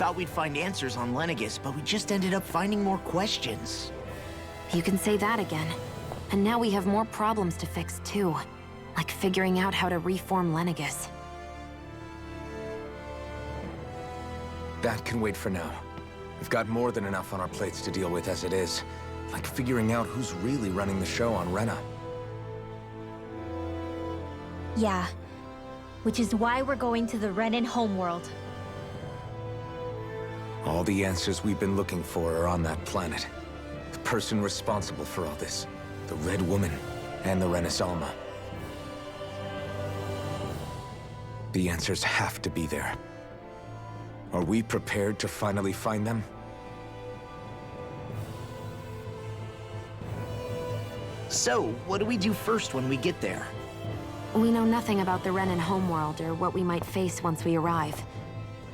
thought we'd find answers on Lenegis, but we just ended up finding more questions. You can say that again. And now we have more problems to fix, too. Like figuring out how to reform Lenegis. That can wait for now. We've got more than enough on our plates to deal with as it is. Like figuring out who's really running the show on Rena. Yeah. Which is why we're going to the Renan homeworld. All the answers we've been looking for are on that planet. The person responsible for all this. The Red Woman and the Renaissance. The answers have to be there. Are we prepared to finally find them? So, what do we do first when we get there? We know nothing about the Renan homeworld or what we might face once we arrive.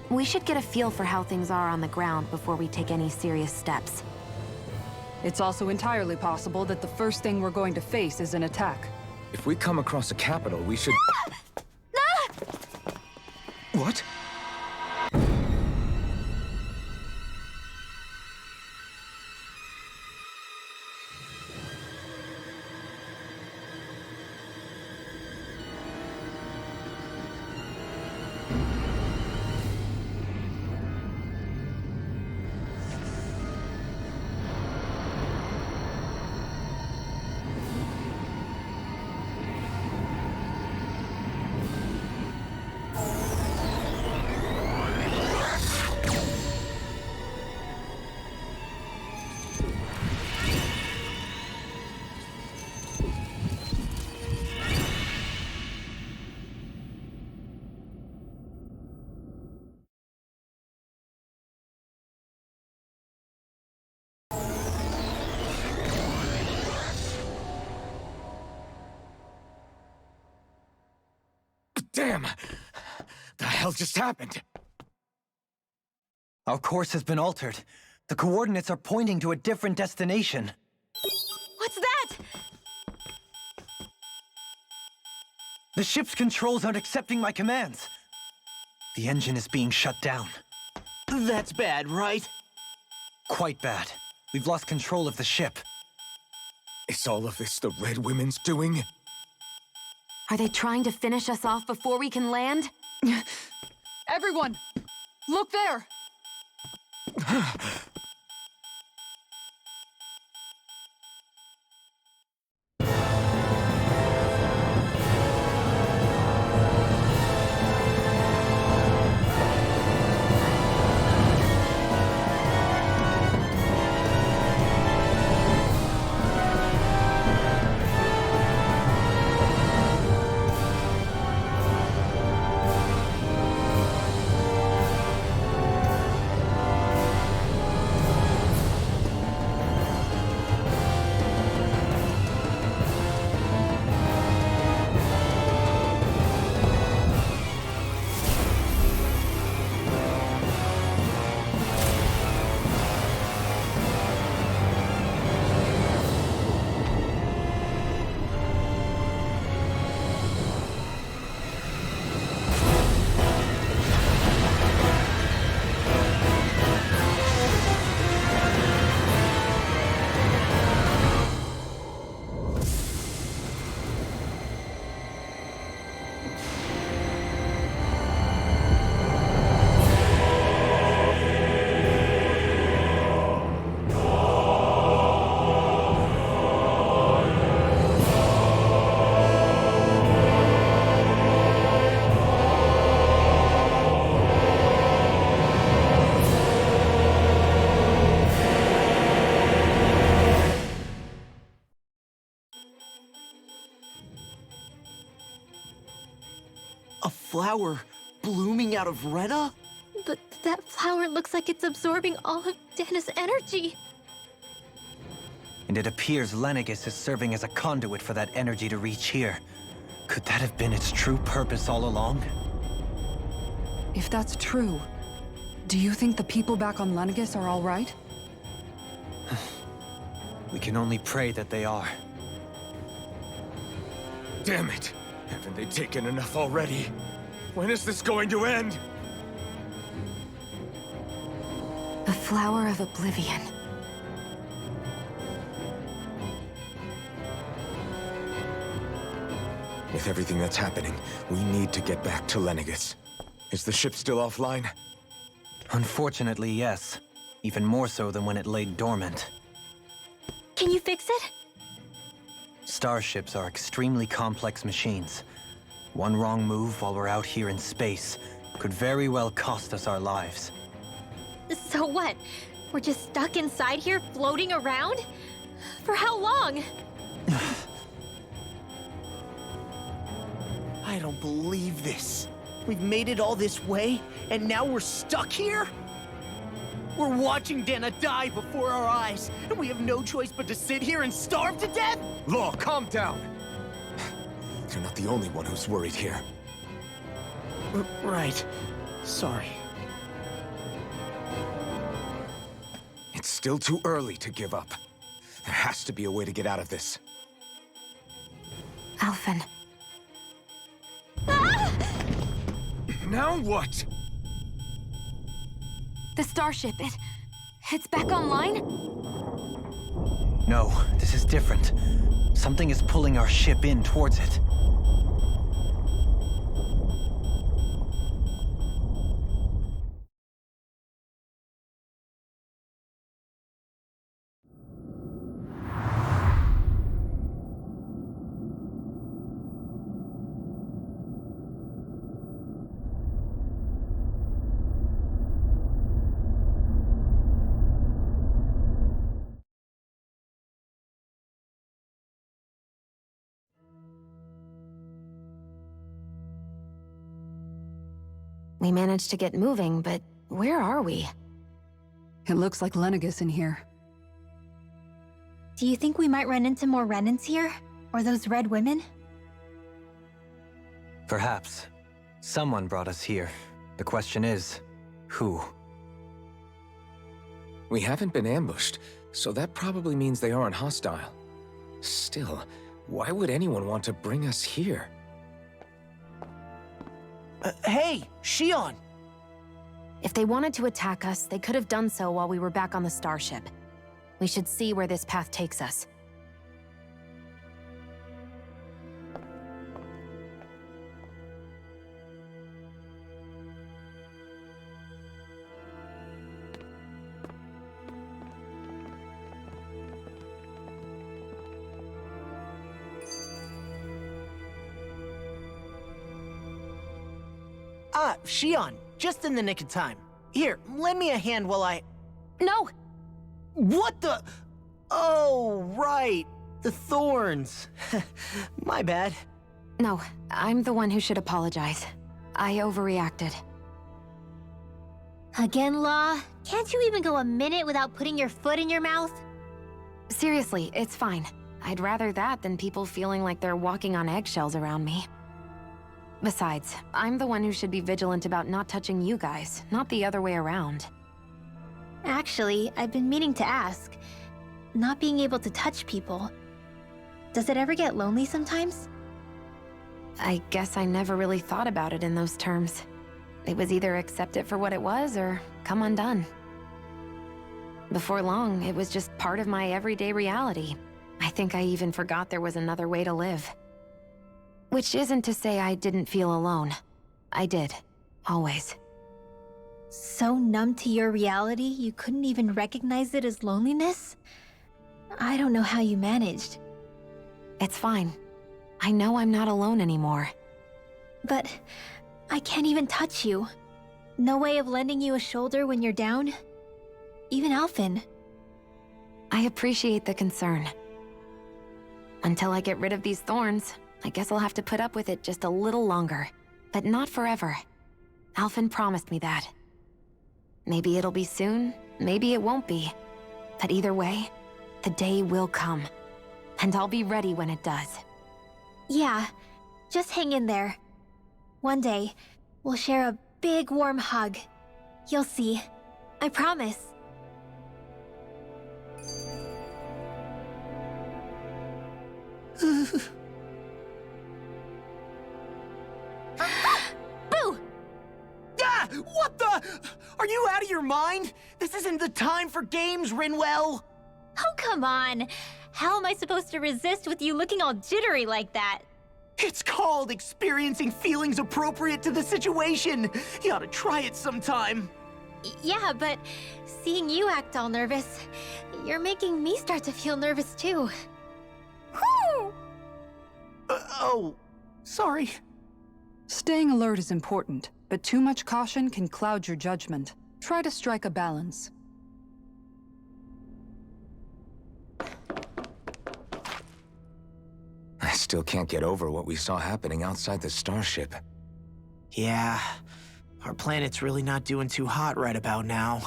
We should get a feel for how things are on the ground before we take any serious steps. It's also entirely possible that the first thing we're going to face is an attack. If we come across a capital, we should... What? Damn! The hell just happened? Our course has been altered. The coordinates are pointing to a different destination. What's that? The ship's controls aren't accepting my commands. The engine is being shut down. That's bad, right? Quite bad. We've lost control of the ship. Is all of this the Red Women's doing? Are they trying to finish us off before we can land? Everyone! Look there! A flower blooming out of Rena? But that flower looks like it's absorbing all of Dana's energy. And it appears Lenegis is serving as a conduit for that energy to reach here. Could that have been its true purpose all along? If that's true, do you think the people back on Lenegis are all right? We can only pray that they are. Damn it! Haven't they taken enough already? When is this going to end? Flower of Oblivion. With everything that's happening, we need to get back to Lenegis. Is the ship still offline? Unfortunately, yes. Even more so than when it lay dormant. Can you fix it? Starships are extremely complex machines. One wrong move while we're out here in space could very well cost us our lives. So what? We're just stuck inside here, floating around? For how long? I don't believe this. We've made it all this way, and now we're stuck here? We're watching Dana die before our eyes, and we have no choice but to sit here and starve to death? Law, calm down! You're not the only one who's worried here. Right. Sorry. It's still too early to give up. There has to be a way to get out of this. Alphen. Now what? The starship, it's back online? No, this is different. Something is pulling our ship in towards it. We managed to get moving, but where are we? It looks like Lenegis in here. Do you think we might run into more Renans here? Or those red women? Perhaps. Someone brought us here. The question is, who? We haven't been ambushed, so that probably means they aren't hostile. Still, why would anyone want to bring us here? Hey, Shion! If they wanted to attack us, they could have done so while we were back on the starship. We should see where this path takes us. Shion, just in the nick of time. Here, lend me a hand while I... No! What the... Oh, right. The thorns. My bad. No, I'm the one who should apologize. I overreacted. Again, Law? Can't you even go a minute without putting your foot in your mouth? Seriously, it's fine. I'd rather that than people feeling like they're walking on eggshells around me. Besides, I'm the one who should be vigilant about not touching you guys, not the other way around. Actually, I've been meaning to ask. Not being able to touch people, does it ever get lonely sometimes? I guess I never really thought about it in those terms. It was either accept it for what it was or come undone. Before long, it was just part of my everyday reality. I think I even forgot there was another way to live. Which isn't to say I didn't feel alone. I did. Always. So numb to your reality, you couldn't even recognize it as loneliness? I don't know how you managed. It's fine. I know I'm not alone anymore. But I can't even touch you. No way of lending you a shoulder when you're down? Even Alphen. I appreciate the concern. Until I get rid of these thorns, I guess I'll have to put up with it just a little longer. But not forever. Alphen promised me that. Maybe it'll be soon, maybe it won't be. But either way, the day will come. And I'll be ready when it does. Yeah, just hang in there. One day, we'll share a big warm hug. You'll see. I promise. Boo! Ah! What the? Are you out of your mind? This isn't the time for games, Rinwell. Oh, come on. How am I supposed to resist with you looking all jittery like that? It's called experiencing feelings appropriate to the situation. You ought to try it sometime. Yeah, but seeing you act all nervous, you're making me start to feel nervous too. Whew! Oh, sorry. Staying alert is important, but too much caution can cloud your judgment. Try to strike a balance. I still can't get over what we saw happening outside the starship. Yeah, our planet's really not doing too hot right about now.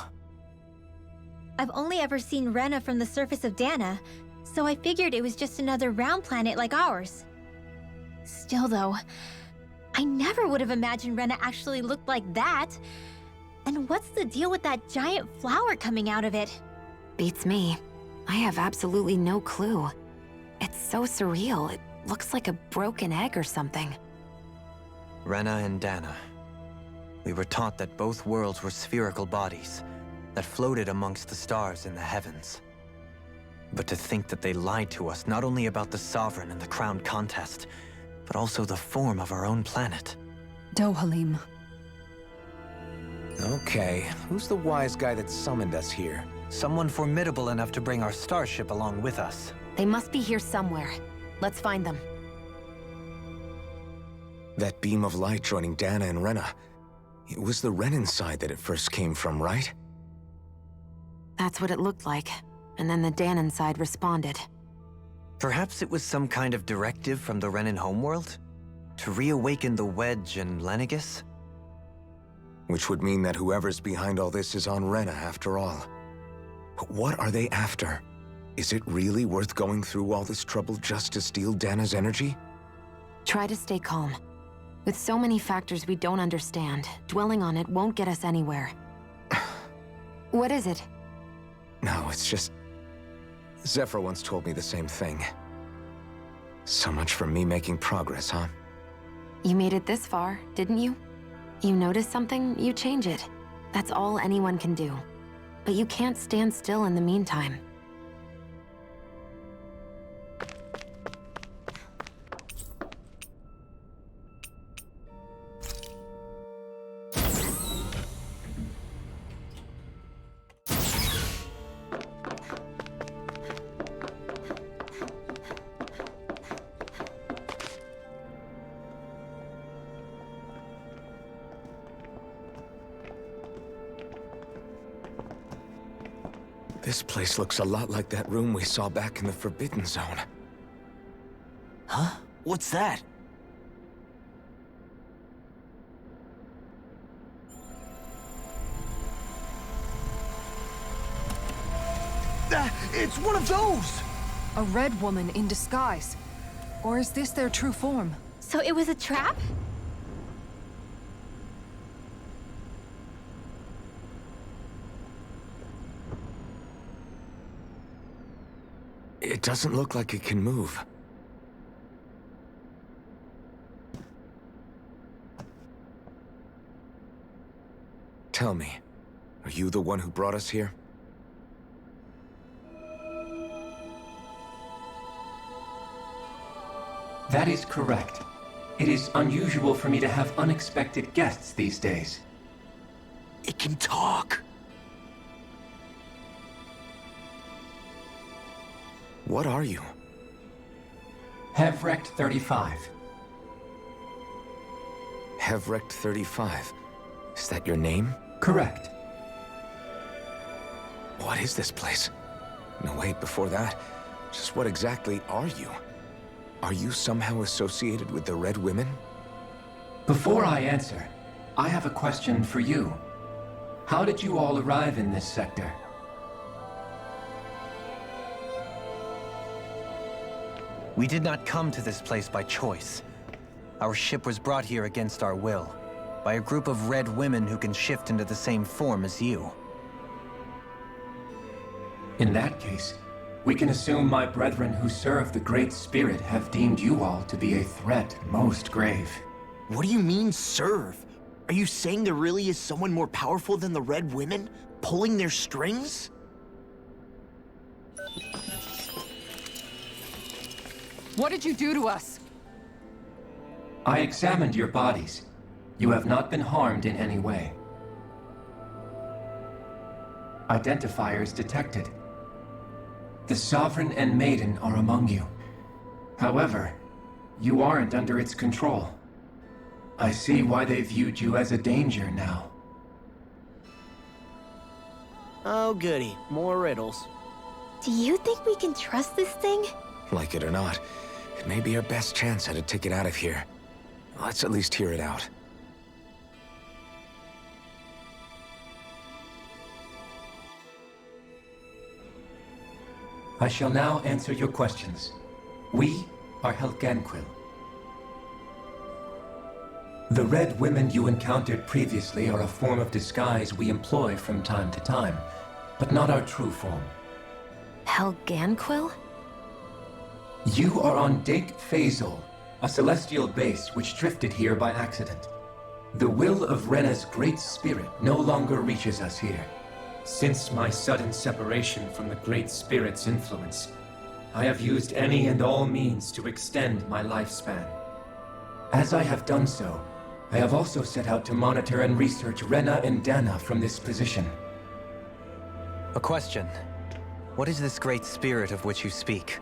I've only ever seen Rena from the surface of Dana, so I figured it was just another round planet like ours. Still though, I never would have imagined Rena actually looked like that. And what's the deal with that giant flower coming out of it? Beats me. I have absolutely no clue. It's so surreal. It looks like a broken egg or something. Rena and Dana. We were taught that both worlds were spherical bodies that floated amongst the stars in the heavens. But to think that they lied to us not only about the Sovereign and the Crown contest, but also the form of our own planet. Dohalim. Okay, who's the wise guy that summoned us here? Someone formidable enough to bring our starship along with us. They must be here somewhere. Let's find them. That beam of light joining Dana and Rena. It was the Renan side that it first came from, right? That's what it looked like. And then the Danon side responded. Perhaps it was some kind of directive from the Renan homeworld? To reawaken the Wedge and Lenegis? Which would mean that whoever's behind all this is on Rena after all. But what are they after? Is it really worth going through all this trouble just to steal Dana's energy? Try to stay calm. With so many factors we don't understand, dwelling on it won't get us anywhere. What is it? No, it's just... Zephyr once told me the same thing. So much for me making progress, huh? You made it this far, didn't you? You notice something, you change it. That's all anyone can do. But you can't stand still in the meantime. This place looks a lot like that room we saw back in the Forbidden Zone. Huh? What's that? It's one of those! A red woman in disguise. Or is this their true form? So it was a trap? It doesn't look like it can move. Tell me, are you the one who brought us here? That is correct. It is unusual for me to have unexpected guests these days. It can talk. What are you? Hevrect 35. Hevrect 35. Is that your name? Correct. What is this place? No, wait, before that, just what exactly are you? Are you somehow associated with the Red Women? Before I answer, I have a question for you. How did you all arrive in this sector? We did not come to this place by choice. Our ship was brought here against our will, by a group of red women who can shift into the same form as you. In that case, we can assume my brethren who serve the Great Spirit have deemed you all to be a threat most grave. What do you mean, serve? Are you saying there really is someone more powerful than the Red Women, pulling their strings? What did you do to us? I examined your bodies. You have not been harmed in any way. Identifiers detected. The Sovereign and Maiden are among you. However, you aren't under its control. I see why they viewed you as a danger now. Oh goody, more riddles. Do you think we can trust this thing? Like it or not, it may be our best chance at a ticket out of here. Let's at least hear it out. I shall now answer your questions. We are Helganquil. The Red Women you encountered previously are a form of disguise we employ from time to time, but not our true form. Helganquil? You are on Dake Phasol, a celestial base which drifted here by accident. The will of Rena's great spirit no longer reaches us here. Since my sudden separation from the Great Spirit's influence, I have used any and all means to extend my lifespan. As I have done so, I have also set out to monitor and research Rena and Dana from this position. A question. What is this great spirit of which you speak?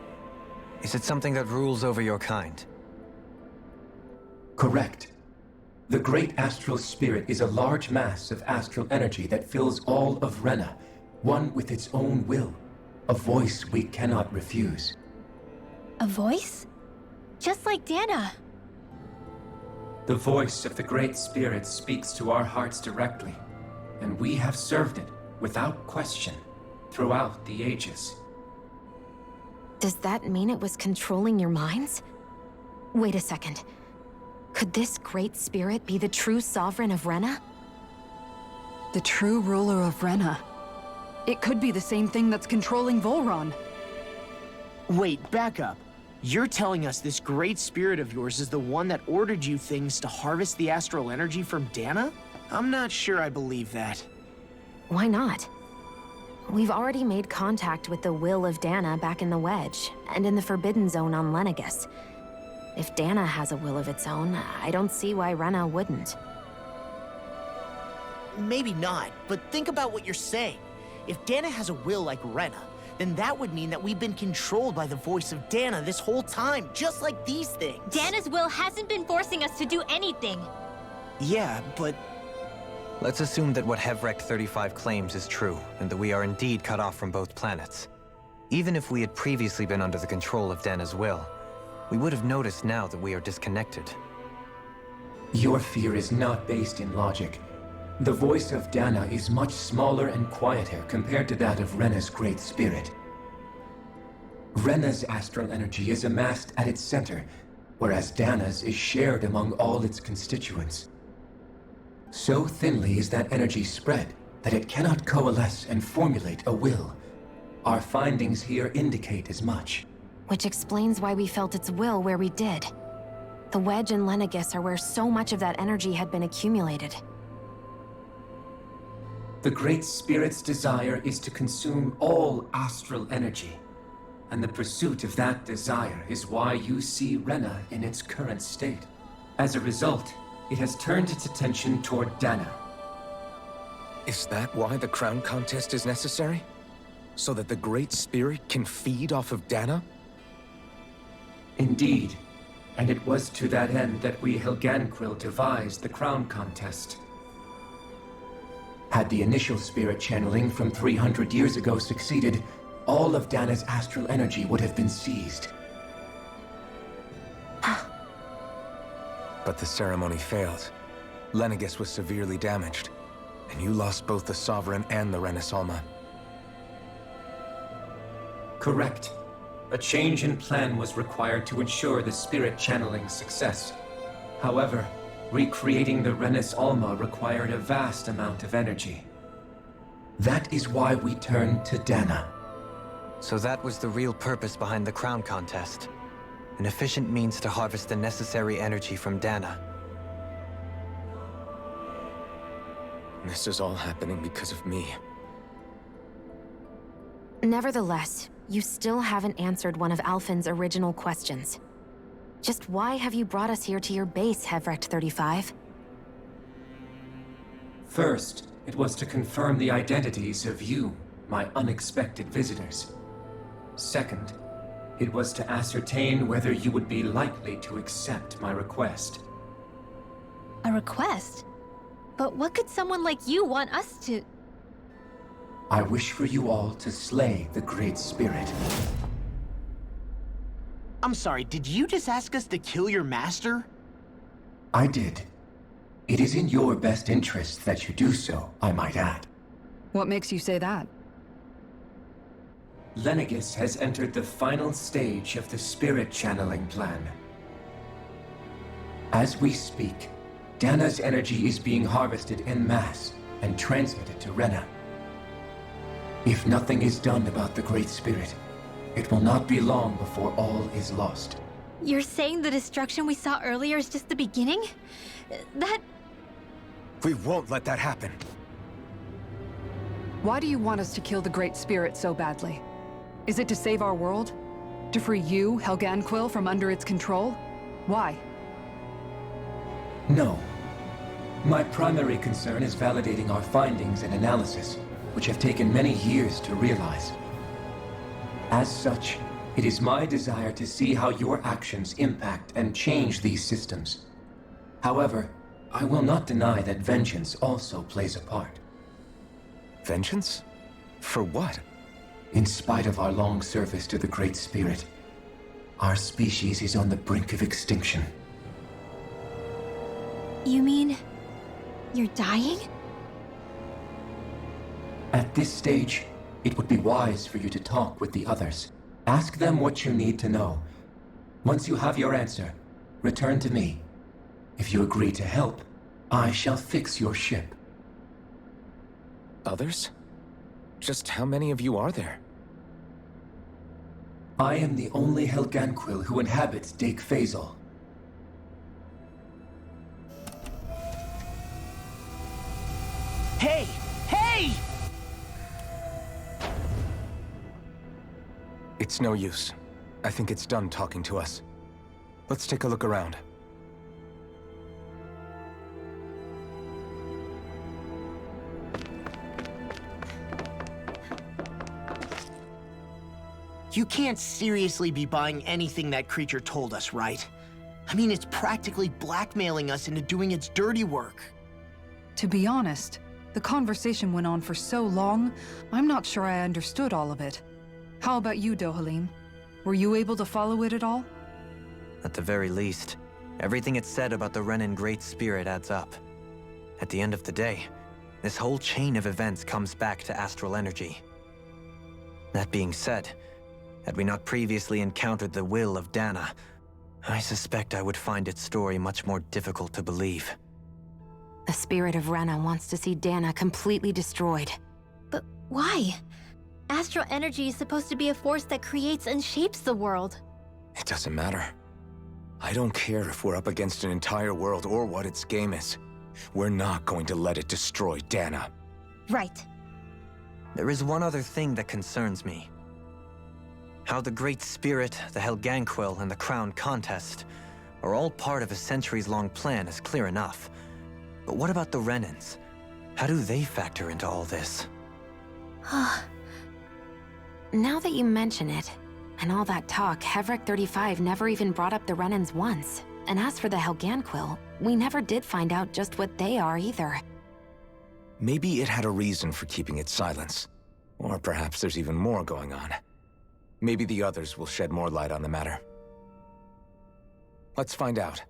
Is it something that rules over your kind? Correct. The Great Astral Spirit is a large mass of astral energy that fills all of Rena, one with its own will, a voice we cannot refuse. A voice? Just like Dana. The voice of the Great Spirit speaks to our hearts directly, and we have served it, without question, throughout the ages. Does that mean it was controlling your minds? Wait a second. Could this great spirit be the true sovereign of Rena? The true ruler of Rena. It could be the same thing that's controlling Volron. Wait, back up. You're telling us this great spirit of yours is the one that ordered you things to harvest the astral energy from Dana? I'm not sure I believe that. Why not? We've already made contact with the will of Dana back in the Wedge, and in the Forbidden Zone on Lenegus. If Dana has a will of its own, I don't see why Rena wouldn't. Maybe not, but think about what you're saying. If Dana has a will like Rena, then that would mean that we've been controlled by the voice of Dana this whole time, just like these things. Dana's will hasn't been forcing us to do anything. Yeah, but Let's assume that what Hevrek 35 claims is true, and that we are indeed cut off from both planets. Even if we had previously been under the control of Dana's will, we would have noticed now that we are disconnected. Your fear is not based in logic. The voice of Dana is much smaller and quieter compared to that of Rena's great spirit. Rena's astral energy is amassed at its center, whereas Dana's is shared among all its constituents. So thinly is that energy spread that it cannot coalesce and formulate a will. Our findings here indicate as much. Which explains why we felt its will where we did. The Wedge and Lenegus are where so much of that energy had been accumulated. The Great Spirit's desire is to consume all astral energy, and the pursuit of that desire is why you see Rena in its current state. As a result, it has turned its attention toward Dana. Is that why the crown contest is necessary? So that the Great Spirit can feed off of Dana? Indeed, and it was to that end that we Helganquil devised the crown contest. Had the initial spirit channeling from 300 years ago succeeded, all of Dana's astral energy would have been seized. But the ceremony failed. Lenegus was severely damaged, and you lost both the Sovereign and the Renasalma. Correct. A change in plan was required to ensure the spirit channeling success. However, recreating the Renis Alma required a vast amount of energy. That is why we turned to Dana. So that was the real purpose behind the crown contest. An efficient means to harvest the necessary energy from Dana. This is all happening because of me. Nevertheless, you still haven't answered one of Alphen's original questions. Just why have you brought us here to your base, Hevrecht 35? First, it was to confirm the identities of you, my unexpected visitors. Second, it was to ascertain whether you would be likely to accept my request. A request? But what could someone like you want us to... I wish for you all to slay the Great Spirit. I'm sorry, did you just ask us to kill your master? I did. It is in your best interest that you do so, I might add. What makes you say that? Lenegis has entered the final stage of the spirit channeling plan. As we speak, Dana's energy is being harvested en masse and transmitted to Rena. If nothing is done about the Great Spirit, it will not be long before all is lost. You're saying the destruction we saw earlier is just the beginning? That... We won't let that happen. Why do you want us to kill the Great Spirit so badly? Is it to save our world? To free you, Helganquil, from under its control? Why? No. My primary concern is validating our findings and analysis, which have taken many years to realize. As such, it is my desire to see how your actions impact and change these systems. However, I will not deny that vengeance also plays a part. Vengeance? For what? In spite of our long service to the Great Spirit, our species is on the brink of extinction. You mean... you're dying? At this stage, it would be wise for you to talk with the others. Ask them what you need to know. Once you have your answer, return to me. If you agree to help, I shall fix your ship. Others? Just how many of you are there? I am the only Helganquil who inhabits Dake Faisal. Hey! Hey! It's no use. I think it's done talking to us. Let's take a look around. You can't seriously be buying anything that creature told us, right? I mean, it's practically blackmailing us into doing its dirty work. To be honest, the conversation went on for so long, I'm not sure I understood all of it. How about you, Dohalim? Were you able to follow it at all? At the very least, everything it said about the Renan Great Spirit adds up. At the end of the day, this whole chain of events comes back to astral energy. That being said, had we not previously encountered the will of Dana, I suspect I would find its story much more difficult to believe. The spirit of Rena wants to see Dana completely destroyed. But why? Astral energy is supposed to be a force that creates and shapes the world. It doesn't matter. I don't care if we're up against an entire world or what its game is. We're not going to let it destroy Dana. Right. There is one other thing that concerns me. How the Great Spirit, the Helganquil, and the Crown Contest are all part of a centuries-long plan is clear enough. But what about the Renans? How do they factor into all this? Now that you mention it, and all that talk, Hevrecht 35 never even brought up the Renans once. And as for the Helganquil, we never did find out just what they are either. Maybe it had a reason for keeping its silence. Or perhaps there's even more going on. Maybe the others will shed more light on the matter. Let's find out.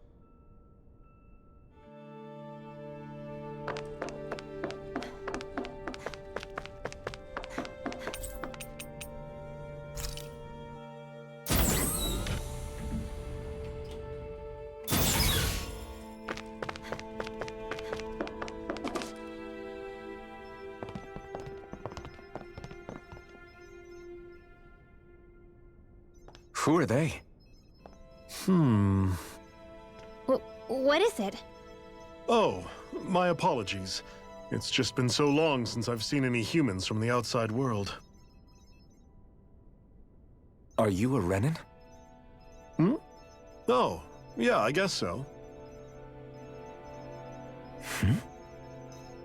Who are they? What is it? Oh, my apologies. It's just been so long since I've seen any humans from the outside world. Are you a Renan? Hmm? Oh, yeah, I guess so.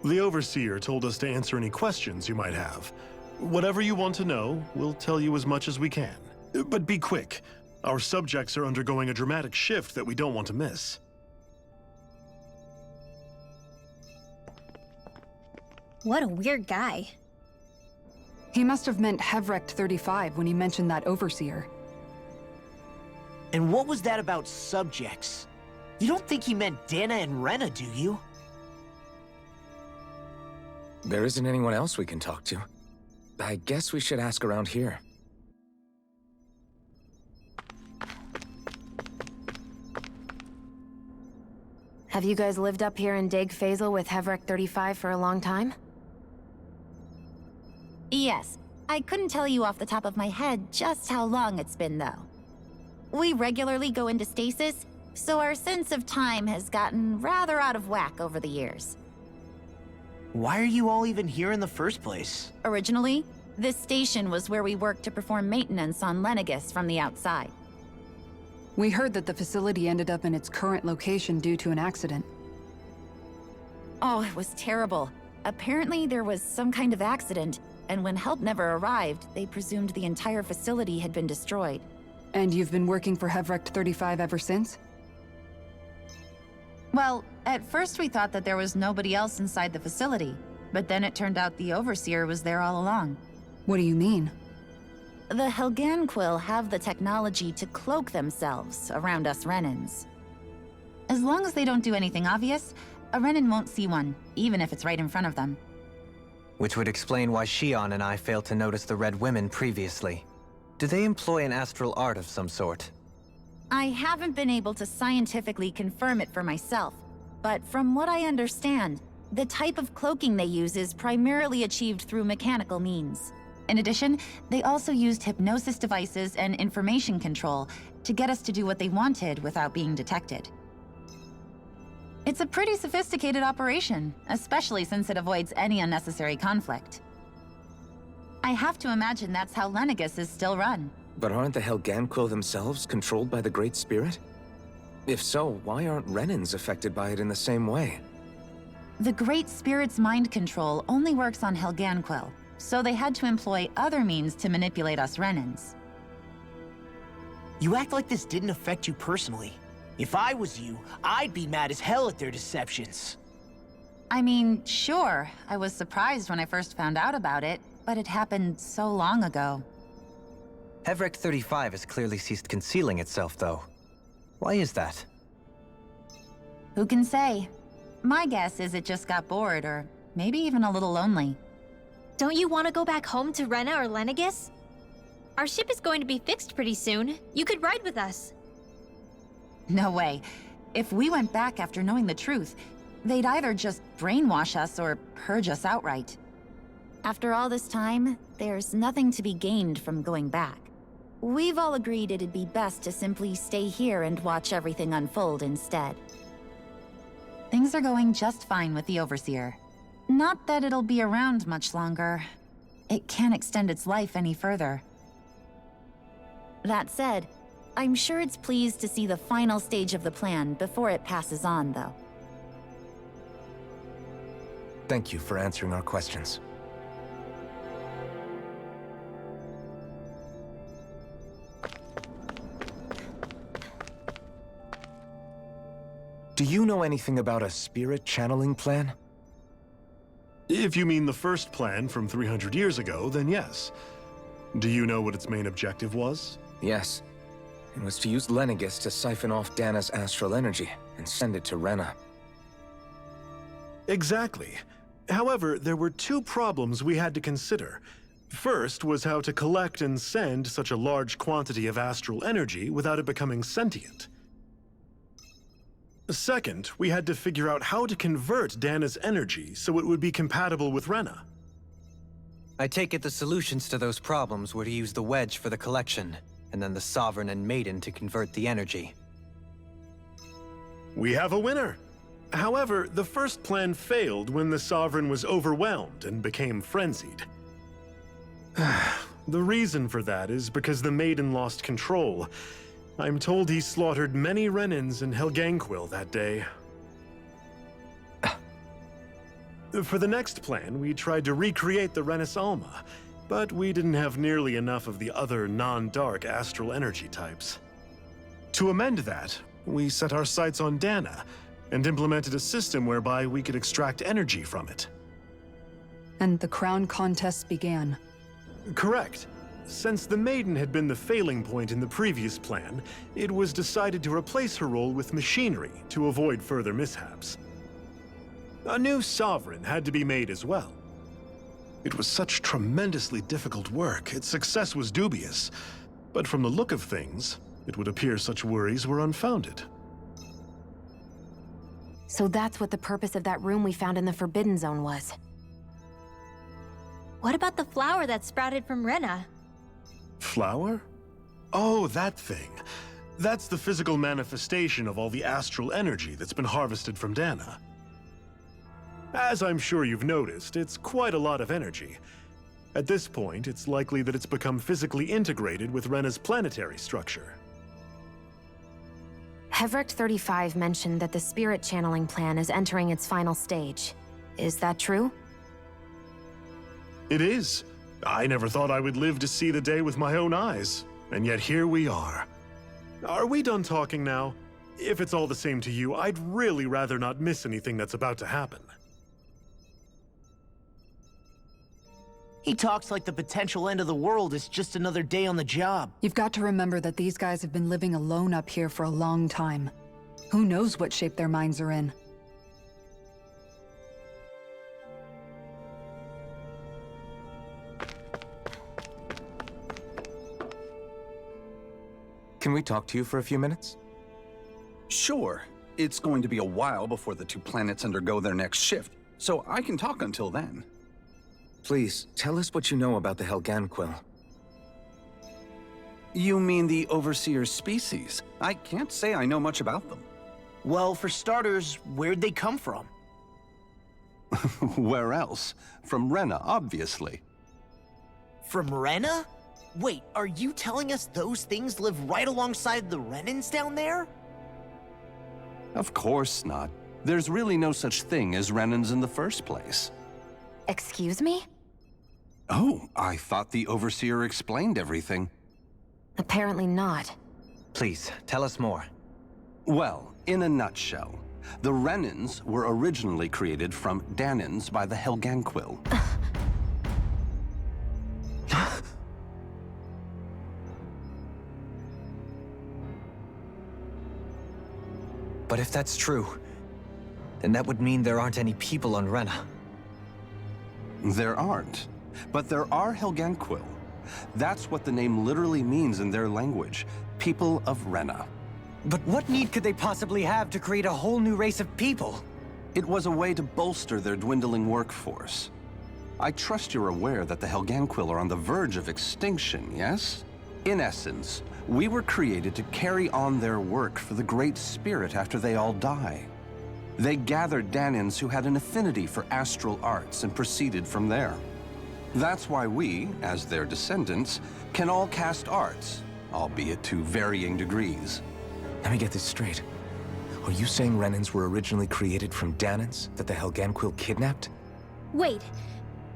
The Overseer told us to answer any questions you might have. Whatever you want to know, we'll tell you as much as we can. But be quick. Our subjects are undergoing a dramatic shift that we don't want to miss. What a weird guy. He must have meant Hevrect 35 when he mentioned that Overseer. And what was that about subjects? You don't think he meant Dana and Rena, do you? There isn't anyone else we can talk to. I guess we should ask around here. Have you guys lived up here in Dig Faisal with Hevrek 35 for a long time? Yes. I couldn't tell you off the top of my head just how long it's been, though. We regularly go into stasis, so our sense of time has gotten rather out of whack over the years. Why are you all even here in the first place? Originally, this station was where we worked to perform maintenance on Lenegis from the outside. We heard that the facility ended up in its current location due to an accident. Oh, it was terrible. Apparently there was some kind of accident, and when help never arrived, they presumed the entire facility had been destroyed. And you've been working for Hevrect 35 ever since? Well, at first we thought that there was nobody else inside the facility, but then it turned out the Overseer was there all along. What do you mean? The Helganquil have the technology to cloak themselves around us Renans. As long as they don't do anything obvious, a Renan won't see one, even if it's right in front of them. Which would explain why Shion and I failed to notice the Red Women previously. Do they employ an astral art of some sort? I haven't been able to scientifically confirm it for myself, but from what I understand, the type of cloaking they use is primarily achieved through mechanical means. In addition, they also used hypnosis devices and information control to get us to do what they wanted without being detected. It's a pretty sophisticated operation, especially since it avoids any unnecessary conflict. I have to imagine that's how Lenegis is still run. But aren't the Helganquil themselves controlled by the Great Spirit? If so, why aren't Renans affected by it in the same way? The Great Spirit's mind control only works on Helganquil, so they had to employ other means to manipulate us Renans. You act like this didn't affect you personally. If I was you, I'd be mad as hell at their deceptions. I mean, sure, I was surprised when I first found out about it, but it happened so long ago. Hevrek 35 has clearly ceased concealing itself, though. Why is that? Who can say? My guess is it just got bored, or maybe even a little lonely. Don't you want to go back home to Rena or Lenegis? Our ship is going to be fixed pretty soon. You could ride with us. No way. If we went back after knowing the truth, they'd either just brainwash us or purge us outright. After all this time, there's nothing to be gained from going back. We've all agreed it'd be best to simply stay here and watch everything unfold instead. Things are going just fine with the Overseer. Not that it'll be around much longer. It can't extend its life any further. That said, I'm sure it's pleased to see the final stage of the plan before it passes on, though. Thank you for answering our questions. Do you know anything about a spirit channeling plan? If you mean the first plan from 300 years ago, then yes. Do you know what its main objective was? Yes. It was to use Lenegis to siphon off Dana's astral energy and send it to Rena. Exactly. However, there were two problems we had to consider. First was how to collect and send such a large quantity of astral energy without it becoming sentient. Second, we had to figure out how to convert Dana's energy so it would be compatible with Rena. I take it the solutions to those problems were to use the wedge for the collection, and then the Sovereign and Maiden to convert the energy. We have a winner! However, the first plan failed when the Sovereign was overwhelmed and became frenzied. The reason for that is because the Maiden lost control. I'm told he slaughtered many Renans in Helganquil that day. For the next plan, we tried to recreate the Renus Alma, but we didn't have nearly enough of the other non-dark astral energy types. To amend that, we set our sights on Dana and implemented a system whereby we could extract energy from it. And the crown contests began. Correct. Since the Maiden had been the failing point in the previous plan, it was decided to replace her role with machinery to avoid further mishaps. A new Sovereign had to be made as well. It was such tremendously difficult work, its success was dubious. But from the look of things, it would appear such worries were unfounded. So that's what the purpose of that room we found in the Forbidden Zone was. What about the flower that sprouted from Rena? Flower? Oh, that thing. That's the physical manifestation of all the astral energy that's been harvested from Dana. As I'm sure you've noticed, it's quite a lot of energy. At this point, it's likely that it's become physically integrated with Rena's planetary structure. Hevrecht 35 mentioned that the spirit channeling plan is entering its final stage. Is that true? It is. I never thought I would live to see the day with my own eyes, and yet here we are. Are we done talking now? If it's all the same to you, I'd really rather not miss anything that's about to happen. He talks like the potential end of the world is just another day on the job. You've got to remember that these guys have been living alone up here for a long time. Who knows what shape their minds are in? Can we talk to you for a few minutes? Sure. It's going to be a while before the two planets undergo their next shift, so I can talk until then. Please, tell us what you know about the Helganquil. You mean the Overseer species? I can't say I know much about them. Well, for starters, where'd they come from? Where else? From Rena, obviously. From Rena? Wait, are you telling us those things live right alongside the Renans down there? Of course not. There's really no such thing as Renans in the first place. Excuse me? Oh, I thought the Overseer explained everything. Apparently not. Please, tell us more. Well, in a nutshell, the Renans were originally created from Danans by the Helganquil. But if that's true, then that would mean there aren't any people on Rena. There aren't, but there are Helganquil. That's what the name literally means in their language, people of Rena. But what need could they possibly have to create a whole new race of people? It was a way to bolster their dwindling workforce. I trust you're aware that the Helganquil are on the verge of extinction, yes? In essence, we were created to carry on their work for the Great Spirit after they all die. They gathered Danans who had an affinity for astral arts and proceeded from there. That's why we, as their descendants, can all cast arts, albeit to varying degrees. Let me get this straight. Are you saying Renans were originally created from Danans that the Helganquil kidnapped? Wait,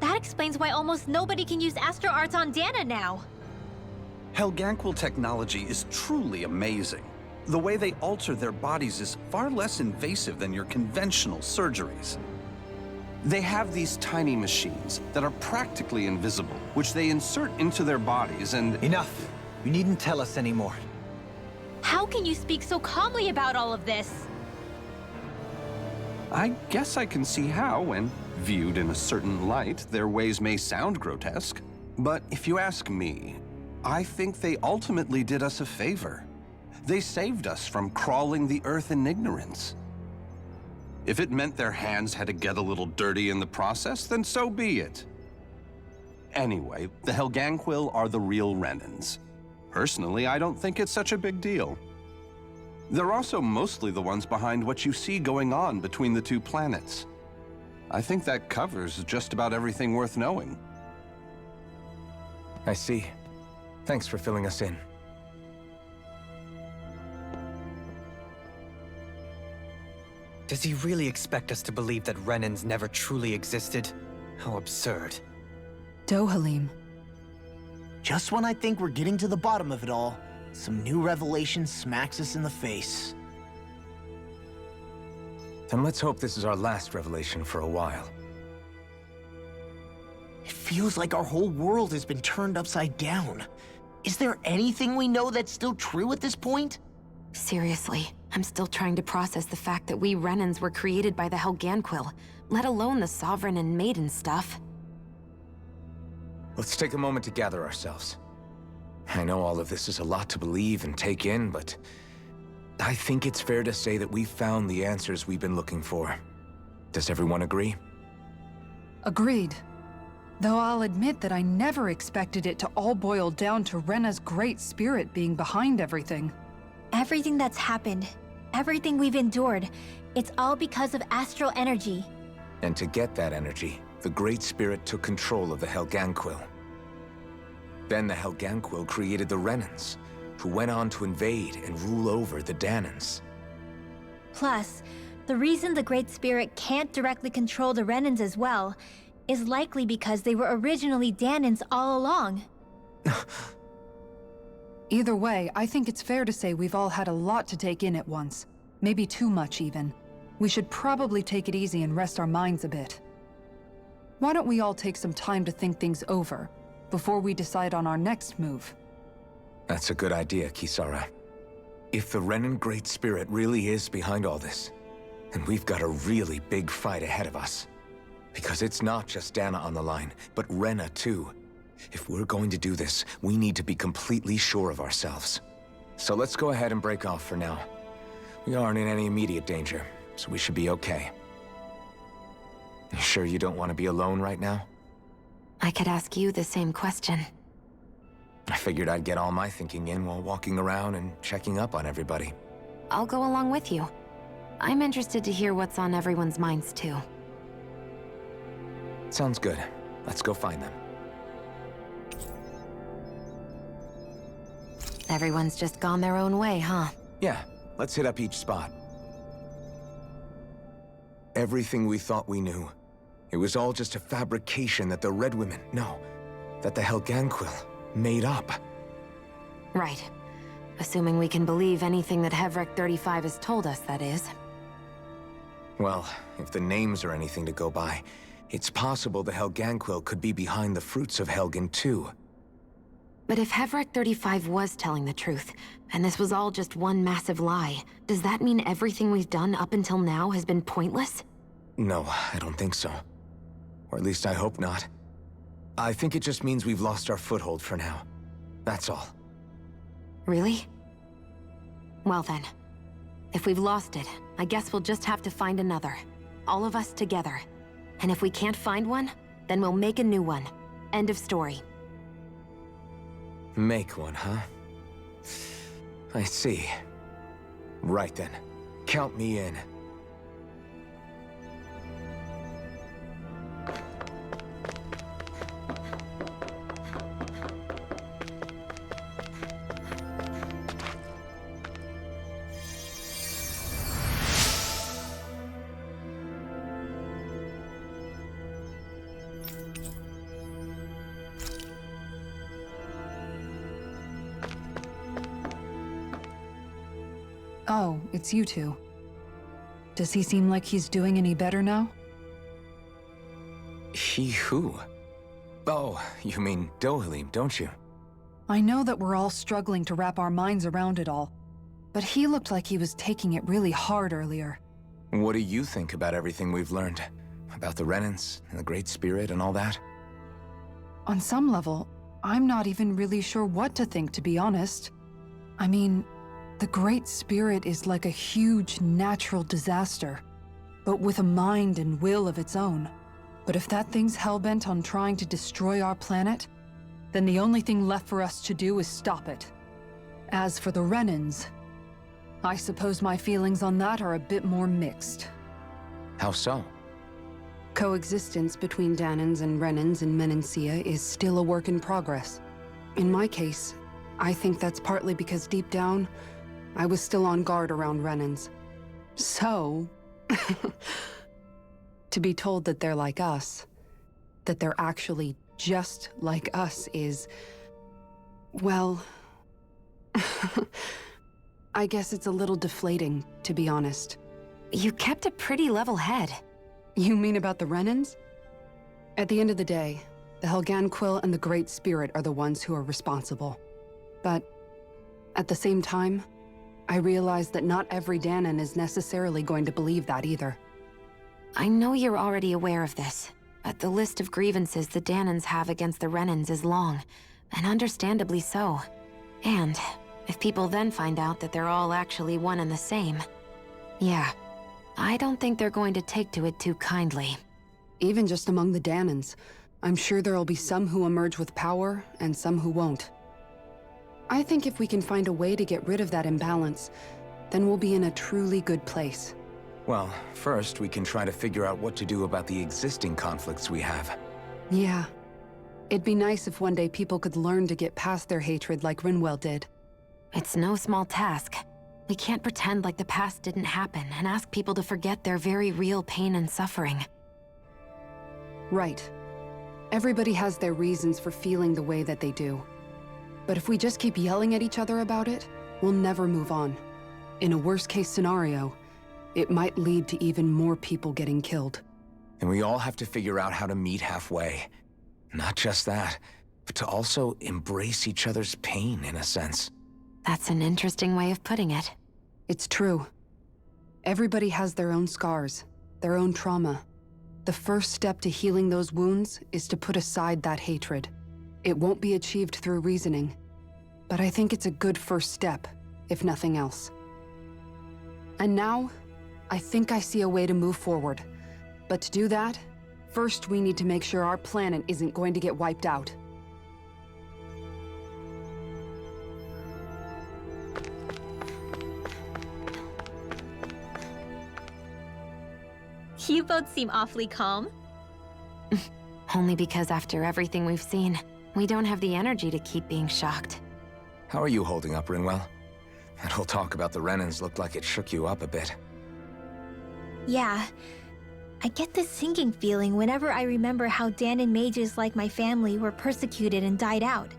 that explains why almost nobody can use astral arts on Dana now. Helganquil technology is truly amazing. The way they alter their bodies is far less invasive than your conventional surgeries. They have these tiny machines that are practically invisible, which they insert into their bodies and— Enough! You needn't tell us anymore. How can you speak so calmly about all of this? I guess I can see how, when viewed in a certain light, their ways may sound grotesque. But if you ask me, I think they ultimately did us a favor. They saved us from crawling the earth in ignorance. If it meant their hands had to get a little dirty in the process, then so be it. Anyway, the Helganquil are the real Renans. Personally, I don't think it's such a big deal. They're also mostly the ones behind what you see going on between the two planets. I think that covers just about everything worth knowing. I see. Thanks for filling us in. Does he really expect us to believe that Renans never truly existed? How absurd. Dohalim. Just when I think we're getting to the bottom of it all, some new revelation smacks us in the face. Then let's hope this is our last revelation for a while. It feels like our whole world has been turned upside down. Is there anything we know that's still true at this point? Seriously, I'm still trying to process the fact that we Renans were created by the Helganquil, let alone the Sovereign and Maiden stuff. Let's take a moment to gather ourselves. I know all of this is a lot to believe and take in, but I think it's fair to say that we've found the answers we've been looking for. Does everyone agree? Agreed. Though I'll admit that I never expected it to all boil down to Rena's great spirit being behind everything. Everything that's happened, everything we've endured, it's all because of astral energy. And to get that energy, the Great Spirit took control of the Helganquil. Then the Helganquil created the Renans, who went on to invade and rule over the Danans. Plus, the reason the Great Spirit can't directly control the Renans as well is likely because they were originally Danans all along. Either way, I think it's fair to say we've all had a lot to take in at once. Maybe too much, even. We should probably take it easy and rest our minds a bit. Why don't we all take some time to think things over, before we decide on our next move? That's a good idea, Kisara. If the Renan Great Spirit really is behind all this, then we've got a really big fight ahead of us. Because it's not just Dana on the line, but Rena too. If we're going to do this, we need to be completely sure of ourselves. So let's go ahead and break off for now. We aren't in any immediate danger, so we should be okay. You sure you don't want to be alone right now? I could ask you the same question. I figured I'd get all my thinking in while walking around and checking up on everybody. I'll go along with you. I'm interested to hear what's on everyone's minds too. Sounds good. Let's go find them. Everyone's just gone their own way, huh? Yeah, let's hit up each spot. Everything we thought we knew, it was all just a fabrication that the Red Women, no, that the Helganquil made up. Right. Assuming we can believe anything that Hevrek 35 has told us, that is. Well, if the names are anything to go by, it's possible the Helganquil could be behind the fruits of Helgen too. But if Hevrek 35 was telling the truth, and this was all just one massive lie, does that mean everything we've done up until now has been pointless? No, I don't think so. Or at least I hope not. I think it just means we've lost our foothold for now. That's all. Really? Well then, if we've lost it, I guess we'll just have to find another. All of us together. And if we can't find one, then we'll make a new one. End of story. Make one, huh? I see. Right then. Count me in. Oh, it's you two. Does he seem like he's doing any better now? He who? Oh, you mean Dohalim, don't you? I know that we're all struggling to wrap our minds around it all, but he looked like he was taking it really hard earlier. What do you think about everything we've learned? About the Renans, and the Great Spirit, and all that? On some level, I'm not even really sure what to think, to be honest. I mean, the Great Spirit is like a huge natural disaster, but with a mind and will of its own. But if that thing's hell-bent on trying to destroy our planet, then the only thing left for us to do is stop it. As for the Renans, I suppose my feelings on that are a bit more mixed. How so? Coexistence between Danans and Renans in Menancia is still a work in progress. In my case, I think that's partly because deep down, I was still on guard around Renans. So, to be told that they're like us, that they're actually just like us is, well, I guess it's a little deflating, to be honest. You kept a pretty level head. You mean about the Renans? At the end of the day, the Helganquil and the Great Spirit are the ones who are responsible. But at the same time, I realize that not every Danan is necessarily going to believe that either. I know you're already aware of this, but the list of grievances the Danans have against the Renans is long, and understandably so. And if people then find out that they're all actually one and the same, yeah, I don't think they're going to take to it too kindly. Even just among the Danans, I'm sure there'll be some who emerge with power and some who won't. I think if we can find a way to get rid of that imbalance, then we'll be in a truly good place. Well, first we can try to figure out what to do about the existing conflicts we have. Yeah. It'd be nice if one day people could learn to get past their hatred like Rinwell did. It's no small task. We can't pretend like the past didn't happen and ask people to forget their very real pain and suffering. Right. Everybody has their reasons for feeling the way that they do. But if we just keep yelling at each other about it, we'll never move on. In a worst-case scenario, it might lead to even more people getting killed. And we all have to figure out how to meet halfway. Not just that, but to also embrace each other's pain, in a sense. That's an interesting way of putting it. It's true. Everybody has their own scars, their own trauma. The first step to healing those wounds is to put aside that hatred. It won't be achieved through reasoning, but I think it's a good first step, if nothing else. And now, I think I see a way to move forward. But to do that, first we need to make sure our planet isn't going to get wiped out. You both seem awfully calm. Only because after everything we've seen, we don't have the energy to keep being shocked. How are you holding up, Rinwell? That whole talk about the Renans looked like it shook you up a bit. Yeah. I get this sinking feeling whenever I remember how Danan mages like my family were persecuted and died out.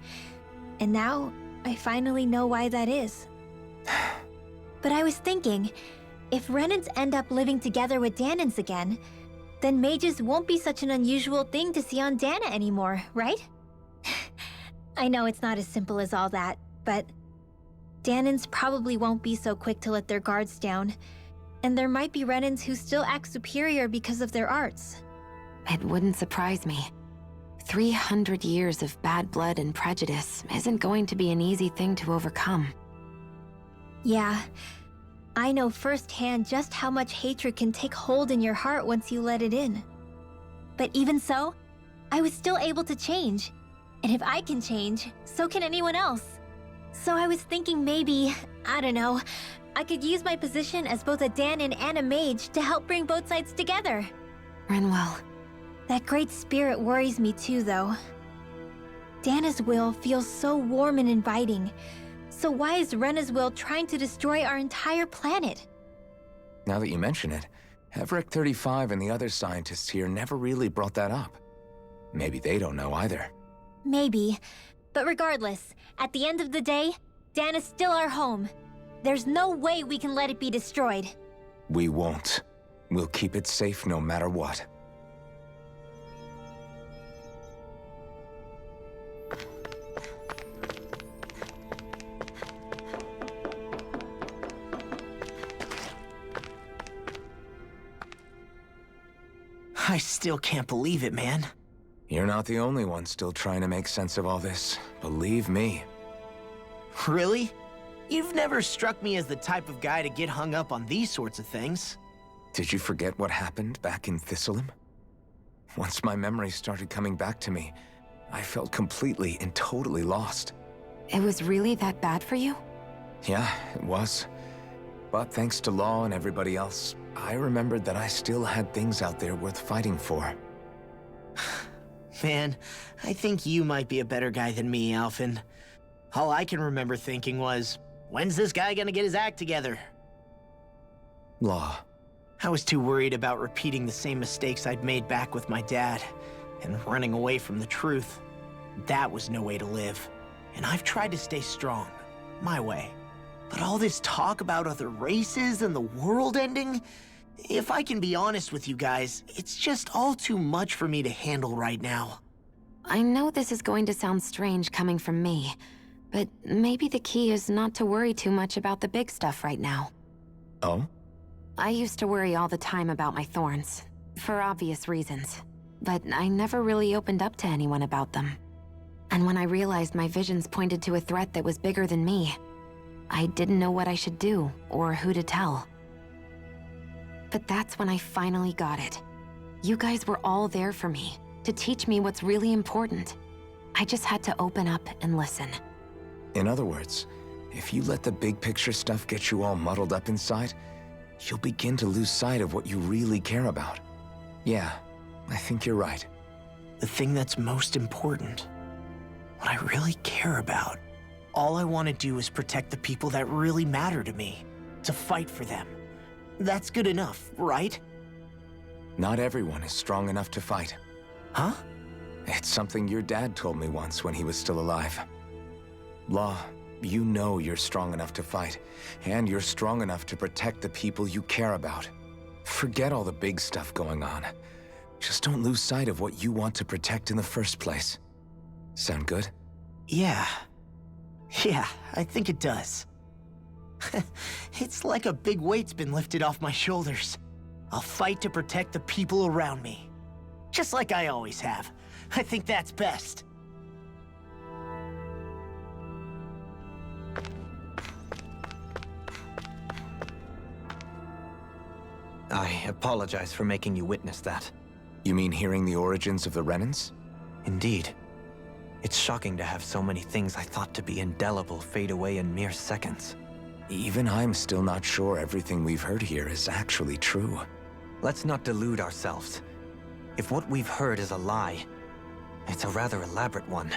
And now, I finally know why that is. But I was thinking, if Renans end up living together with Danans again, then mages won't be such an unusual thing to see on Dana anymore, right? I know it's not as simple as all that, but Danans probably won't be so quick to let their guards down, and there might be Renans who still act superior because of their arts. It wouldn't surprise me. 300 years of bad blood and prejudice isn't going to be an easy thing to overcome. Yeah, I know firsthand just how much hatred can take hold in your heart once you let it in. But even so, I was still able to change. And if I can change, so can anyone else. So I was thinking maybe, I don't know, I could use my position as both a Danan and a mage to help bring both sides together. Rinwell. That great spirit worries me too, though. Dana's will feels so warm and inviting. So why is Rena's will trying to destroy our entire planet? Now that you mention it, Everick 35 and the other scientists here never really brought that up. Maybe they don't know either. Maybe. But regardless, at the end of the day, Dana's still our home. There's no way we can let it be destroyed. We won't. We'll keep it safe no matter what. I still can't believe it, man. You're not the only one still trying to make sense of all this. Believe me. Really? You've never struck me as the type of guy to get hung up on these sorts of things. Did you forget what happened back in Thistleum? Once my memories started coming back to me, I felt completely and totally lost. It was really that bad for you? Yeah, it was. But thanks to Law and everybody else, I remembered that I still had things out there worth fighting for. Man, I think you might be a better guy than me, Alphen. All I can remember thinking was, when's this guy gonna get his act together? Law. I was too worried about repeating the same mistakes I'd made back with my dad, and running away from the truth. That was no way to live. And I've tried to stay strong, my way. But all this talk about other races and the world ending, if I can be honest with you guys, it's just all too much for me to handle right now. I know this is going to sound strange coming from me, but maybe the key is not to worry too much about the big stuff right now. Oh? I used to worry all the time about my thorns, for obvious reasons, but I never really opened up to anyone about them. And when I realized my visions pointed to a threat that was bigger than me, I didn't know what I should do or who to tell. But that's when I finally got it. You guys were all there for me, to teach me what's really important. I just had to open up and listen. In other words, if you let the big picture stuff get you all muddled up inside, you'll begin to lose sight of what you really care about. Yeah, I think you're right. The thing that's most important, what I really care about. All I want to do is protect the people that really matter to me, to fight for them. That's good enough, right? Not everyone is strong enough to fight. Huh? It's something your dad told me once when he was still alive. Law, you know you're strong enough to fight, and you're strong enough to protect the people you care about. Forget all the big stuff going on. Just don't lose sight of what you want to protect in the first place. Sound good? Yeah, I think it does. It's like a big weight's been lifted off my shoulders. I'll fight to protect the people around me. Just like I always have. I think that's best. I apologize for making you witness that. You mean hearing the origins of the Renans? Indeed. It's shocking to have so many things I thought to be indelible fade away in mere seconds. Even I'm still not sure everything we've heard here is actually true. Let's not delude ourselves. If what we've heard is a lie, it's a rather elaborate one.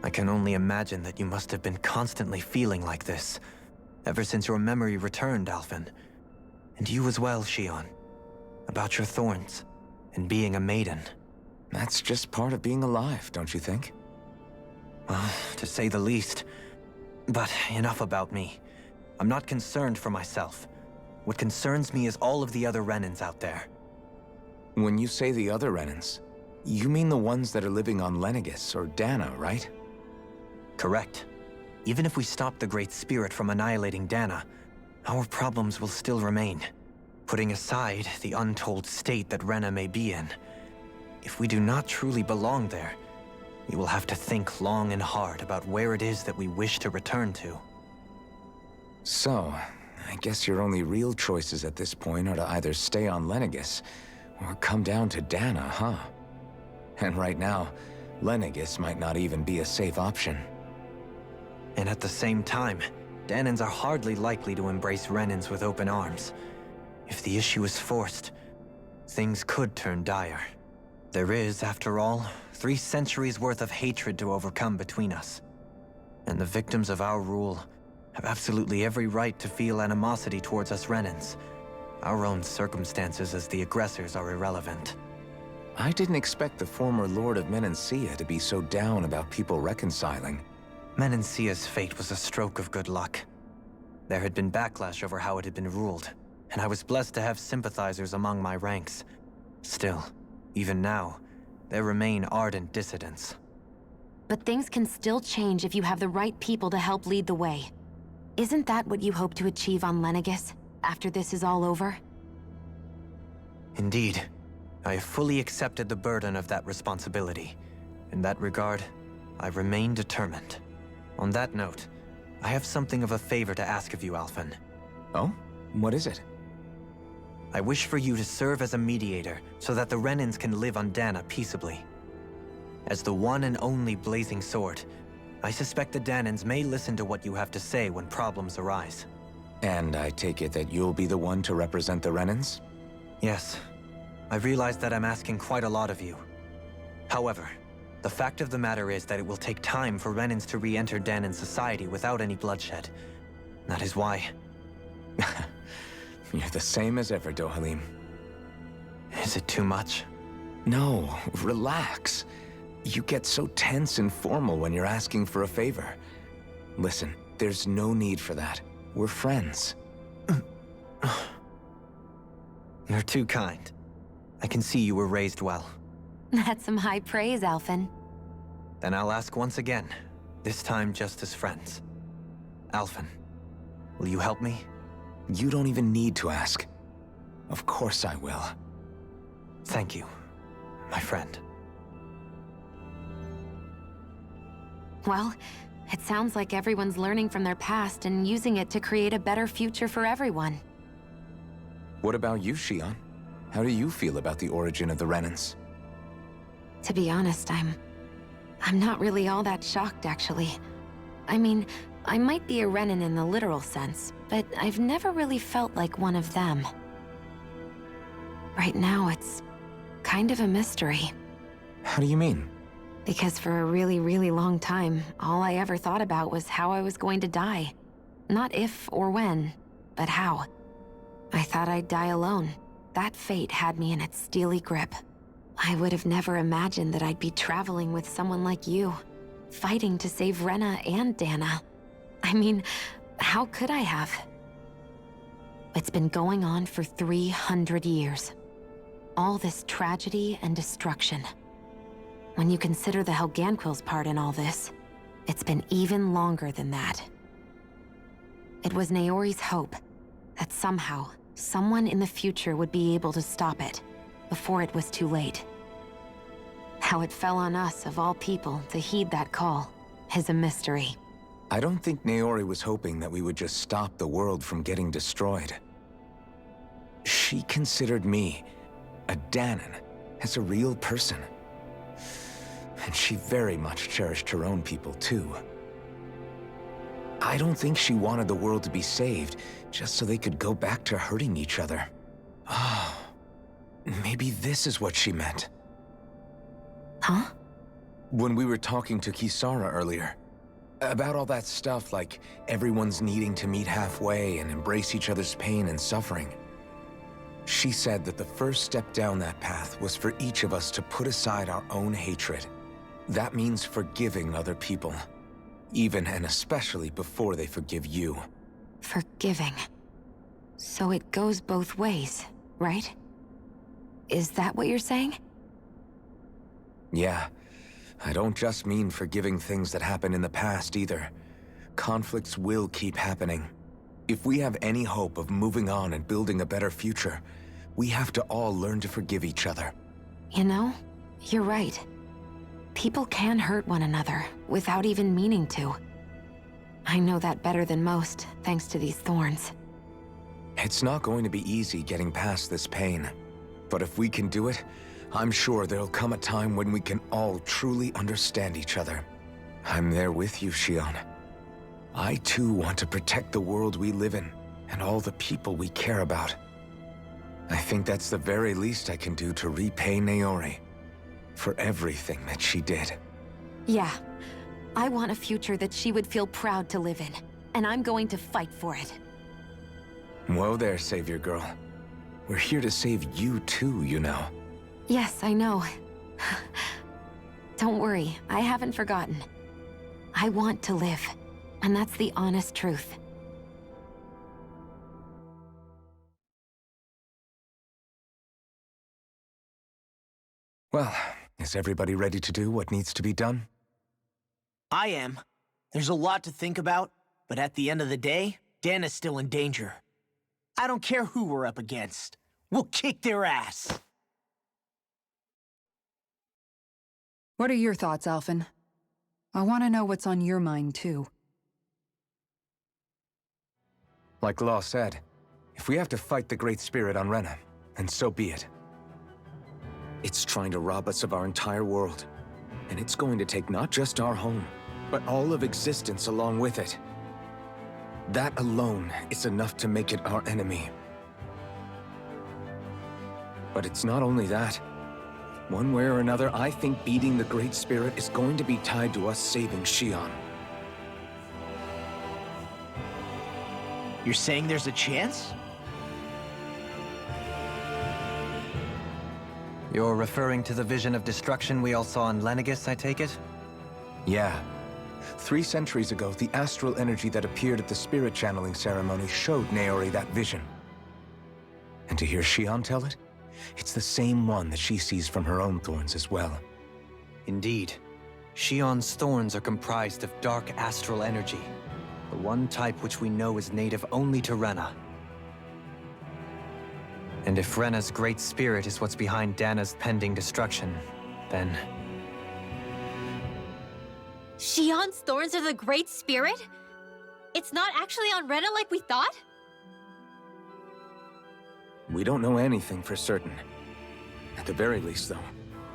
I can only imagine that you must have been constantly feeling like this, ever since your memory returned, Alphen. And you as well, Shion. About your thorns, and being a maiden. That's just part of being alive, don't you think? Well, to say the least. But enough about me. I'm not concerned for myself. What concerns me is all of the other Renans out there. When you say the other Renans, you mean the ones that are living on Lenegis or Dana, right? Correct. Even if we stop the Great Spirit from annihilating Dana, our problems will still remain. Putting aside the untold state that Rena may be in, if we do not truly belong there, we will have to think long and hard about where it is that we wish to return to. So, I guess your only real choices at this point are to either stay on Lenegis or come down to Dana, huh? And right now, Lenegis might not even be a safe option. And at the same time, Danans are hardly likely to embrace Renans with open arms. If the issue is forced, things could turn dire. There is, after all, 3 centuries worth of hatred to overcome between us. And the victims of our rule have absolutely every right to feel animosity towards us Renans. Our own circumstances as the aggressors are irrelevant. I didn't expect the former Lord of Menancia to be so down about people reconciling. Menancia's fate was a stroke of good luck. There had been backlash over how it had been ruled, and I was blessed to have sympathizers among my ranks. Still, even now, there remain ardent dissidents. But things can still change if you have the right people to help lead the way. Isn't that what you hope to achieve on Lenegis, after this is all over? Indeed. I have fully accepted the burden of that responsibility. In that regard, I remain determined. On that note, I have something of a favor to ask of you, Alphen. Oh? What is it? I wish for you to serve as a mediator so that the Renans can live on Dana peaceably. As the one and only Blazing Sword, I suspect the Danans may listen to what you have to say when problems arise. And I take it that you'll be the one to represent the Renans? Yes. I realize that I'm asking quite a lot of you. However, the fact of the matter is that it will take time for Renans to re-enter Danan society without any bloodshed. That is why... You're the same as ever, Dohalim. Is it too much? No, relax. You get so tense and formal when you're asking for a favor. Listen, there's no need for that. We're friends. You're too kind. I can see you were raised well. That's some high praise, Alphen. Then I'll ask once again, this time just as friends. Alphen, will you help me? You don't even need to ask. Of course I will. Thank you, my friend. Well, it sounds like everyone's learning from their past and using it to create a better future for everyone. What about you, Shion? How do you feel about the origin of the Renans? To be honest, I'm not really all that shocked, actually. I mean, I might be a Renan in the literal sense, but I've never really felt like one of them. Right now, it's kind of a mystery. How do you mean? Because for a really, really long time, all I ever thought about was how I was going to die. Not if or when, but how. I thought I'd die alone. That fate had me in its steely grip. I would have never imagined that I'd be traveling with someone like you, fighting to save Rena and Dana. I mean, how could I have? It's been going on for 300 years. All this tragedy and destruction. When you consider the Helganquil's part in all this, it's been even longer than that. It was Naori's hope that somehow, someone in the future would be able to stop it, before it was too late. How it fell on us, of all people, to heed that call, is a mystery. I don't think Naori was hoping that we would just stop the world from getting destroyed. She considered me, a Danan, as a real person. And she very much cherished her own people, too. I don't think she wanted the world to be saved, just so they could go back to hurting each other. Oh, maybe this is what she meant. Huh? When we were talking to Kisara earlier, about all that stuff like everyone's needing to meet halfway and embrace each other's pain and suffering. She said that the first step down that path was for each of us to put aside our own hatred. That means forgiving other people, even and especially before they forgive you. Forgiving. So it goes both ways, right? Is that what you're saying? Yeah. I don't just mean forgiving things that happened in the past either. Conflicts will keep happening. If we have any hope of moving on and building a better future, we have to all learn to forgive each other. You know, you're right. People can hurt one another without even meaning to. I know that better than most, thanks to these thorns. It's not going to be easy getting past this pain. But if we can do it, I'm sure there'll come a time when we can all truly understand each other. I'm there with you, Shion. I too want to protect the world we live in, and all the people we care about. I think that's the very least I can do to repay Naori for everything that she did. Yeah. I want a future that she would feel proud to live in, and I'm going to fight for it. Whoa there, Savior Girl. We're here to save you too, you know. Yes, I know. Don't worry, I haven't forgotten. I want to live, and that's the honest truth. Well, is everybody ready to do what needs to be done? I am. There's a lot to think about, but at the end of the day, Dan is still in danger. I don't care who we're up against. We'll kick their ass. What are your thoughts, Alphen? I want to know what's on your mind, too. Like Law said, if we have to fight the Great Spirit on Rena, then so be it. It's trying to rob us of our entire world, and it's going to take not just our home, but all of existence along with it. That alone is enough to make it our enemy. But it's not only that. One way or another, I think beating the Great Spirit is going to be tied to us saving Xion. You're saying there's a chance? You're referring to the vision of destruction we all saw in Lenegis, I take it? Yeah. 3 centuries ago, the astral energy that appeared at the spirit channeling ceremony showed Naori that vision. And to hear Xion tell it, it's the same one that she sees from her own thorns as well. Indeed. Xion's thorns are comprised of dark astral energy, the one type which we know is native only to Rena. And if Rena's great spirit is what's behind Dana's pending destruction, then... Xion's thorns are the Great Spirit? It's not actually on Rena like we thought? We don't know anything for certain. At the very least, though,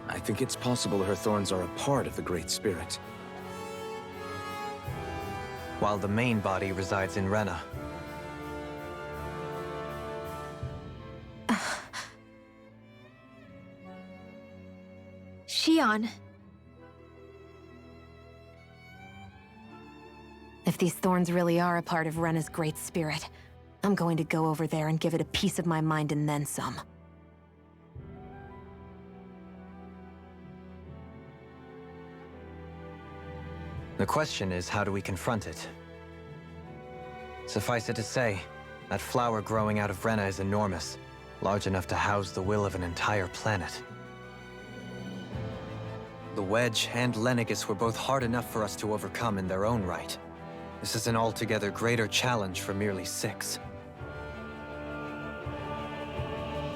I think it's possible her thorns are a part of the Great Spirit. While the main body resides in Rena. Xion. If these thorns really are a part of Rena's great spirit, I'm going to go over there and give it a piece of my mind and then some. The question is, how do we confront it? Suffice it to say, that flower growing out of Rena is enormous, large enough to house the will of an entire planet. The Wedge and Lenegis were both hard enough for us to overcome in their own right. This is an altogether greater challenge for merely 6.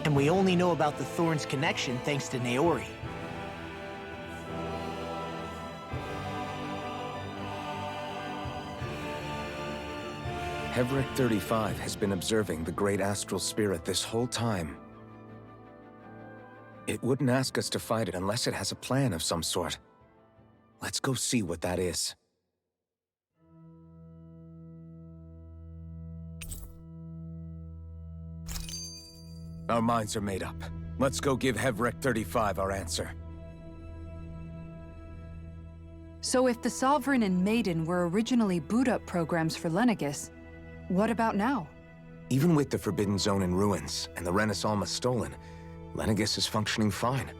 And we only know about the Thorns connection thanks to Naori. Hevric 35 has been observing the Great Astral Spirit this whole time. It wouldn't ask us to fight it unless it has a plan of some sort. Let's go see what that is. Our minds are made up. Let's go give Hevric 35 our answer. So if the Sovereign and Maiden were originally boot-up programs for Lenegis, what about now? Even with the Forbidden Zone in ruins and the Renis Alma stolen, Lenegis is functioning fine.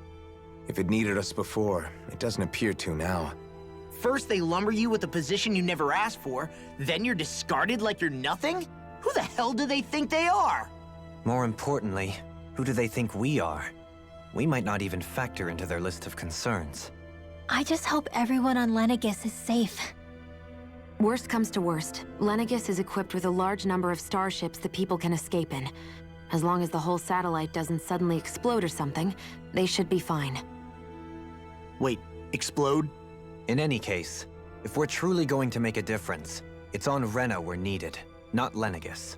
If it needed us before, it doesn't appear to now. First they lumber you with a position you never asked for, then you're discarded like you're nothing? Who the hell do they think they are? More importantly, who do they think we are? We might not even factor into their list of concerns. I just hope everyone on Lenegis is safe. Worst comes to worst, Lenegis is equipped with a large number of starships that people can escape in. As long as the whole satellite doesn't suddenly explode or something, they should be fine. Wait, explode? In any case, if we're truly going to make a difference, it's on Rena we're needed, not Lenegis.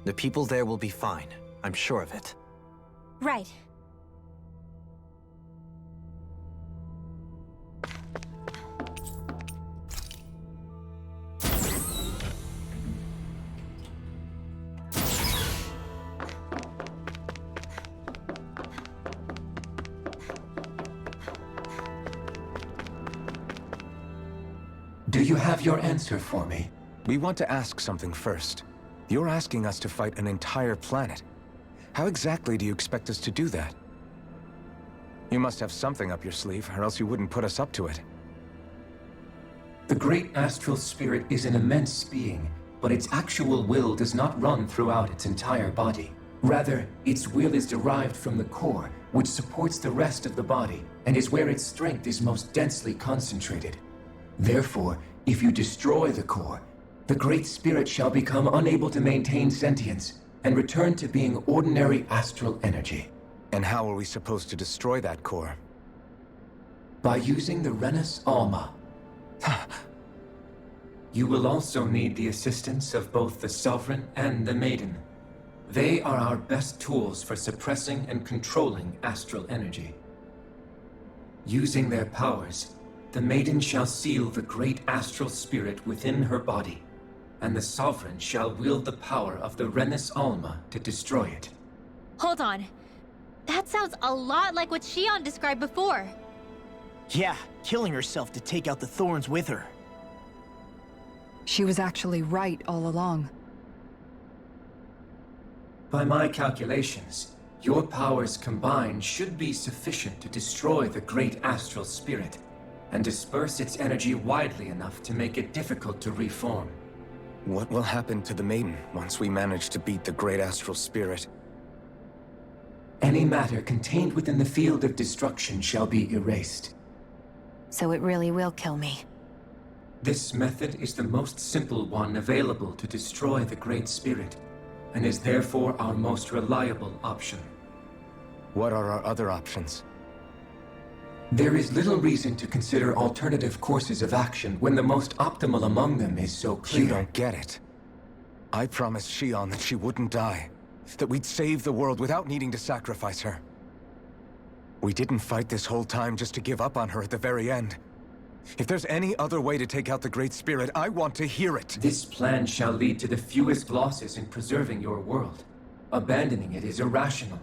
The people there will be fine, I'm sure of it. Right. Do you have your answer for me? We want to ask something first. You're asking us to fight an entire planet. How exactly do you expect us to do that? You must have something up your sleeve, or else you wouldn't put us up to it. The Great Astral Spirit is an immense being, but its actual will does not run throughout its entire body. Rather, its will is derived from the core, which supports the rest of the body, and is where its strength is most densely concentrated. Therefore, if you destroy the core, the Great Spirit shall become unable to maintain sentience and return to being ordinary astral energy. And how are we supposed to destroy that core? By using the Renis Alma. You will also need the assistance of both the Sovereign and the Maiden. They are our best tools for suppressing and controlling astral energy. Using their powers, The maiden shall seal the great astral spirit within her body, and the Sovereign shall wield the power of the Renis Alma to destroy it. Hold on. That sounds a lot like what Shion described before. Yeah, killing herself to take out the thorns with her. She was actually right all along. By my calculations, your powers combined should be sufficient to destroy the great astral spirit and disperse its energy widely enough to make it difficult to reform. What will happen to the maiden once we manage to beat the great astral spirit? Any matter contained within the field of destruction shall be erased. So it really will kill me. This method is the most simple one available to destroy the Great Spirit, and is therefore our most reliable option. What are our other options? There is little reason to consider alternative courses of action when the most optimal among them is so clear. You don't get it. I promised Shion that she wouldn't die, that we'd save the world without needing to sacrifice her. We didn't fight this whole time just to give up on her at the very end. If there's any other way to take out the Great Spirit, I want to hear it. This plan shall lead to the fewest losses in preserving your world. Abandoning it is irrational.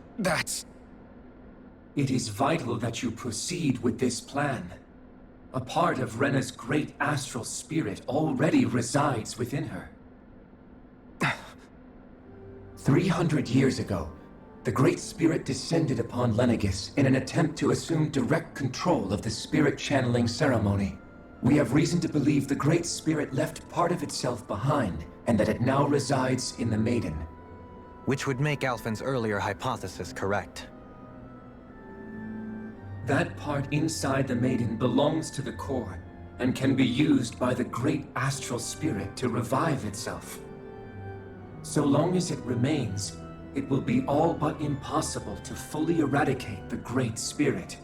It is vital that you proceed with this plan. A part of Rena's great astral spirit already resides within her. 300 years ago, the Great Spirit descended upon Lenegis in an attempt to assume direct control of the spirit channeling ceremony. We have reason to believe the Great Spirit left part of itself behind, and that it now resides in the Maiden. Which would make Alphen's earlier hypothesis correct. That part inside the Maiden belongs to the core, and can be used by the Great Astral Spirit to revive itself. So long as it remains, it will be all but impossible to fully eradicate the Great Spirit.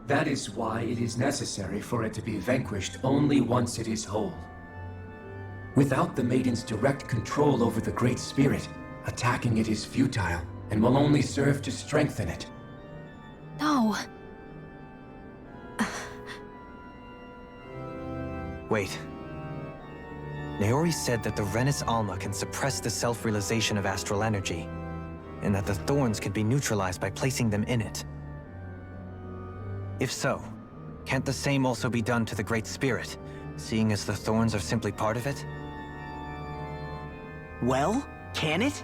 That is why it is necessary for it to be vanquished only once it is whole. Without the Maiden's direct control over the Great Spirit, attacking it is futile, and will only serve to strengthen it. No. Wait. Naori said that the Renis Alma can suppress the self-realization of astral energy, and that the thorns can be neutralized by placing them in it. If so, can't the same also be done to the Great Spirit, seeing as the thorns are simply part of it? Well, can it?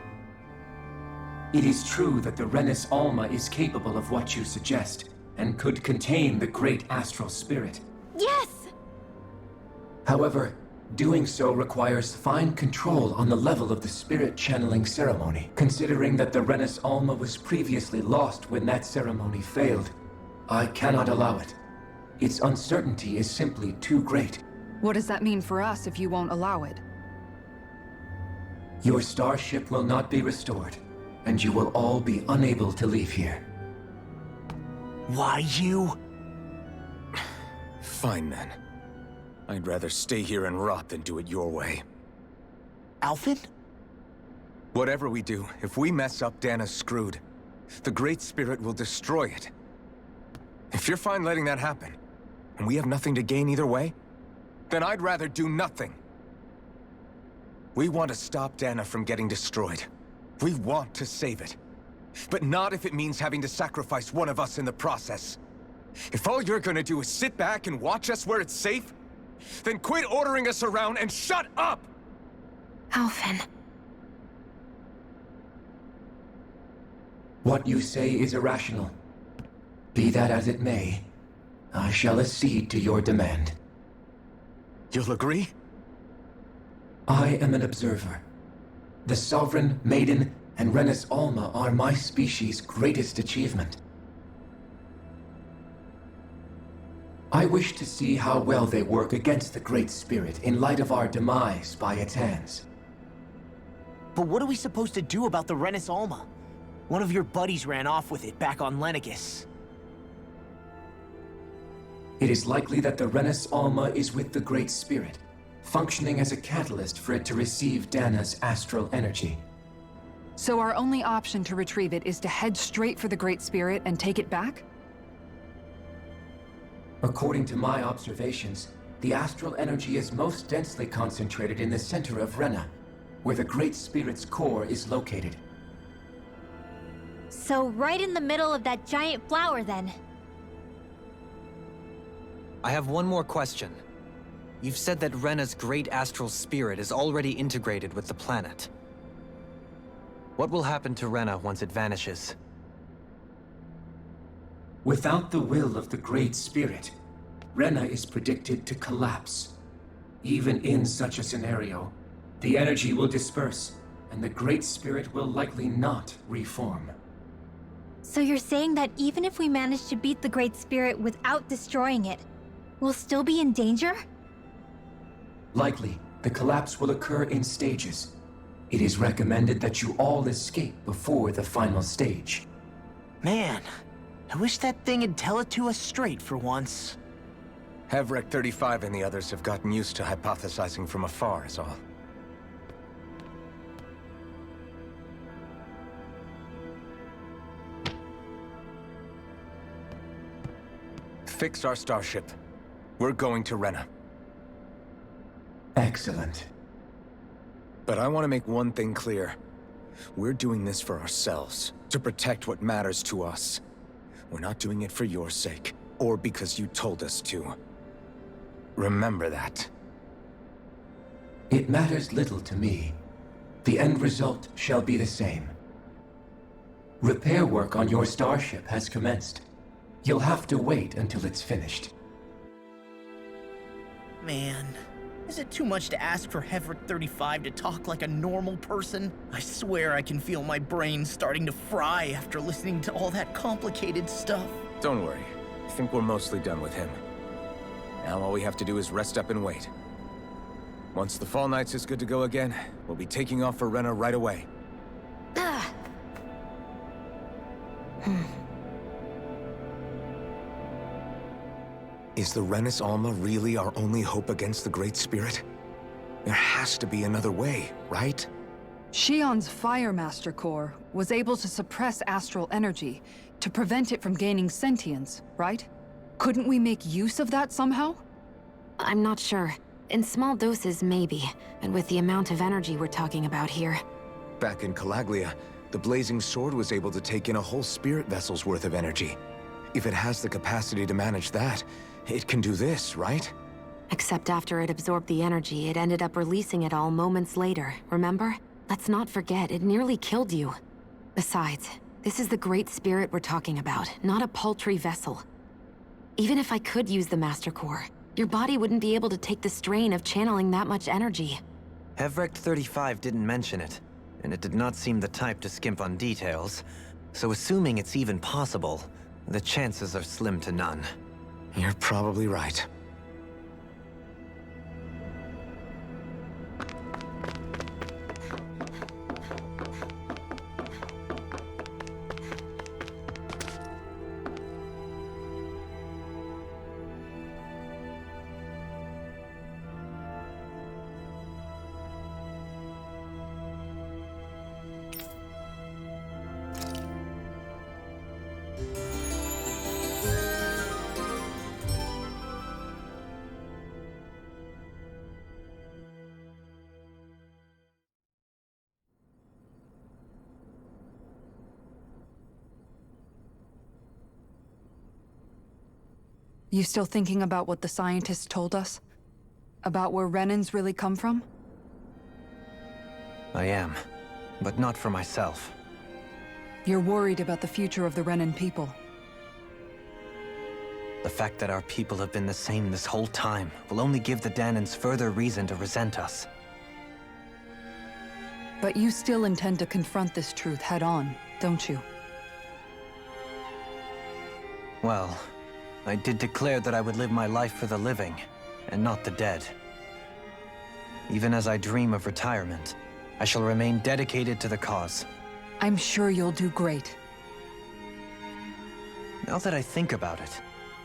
It is true that the Renis Alma is capable of what you suggest, and could contain the Great Astral Spirit. Yes! However, doing so requires fine control on the level of the spirit channeling ceremony, considering that the Renis Alma was previously lost when that ceremony failed. I cannot allow it. Its uncertainty is simply too great. What does that mean for us if you won't allow it? Your starship will not be restored, and you will all be unable to leave here. Why you? Fine then. I'd rather stay here and rot than do it your way. Alphen? Whatever we do, if we mess up, Dana's screwed. The Great Spirit will destroy it. If you're fine letting that happen, and we have nothing to gain either way, then I'd rather do nothing. We want to stop Dana from getting destroyed. We want to save it. But not if it means having to sacrifice one of us in the process. If all you're gonna do is sit back and watch us where it's safe, then quit ordering us around and shut up! Alphen. What you say is irrational. Be that as it may, I shall accede to your demand. You'll agree? I am an observer. The Sovereign, Maiden, and Renis Alma are my species' greatest achievement. I wish to see how well they work against the Great Spirit in light of our demise by its hands. But what are we supposed to do about the Renis Alma? One of your buddies ran off with it back on Lenegis. It is likely that the Renis Alma is with the Great Spirit, functioning as a catalyst for it to receive Dana's astral energy. So our only option to retrieve it is to head straight for the Great Spirit and take it back? According to my observations, the astral energy is most densely concentrated in the center of Rena, where the Great Spirit's core is located. So right in the middle of that giant flower, then. I have one more question. You've said that Rena's great astral spirit is already integrated with the planet. What will happen to Rena once it vanishes? Without the will of the Great Spirit, Rena is predicted to collapse. Even in such a scenario, the energy will disperse, and the Great Spirit will likely not reform. So you're saying that even if we manage to beat the Great Spirit without destroying it, we'll still be in danger? Likely, the collapse will occur in stages. It is recommended that you all escape before the final stage. Man, I wish that thing would tell it to us straight for once. Hevrek 35 and the others have gotten used to hypothesizing from afar, is all. Fix our starship. We're going to Rena. Excellent. But I want to make one thing clear. We're doing this for ourselves, to protect what matters to us. We're not doing it for your sake, or because you told us to. Remember that. It matters little to me. The end result shall be the same. Repair work on your starship has commenced. You'll have to wait until it's finished. Man, is it too much to ask for Hevrek 35 to talk like a normal person? I swear I can feel my brain starting to fry after listening to all that complicated stuff. Don't worry. I think we're mostly done with him. Now all we have to do is rest up and wait. Once the Fall Knights is good to go again, we'll be taking off for Rena right away. Is the Renis Alma really our only hope against the Great Spirit? There has to be another way, right? Shion's Fire Master Core was able to suppress astral energy to prevent it from gaining sentience, right? Couldn't we make use of that somehow? I'm not sure. In small doses, maybe. And with the amount of energy we're talking about here. Back in Calaglia, the Blazing Sword was able to take in a whole spirit vessel's worth of energy. If it has the capacity to manage that, it can do this, right? Except after it absorbed the energy, it ended up releasing it all moments later, remember? Let's not forget, it nearly killed you. Besides, this is the Great Spirit we're talking about, not a paltry vessel. Even if I could use the Master Core, your body wouldn't be able to take the strain of channeling that much energy. Hevrek 35 didn't mention it, and it did not seem the type to skimp on details, so assuming it's even possible, the chances are slim to none. You're probably right. You still thinking about what the scientists told us? About where Renans really come from? I am, but not for myself. You're worried about the future of the Renan people. The fact that our people have been the same this whole time will only give the Danans further reason to resent us. But you still intend to confront this truth head-on, don't you? Well, I did declare that I would live my life for the living, and not the dead. Even as I dream of retirement, I shall remain dedicated to the cause. I'm sure you'll do great. Now that I think about it,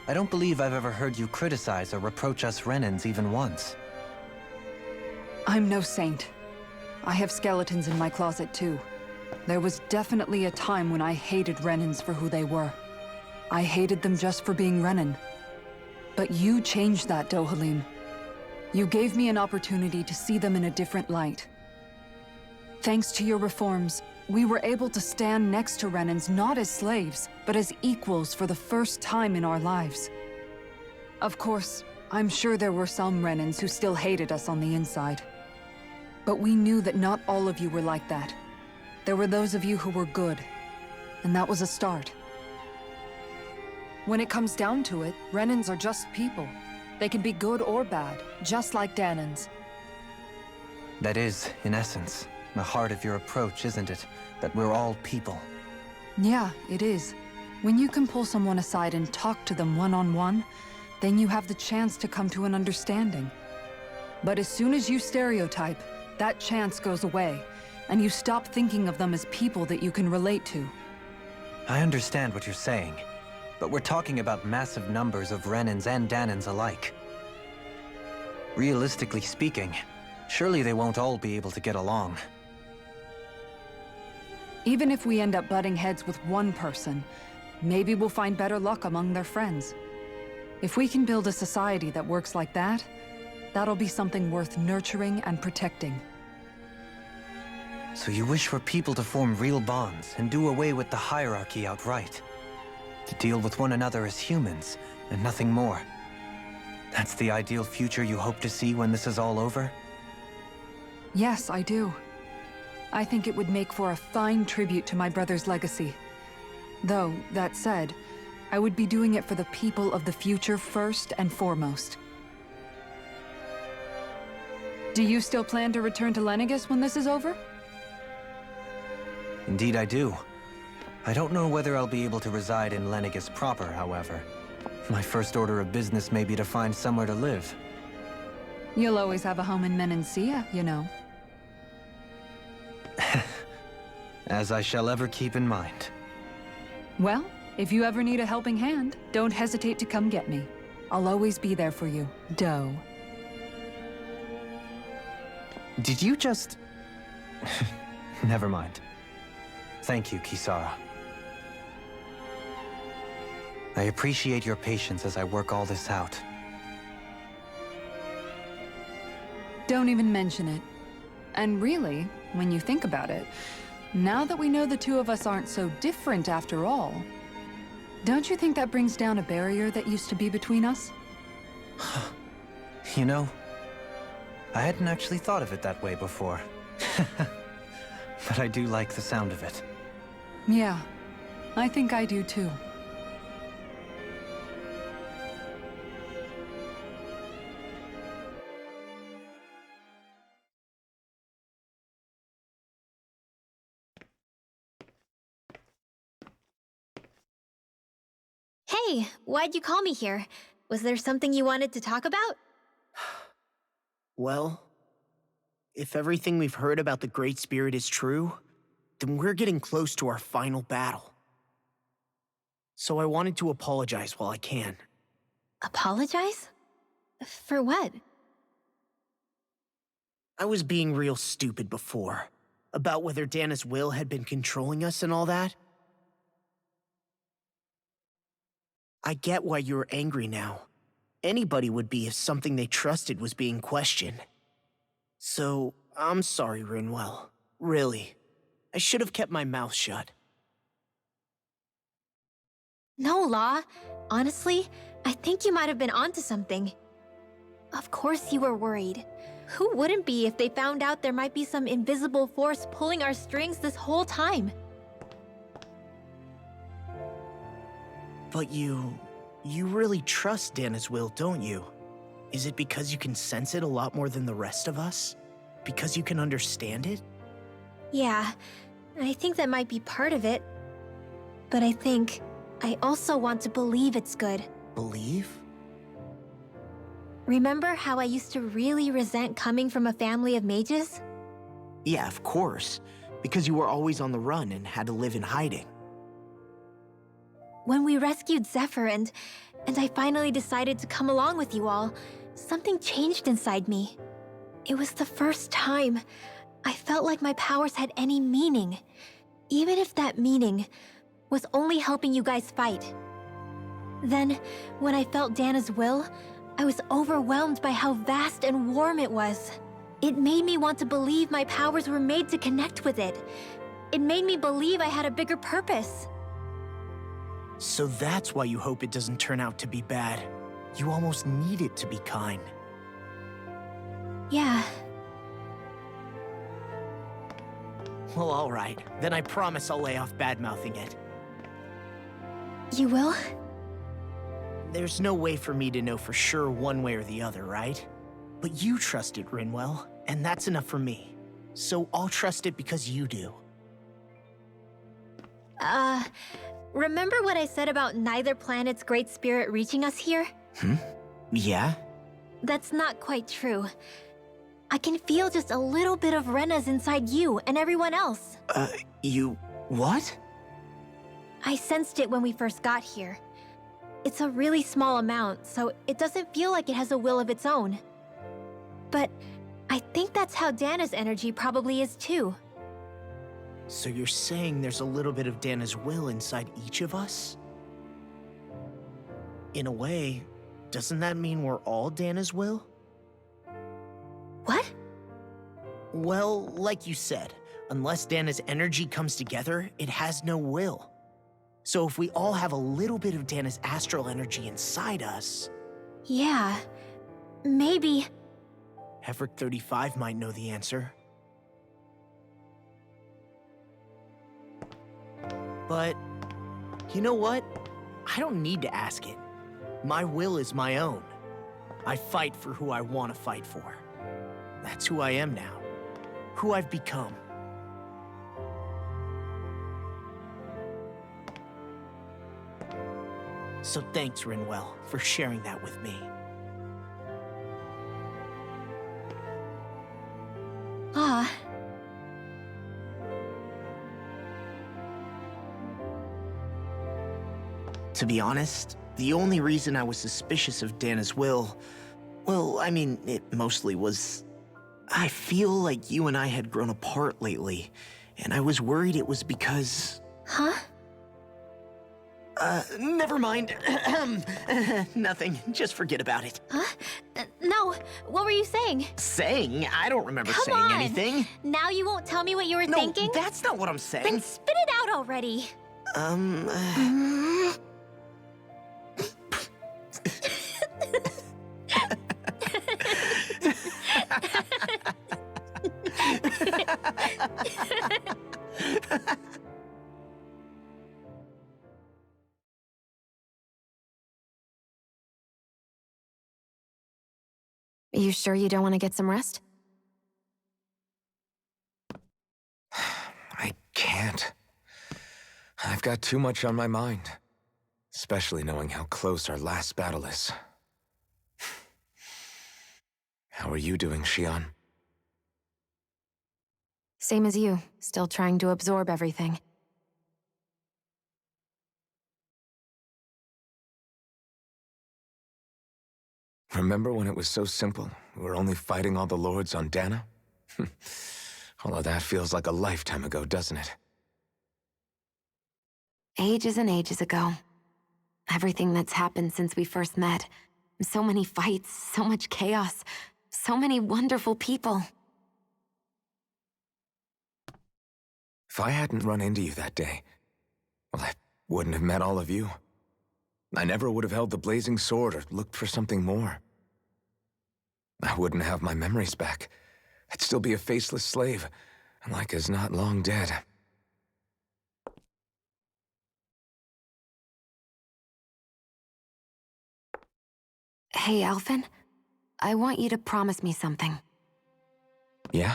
I don't believe I've ever heard you criticize or reproach us Renans even once. I'm no saint. I have skeletons in my closet too. There was definitely a time when I hated Renans for who they were. I hated them just for being Renan. But you changed that, Dohalim. You gave me an opportunity to see them in a different light. Thanks to your reforms, we were able to stand next to Renans not as slaves, but as equals for the first time in our lives. Of course, I'm sure there were some Renans who still hated us on the inside. But we knew that not all of you were like that. There were those of you who were good, and that was a start. When it comes down to it, Renans are just people. They can be good or bad, just like Danans. That is, in essence, the heart of your approach, isn't it? That we're all people. Yeah, it is. When you can pull someone aside and talk to them one-on-one, then you have the chance to come to an understanding. But as soon as you stereotype, that chance goes away, and you stop thinking of them as people that you can relate to. I understand what you're saying, but we're talking about massive numbers of Renans and Danans alike. Realistically speaking, surely they won't all be able to get along. Even if we end up butting heads with one person, maybe we'll find better luck among their friends. If we can build a society that works like that, that'll be something worth nurturing and protecting. So you wish for people to form real bonds and do away with the hierarchy outright? To deal with one another as humans, and nothing more? That's the ideal future you hope to see when this is all over? Yes, I do. I think it would make for a fine tribute to my brother's legacy. Though, that said, I would be doing it for the people of the future first and foremost. Do you still plan to return to Lenegis when this is over? Indeed I do. I don't know whether I'll be able to reside in Lenegis proper, however. My first order of business may be to find somewhere to live. You'll always have a home in Menancia, you know. As I shall ever keep in mind. Well, if you ever need a helping hand, don't hesitate to come get me. I'll always be there for you, Doe. Did you just... Never mind. Thank you, Kisara. I appreciate your patience as I work all this out. Don't even mention it. And really, when you think about it, now that we know the two of us aren't so different after all, don't you think that brings down a barrier that used to be between us? You know, I hadn't actually thought of it that way before. But I do like the sound of it. Yeah, I think I do too. Hey, why'd you call me here? Was there something you wanted to talk about? Well, if everything we've heard about the Great Spirit is true, then we're getting close to our final battle. So I wanted to apologize while I can. Apologize? For what? I was being real stupid before, about whether Dana's will had been controlling us and all that. I get why you're angry now. Anybody would be if something they trusted was being questioned. So, I'm sorry, Rinwell. Really. I should have kept my mouth shut. No, Law. Honestly, I think you might have been onto something. Of course you were worried. Who wouldn't be if they found out there might be some invisible force pulling our strings this whole time? But you really trust Dana's will, don't you? Is it because you can sense it a lot more than the rest of us? Because you can understand it? Yeah, I think that might be part of it. But I think I also want to believe it's good. Believe? Remember how I used to really resent coming from a family of mages? Yeah, of course. Because you were always on the run and had to live in hiding. When we rescued Zephyr and I finally decided to come along with you all, something changed inside me. It was the first time I felt like my powers had any meaning, even if that meaning was only helping you guys fight. Then, when I felt Dana's will, I was overwhelmed by how vast and warm it was. It made me want to believe my powers were made to connect with it. It made me believe I had a bigger purpose. So that's why you hope it doesn't turn out to be bad. You almost need it to be kind. Yeah. Well, all right. Then I promise I'll lay off bad-mouthing it. You will? There's no way for me to know for sure one way or the other, right? But you trust it, Rinwell, and that's enough for me. So I'll trust it because you do. Remember what I said about neither planet's great spirit reaching us here? Yeah? That's not quite true. I can feel just a little bit of Rena's inside you and everyone else. You... what? I sensed it when we first got here. It's a really small amount, so it doesn't feel like it has a will of its own. But I think that's how Dana's energy probably is too. So you're saying there's a little bit of Dana's will inside each of us? In a way, doesn't that mean we're all Dana's will? What? Well, like you said, unless Dana's energy comes together, it has no will. So if we all have a little bit of Dana's astral energy inside us... Yeah, maybe... Hevrick 35 might know the answer. But, you know what? I don't need to ask it. My will is my own. I fight for who I want to fight for. That's who I am now. Who I've become. So thanks, Rinwell, for sharing that with me. Ah. To be honest, the only reason I was suspicious of Dana's will, well, I mean, it mostly was... I feel like you and I had grown apart lately, and I was worried it was because... Huh? Never mind. Nothing. Just forget about it. Huh? No, what were you saying? Saying? I don't remember Come saying on. anything. Now you won't tell me what you were No, thinking? that's not what I'm saying. Then spit it out already. You sure you don't want to get some rest? I can't. I've got too much on my mind. Especially knowing how close our last battle is. How are you doing, Xion? Same as you, still trying to absorb everything. Remember when it was so simple? We were only fighting all the lords on Dana? All of that feels like a lifetime ago, doesn't it? Ages and ages ago. Everything that's happened since we first met. So many fights, so much chaos, so many wonderful people. If I hadn't run into you that day, well, I wouldn't have met all of you. I never would have held the blazing sword or looked for something more. I wouldn't have my memories back. I'd still be a faceless slave, like as not long dead. Hey, Alphen. I want you to promise me something. Yeah?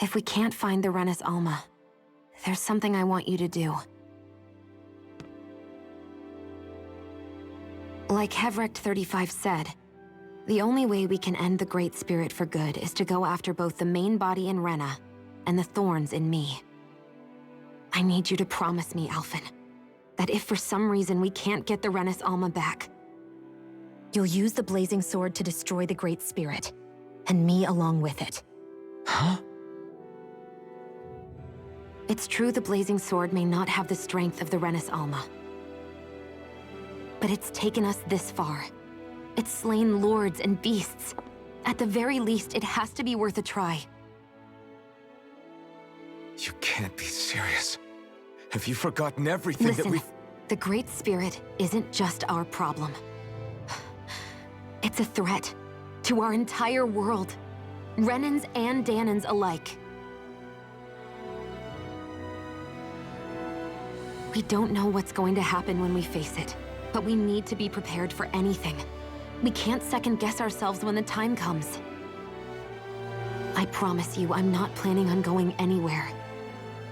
If we can't find the Rena's Alma, there's something I want you to do. Like Hevrick 35 said, the only way we can end the Great Spirit for good is to go after both the main body in Rena and the thorns in me. I need you to promise me, Alphen, that if for some reason we can't get the Rena's Alma back, you'll use the blazing sword to destroy the Great Spirit, and me along with it. Huh? It's true the blazing sword may not have the strength of the Rena's Alma. But it's taken us this far. It's slain lords and beasts. At the very least, it has to be worth a try. You can't be serious. Have you forgotten everything that Listen, we've... the Great Spirit isn't just our problem. It's a threat to our entire world. Renans and Danans alike. We don't know what's going to happen when we face it, but we need to be prepared for anything. We can't second-guess ourselves when the time comes. I promise you, I'm not planning on going anywhere.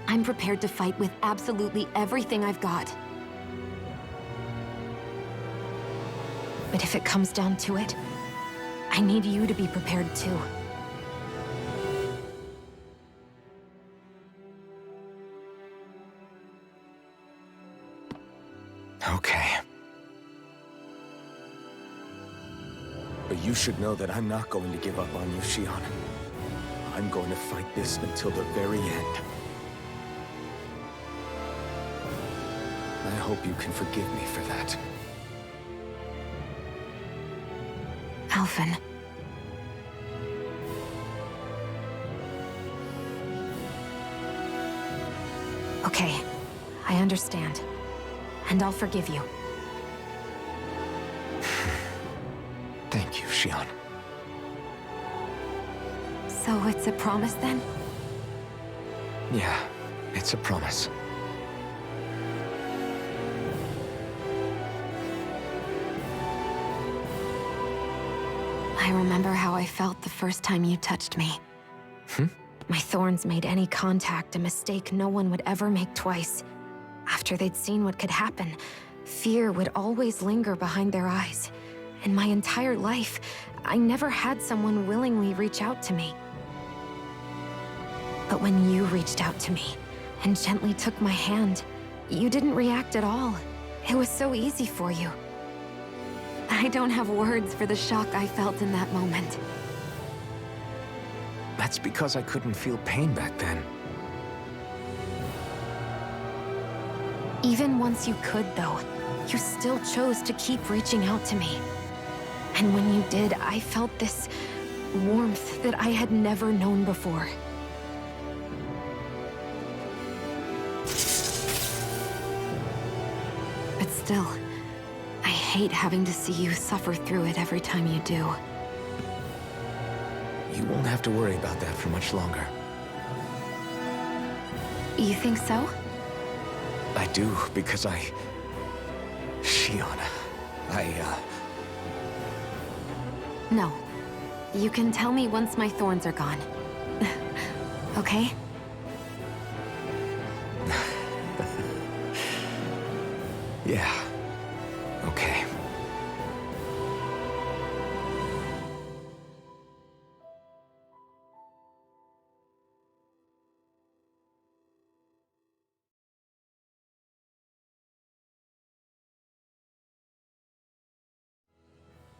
I'm prepared to fight with absolutely everything I've got. But if it comes down to it, I need you to be prepared too. Okay. But you should know that I'm not going to give up on you, Shion. I'm going to fight this until the very end. I hope you can forgive me for that. Alphen. Okay, I understand. And I'll forgive you. Thank you, Shion. So it's a promise then? Yeah, it's a promise. I remember how I felt the first time you touched me. My thorns made any contact a mistake no one would ever make twice. After they'd seen what could happen, fear would always linger behind their eyes. In my entire life, I never had someone willingly reach out to me. But when you reached out to me and gently took my hand, you didn't react at all. It was so easy for you. I don't have words for the shock I felt in that moment. That's because I couldn't feel pain back then. Even once you could, though, you still chose to keep reaching out to me. And when you did, I felt this warmth that I had never known before. But still, I hate having to see you suffer through it every time you do. You won't have to worry about that for much longer. You think so? I do, because Shion, No. You can tell me once my thorns are gone. Okay? Yeah. Okay.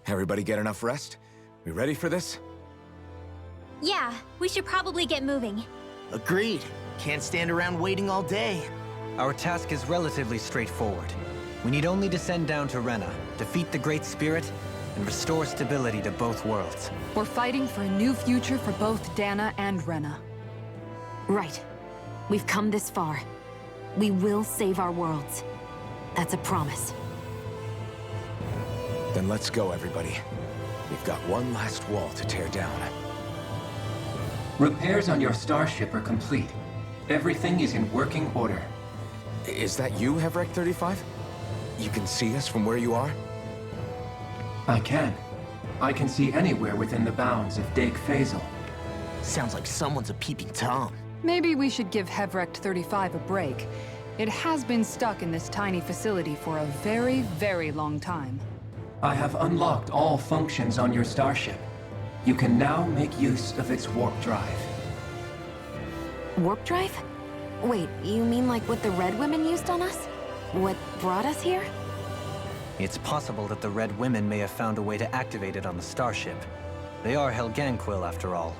Everybody get enough rest? We ready for this? Yeah, we should probably get moving. Agreed. Can't stand around waiting all day. Our task is relatively straightforward. We need only descend down to Rena, defeat the Great Spirit, and restore stability to both worlds. We're fighting for a new future for both Dana and Rena. Right. We've come this far. We will save our worlds. That's a promise. Then let's go, everybody. We've got one last wall to tear down. Repairs on your starship are complete. Everything is in working order. Is that you, Hevrek 35? You can see us from where you are? I can. I can see anywhere within the bounds of Dake Faisal. Sounds like someone's a peeping Tom. Maybe we should give Hevrek 35 a break. It has been stuck in this tiny facility for a very, very long time. I have unlocked all functions on your starship. You can now make use of its warp drive. Warp drive? Wait, you mean like what the Red Women used on us? What brought us here? It's possible that the Red Women may have found a way to activate it on the starship. They are Helganquil, after all.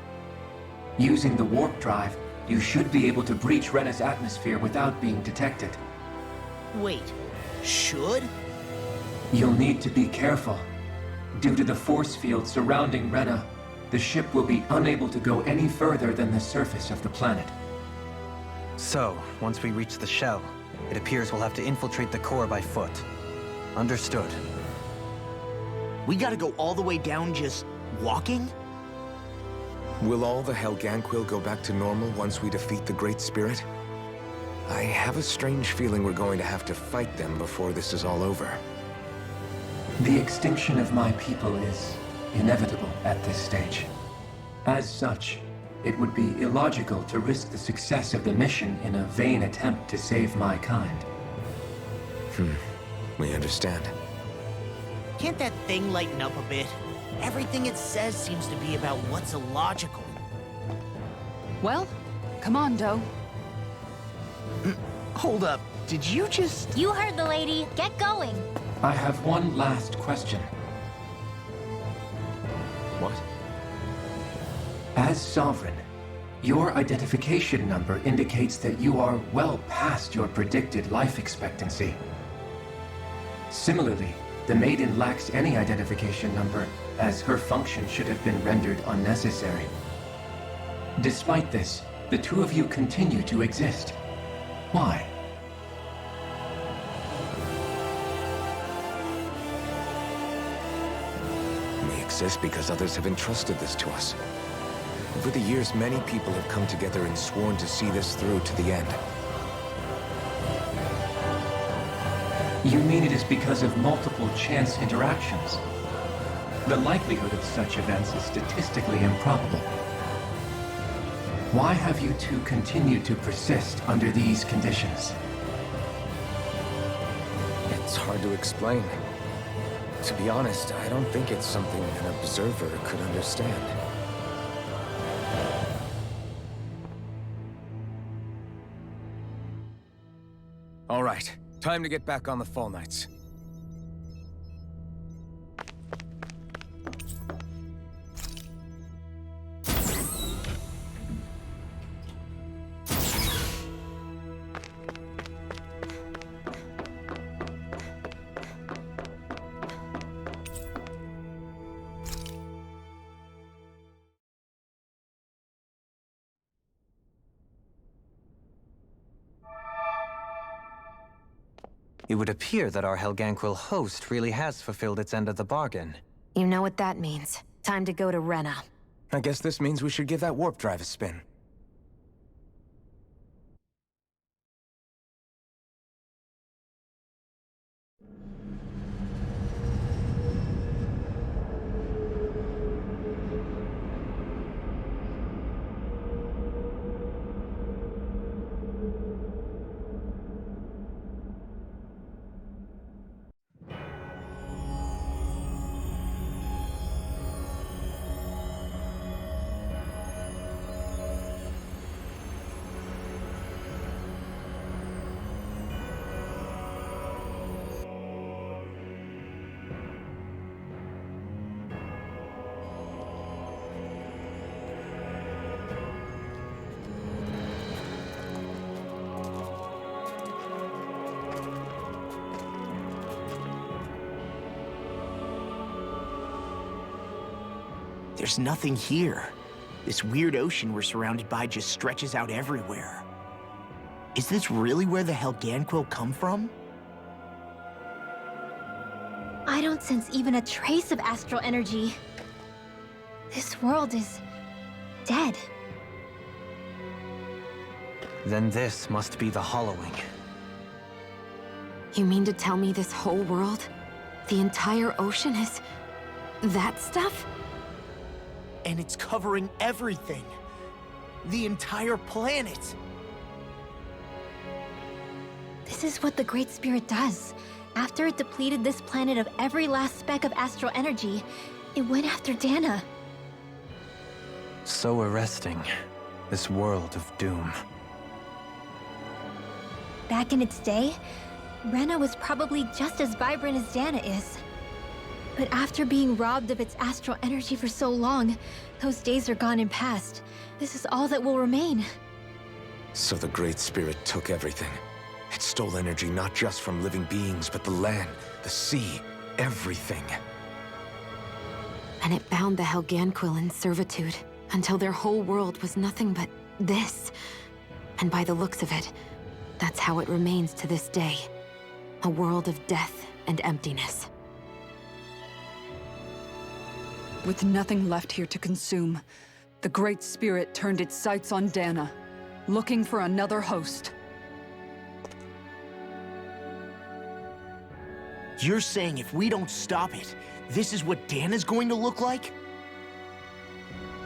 Using the warp drive, you should be able to breach Rena's atmosphere without being detected. Wait, should? You'll need to be careful. Due to the force field surrounding Rena, the ship will be unable to go any further than the surface of the planet. So, once we reach the shell, it appears we'll have to infiltrate the core by foot. Understood. We gotta go all the way down just walking? Will all the Helganquil go back to normal once we defeat the Great Spirit? I have a strange feeling we're going to have to fight them before this is all over. The extinction of my people is inevitable at this stage. As such, it would be illogical to risk the success of the mission in a vain attempt to save my kind. We understand. Can't that thing lighten up a bit? Everything it says seems to be about what's illogical. Well, come on, Doe. Hold up, did you just... You heard the lady. Get going. I have one last question. What? As Sovereign, your identification number indicates that you are well past your predicted life expectancy. Similarly, the Maiden lacks any identification number, as her function should have been rendered unnecessary. Despite this, the two of you continue to exist. Why? We exist because others have entrusted this to us. Over the years, many people have come together and sworn to see this through to the end. You mean it is because of multiple chance interactions? The likelihood of such events is statistically improbable. Why have you two continued to persist under these conditions? It's hard to explain. To be honest, I don't think it's something an observer could understand. All right, time to get back on the Fall Knights. It would appear that our Helganquil host really has fulfilled its end of the bargain. You know what that means. Time to go to Rena. I guess this means we should give that warp drive a spin. There's nothing here. This weird ocean we're surrounded by just stretches out everywhere. Is this really where the Helganquil come from? I don't sense even a trace of astral energy. This world is dead. Then this must be the hollowing. You mean to tell me this whole world, the entire ocean is that stuff? And it's covering everything. The entire planet. This is what the Great Spirit does. After it depleted this planet of every last speck of astral energy, it went after Dana. So arresting. This world of doom. Back in its day, Rena was probably just as vibrant as Dana is. But after being robbed of its astral energy for so long, those days are gone and past. This is all that will remain. So the Great Spirit took everything. It stole energy not just from living beings, but the land, the sea, everything. And it bound the Helganquil in servitude until their whole world was nothing but this. And by the looks of it, that's how it remains to this day. A world of death and emptiness. With nothing left here to consume, the Great Spirit turned its sights on Dana, looking for another host. You're saying if we don't stop it, this is what Dana's going to look like?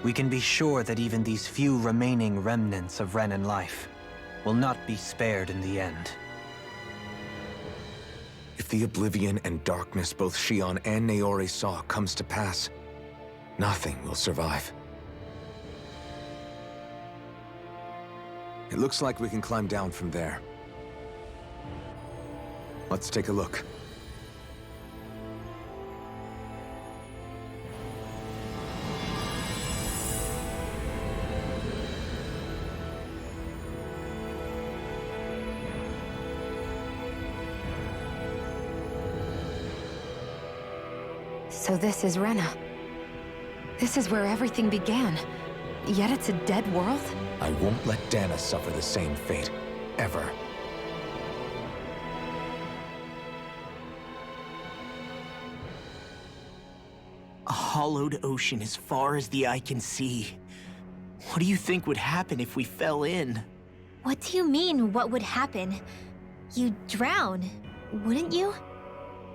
We can be sure that even these few remaining remnants of Renan life will not be spared in the end. If the oblivion and darkness both Shion and Naori saw comes to pass, nothing will survive. It looks like we can climb down from there. Let's take a look. So this is Rena. This is where everything began. Yet it's a dead world? I won't let Dana suffer the same fate, ever. A hollowed ocean as far as the eye can see. What do you think would happen if we fell in? What do you mean, what would happen? You'd drown, wouldn't you?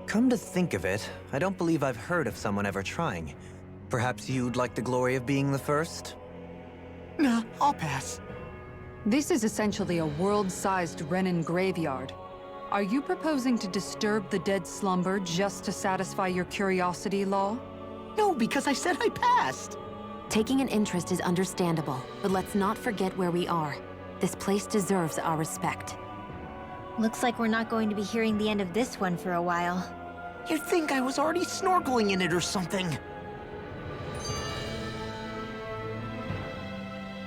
Come to think of it, I don't believe I've heard of someone ever trying. Perhaps you'd like the glory of being the first? Nah, I'll pass. This is essentially a world-sized Renan graveyard. Are you proposing to disturb the dead slumber just to satisfy your curiosity, Law? No, because I said I passed. Taking an interest is understandable, but let's not forget where we are. This place deserves our respect. Looks like we're not going to be hearing the end of this one for a while. You'd think I was already snorkeling in it or something.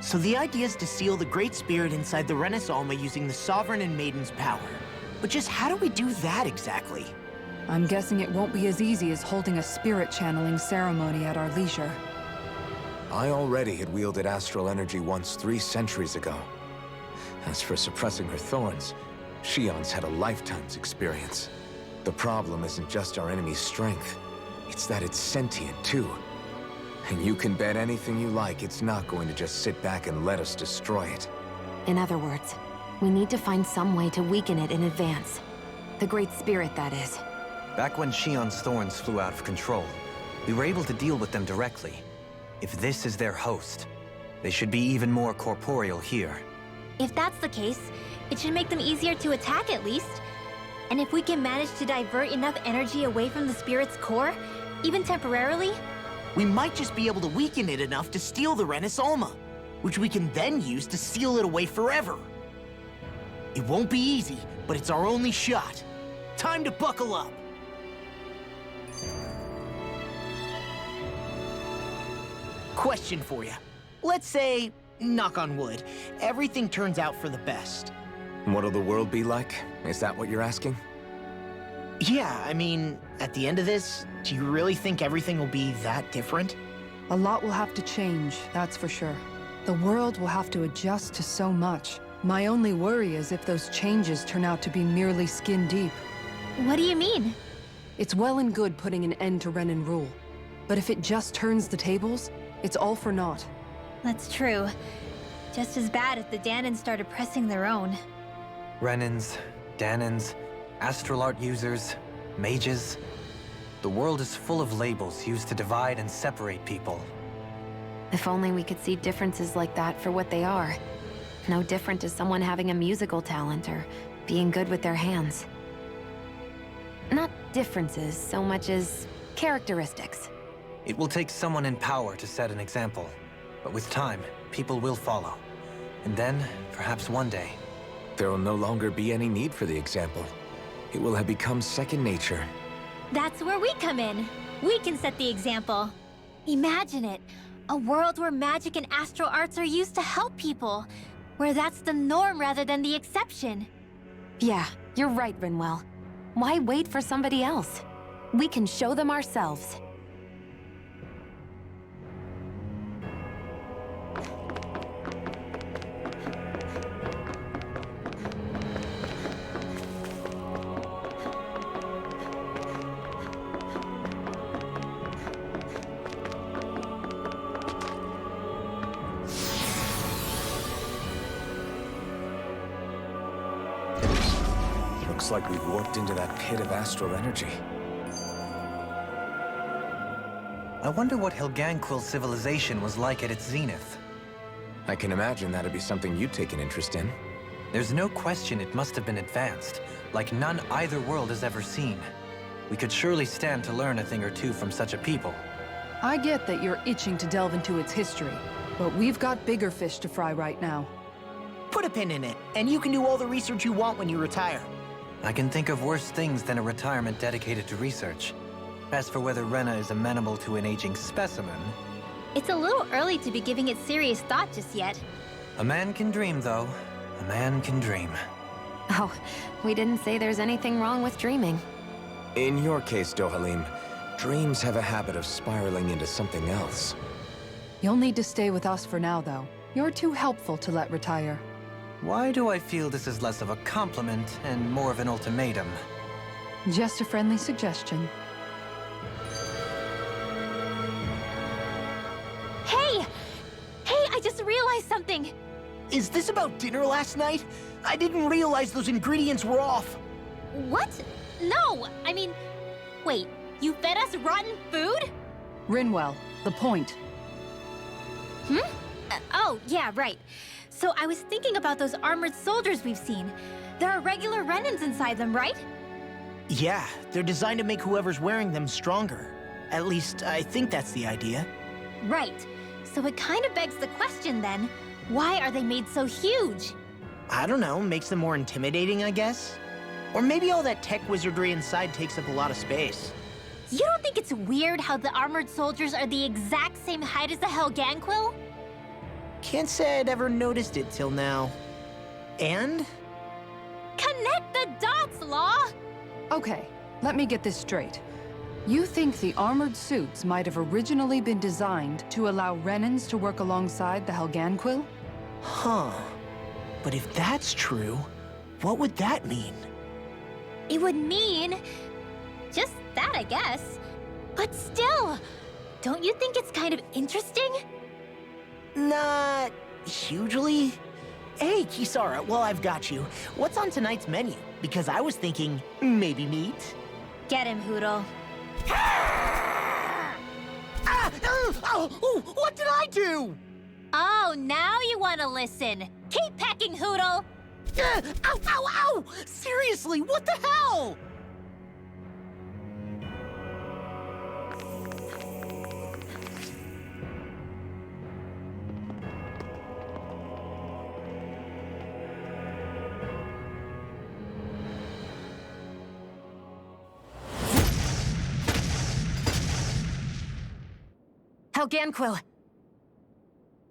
So the idea is to seal the Great Spirit inside the Renas Alma using the Sovereign and Maiden's power. But just how do we do that exactly? I'm guessing it won't be as easy as holding a spirit channeling ceremony at our leisure. I already had wielded astral energy once 3 centuries ago. As for suppressing her thorns, Shion's had a lifetime's experience. The problem isn't just our enemy's strength. It's that it's sentient, too. And you can bet anything you like it's not going to just sit back and let us destroy it. In other words, we need to find some way to weaken it in advance. The Great Spirit, that is. Back when Shion's thorns flew out of control, we were able to deal with them directly. If this is their host, they should be even more corporeal here. If that's the case, it should make them easier to attack at least. And if we can manage to divert enough energy away from the spirit's core, even temporarily, we might just be able to weaken it enough to steal the Renas Alma, which we can then use to seal it away forever. It won't be easy, but it's our only shot. Time to buckle up. Question for you. Let's say, knock on wood, everything turns out for the best. What'll the world be like? Is that what you're asking? Yeah, I mean, at the end of this, do you really think everything will be that different? A lot will have to change, that's for sure. The world will have to adjust to so much. My only worry is if those changes turn out to be merely skin deep. what do you mean? It's well and good putting an end to Renan rule. But if it just turns the tables, it's all for naught. That's true. Just as bad if the Danans started pressing their own. Renans, Danans, astral art users, mages. The world is full of labels used to divide and separate people. If only we could see differences like that for what they are. No different as someone having a musical talent or being good with their hands. Not differences so much as characteristics. It will take someone in power to set an example. But with time, people will follow. And then, perhaps one day, There will no longer be any need for the example. It will have become second nature. That's where we come in. We can set the example. Imagine it. A world where magic and astral arts are used to help people. Where that's the norm rather than the exception. Yeah, you're right, Rinwell. Why wait for somebody else? We can show them ourselves. Looks like we've warped into that pit of astral energy. I wonder what Helganquil civilization was like at its zenith. I can imagine that'd be something you'd take an interest in. There's no question it must have been advanced, like none either world has ever seen. We could surely stand to learn a thing or two from such a people. I get that you're itching to delve into its history, but we've got bigger fish to fry right now. Put a pin in it, and you can do all the research you want when you retire. I can think of worse things than a retirement dedicated to research. As for whether Rena is amenable to an aging specimen... It's a little early to be giving it serious thought just yet. A man can dream, though. A man can dream. Oh, we didn't say there's anything wrong with dreaming. In your case, Dohalim, dreams have a habit of spiraling into something else. You'll need to stay with us for now, though. You're too helpful to let retire. Why do I feel this is less of a compliment and more of an ultimatum? Just a friendly suggestion. Hey! Hey, I just realized something! Is this about dinner last night? I didn't realize those ingredients were off. What? No! I mean, wait, you fed us rotten food? Rinwell, the point. Oh, yeah, right. So I was thinking about those armored soldiers we've seen. There are regular Renans inside them, right? Yeah, they're designed to make whoever's wearing them stronger. At least, I think that's the idea. Right. So it kind of begs the question then, why are they made so huge? I don't know, makes them more intimidating, I guess? Or maybe all that tech wizardry inside takes up a lot of space. You don't think it's weird how the armored soldiers are the exact same height as the Helganquil? Can't say I'd ever noticed it till now. And? Connect the dots, Law! Okay, let me get this straight. You think the armored suits might have originally been designed to allow Renans to work alongside the Helganquil? Huh. But if that's true, what would that mean? It would mean... just that, I guess. But still, don't you think it's kind of interesting? Not hugely. Hey, Kisara, well, I've got you. What's on tonight's menu? Because I was thinking, maybe meat? Get him, Hoodle. What did I do? Oh, now you want to listen. Keep pecking, Hoodle! Ow, ow, ow! Seriously, what the hell? Helganquil!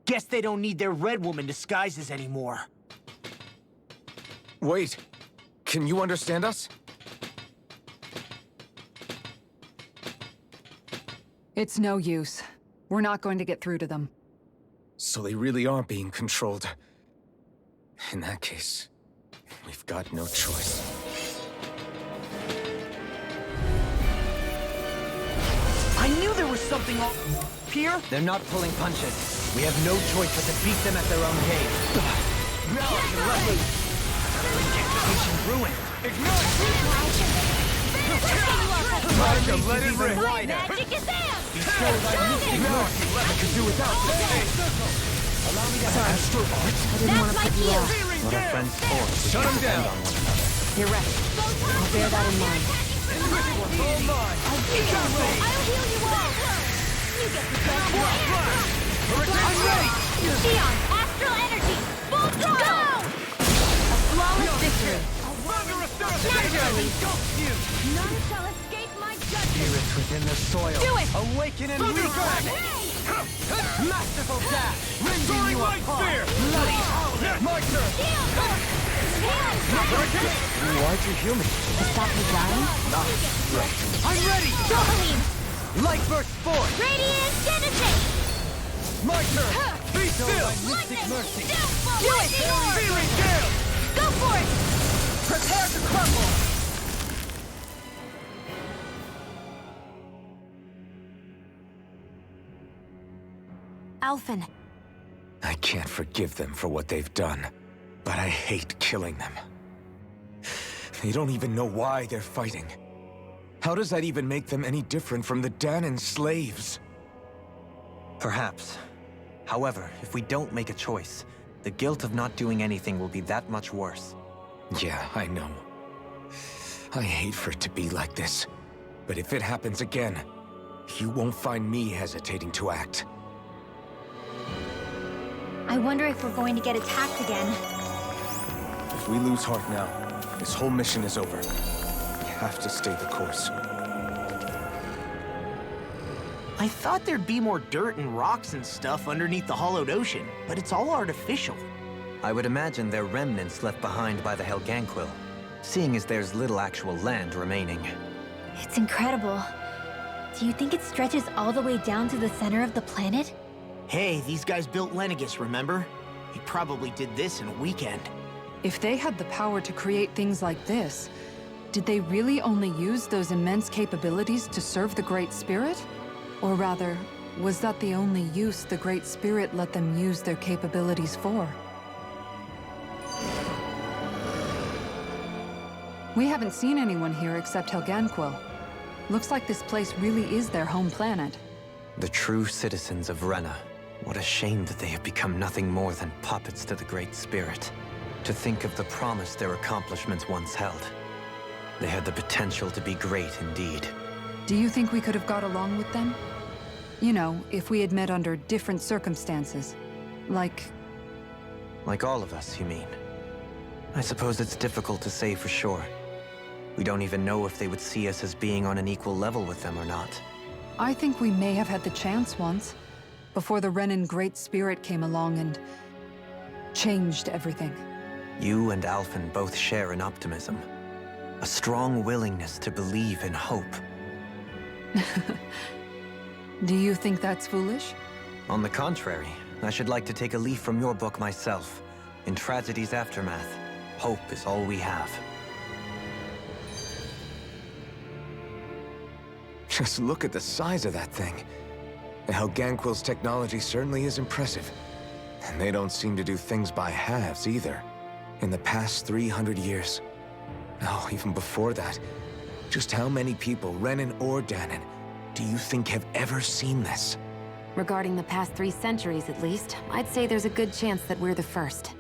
Guess they don't need their Red Woman disguises anymore. Wait, can you understand us? It's no use. We're not going to get through to them. So they really are being controlled. In that case, we've got no choice. I knew there was something off here. They're not pulling punches. We have no choice but to beat them at their own game. Now I can let loose. Reputation ruined. Ignite! Let it rip. Magic is there! I could do without this. Allow me to have astral art. That's my cue! What our friends for. Shut them down. On one another. You're right. I'll bear that in mind. I'll heal you all! You get the best one! Xeon, astral energy! Full throttle! A flawless victory. Naturally! None shall escape my judgment! Spirits within the soil. Do it! Awaken and reborn! Masterful dash! Rending you apart! Bloody howler! My turn! Why'd you heal me? To stop me dying? I'm ready! Dohalim! Light burst forth! Radiant Genesis! My turn! Be still! Lightning! Mercy! Do it! Feeling gale! Go for it! Prepare to crumble! Alphen, I can't forgive them for what they've done, but I hate killing them. They don't even know why they're fighting. How does that even make them any different from the Danon slaves? Perhaps. However, if we don't make a choice, the guilt of not doing anything will be that much worse. Yeah, I know. I hate for it to be like this. But if it happens again, you won't find me hesitating to act. I wonder if we're going to get attacked again. If we lose heart now, this whole mission is over. We have to stay the course. I thought there'd be more dirt and rocks and stuff underneath the hollowed ocean, but it's all artificial. I would imagine they're remnants left behind by the Helganquil, seeing as there's little actual land remaining. It's incredible. Do you think it stretches all the way down to the center of the planet? Hey, these guys built Lenegis, remember? He probably did this in a weekend. If they had the power to create things like this, did they really only use those immense capabilities to serve the Great Spirit? Or rather, was that the only use the Great Spirit let them use their capabilities for? We haven't seen anyone here except Helganquil. Looks like this place really is their home planet. The true citizens of Rena. What a shame that they have become nothing more than puppets to the Great Spirit. To think of the promise their accomplishments once held. They had the potential to be great indeed. Do you think we could have got along with them? You know, if we had met under different circumstances. Like all of us, you mean? I suppose it's difficult to say for sure. We don't even know if they would see us as being on an equal level with them or not. I think we may have had the chance once, before the Renan Great Spirit came along and changed everything. You and Alphen both share an optimism. A strong willingness to believe in hope. Do you think that's foolish? On the contrary, I should like to take a leaf from your book myself. In tragedy's aftermath, hope is all we have. Just look at the size of that thing. The Helganquil's technology certainly is impressive. And they don't seem to do things by halves either. In the past 300 years. Oh, even before that. Just how many people, Renan or Danon, do you think have ever seen this? regarding the past 3 centuries at least, I'd say there's a good chance that we're the first.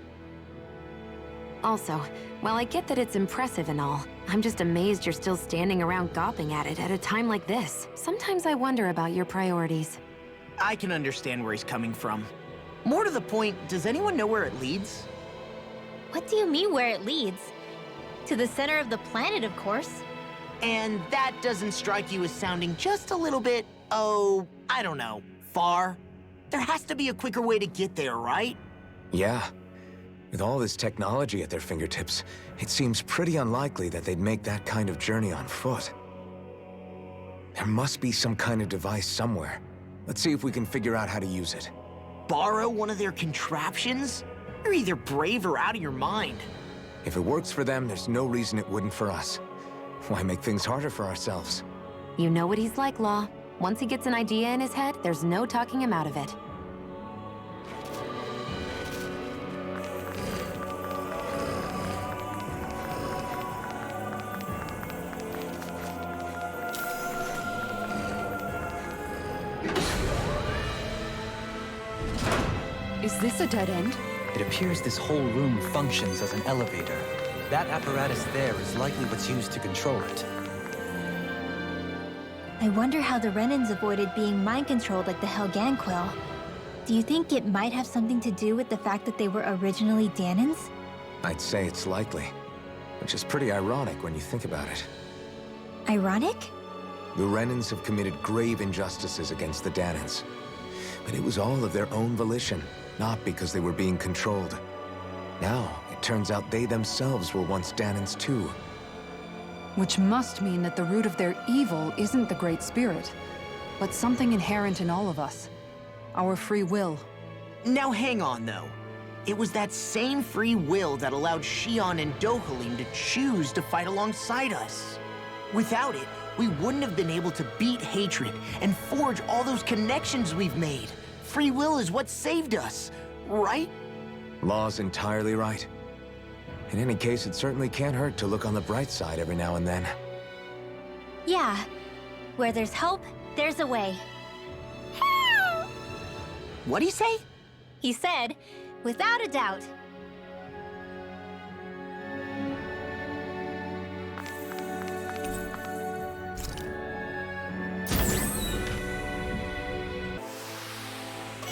Also, while I get that it's impressive and all, I'm just amazed you're still standing around gawping at it at a time like this. Sometimes I wonder about your priorities. I can understand where he's coming from. More to the point, does anyone know where it leads? What do you mean where it leads? To the center of the planet, of course. And that doesn't strike you as sounding just a little bit, oh, I don't know, far? There has to be a quicker way to get there, right? Yeah. With all this technology at their fingertips, it seems pretty unlikely that they'd make that kind of journey on foot. There must be some kind of device somewhere. Let's see if we can figure out how to use it. Borrow one of their contraptions? You're either brave or out of your mind. If it works for them, there's no reason it wouldn't for us. Why make things harder for ourselves? You know what he's like, Law. Once he gets an idea in his head, there's no talking him out of it. Is this a dead end? It appears this whole room functions as an elevator. That apparatus there is likely what's used to control it. I wonder how the Renans avoided being mind-controlled like the Helganquil. Do you think it might have something to do with the fact that they were originally Danans? I'd say it's likely. Which is pretty ironic when you think about it. Ironic? The Renans have committed grave injustices against the Danans. But it was all of their own volition, not because they were being controlled. Now, it turns out they themselves were once Danans too. Which must mean that the root of their evil isn't the Great Spirit, but something inherent in all of us. Our free will. Now hang on, though. It was that same free will that allowed Xion and Dohalim to choose to fight alongside us. Without it, we wouldn't have been able to beat hatred and forge all those connections we've made. Free will is what saved us, right? Law's entirely right. In any case, it certainly can't hurt to look on the bright side every now and then. Yeah. Where there's hope, there's a way. What'd he say? He said, without a doubt.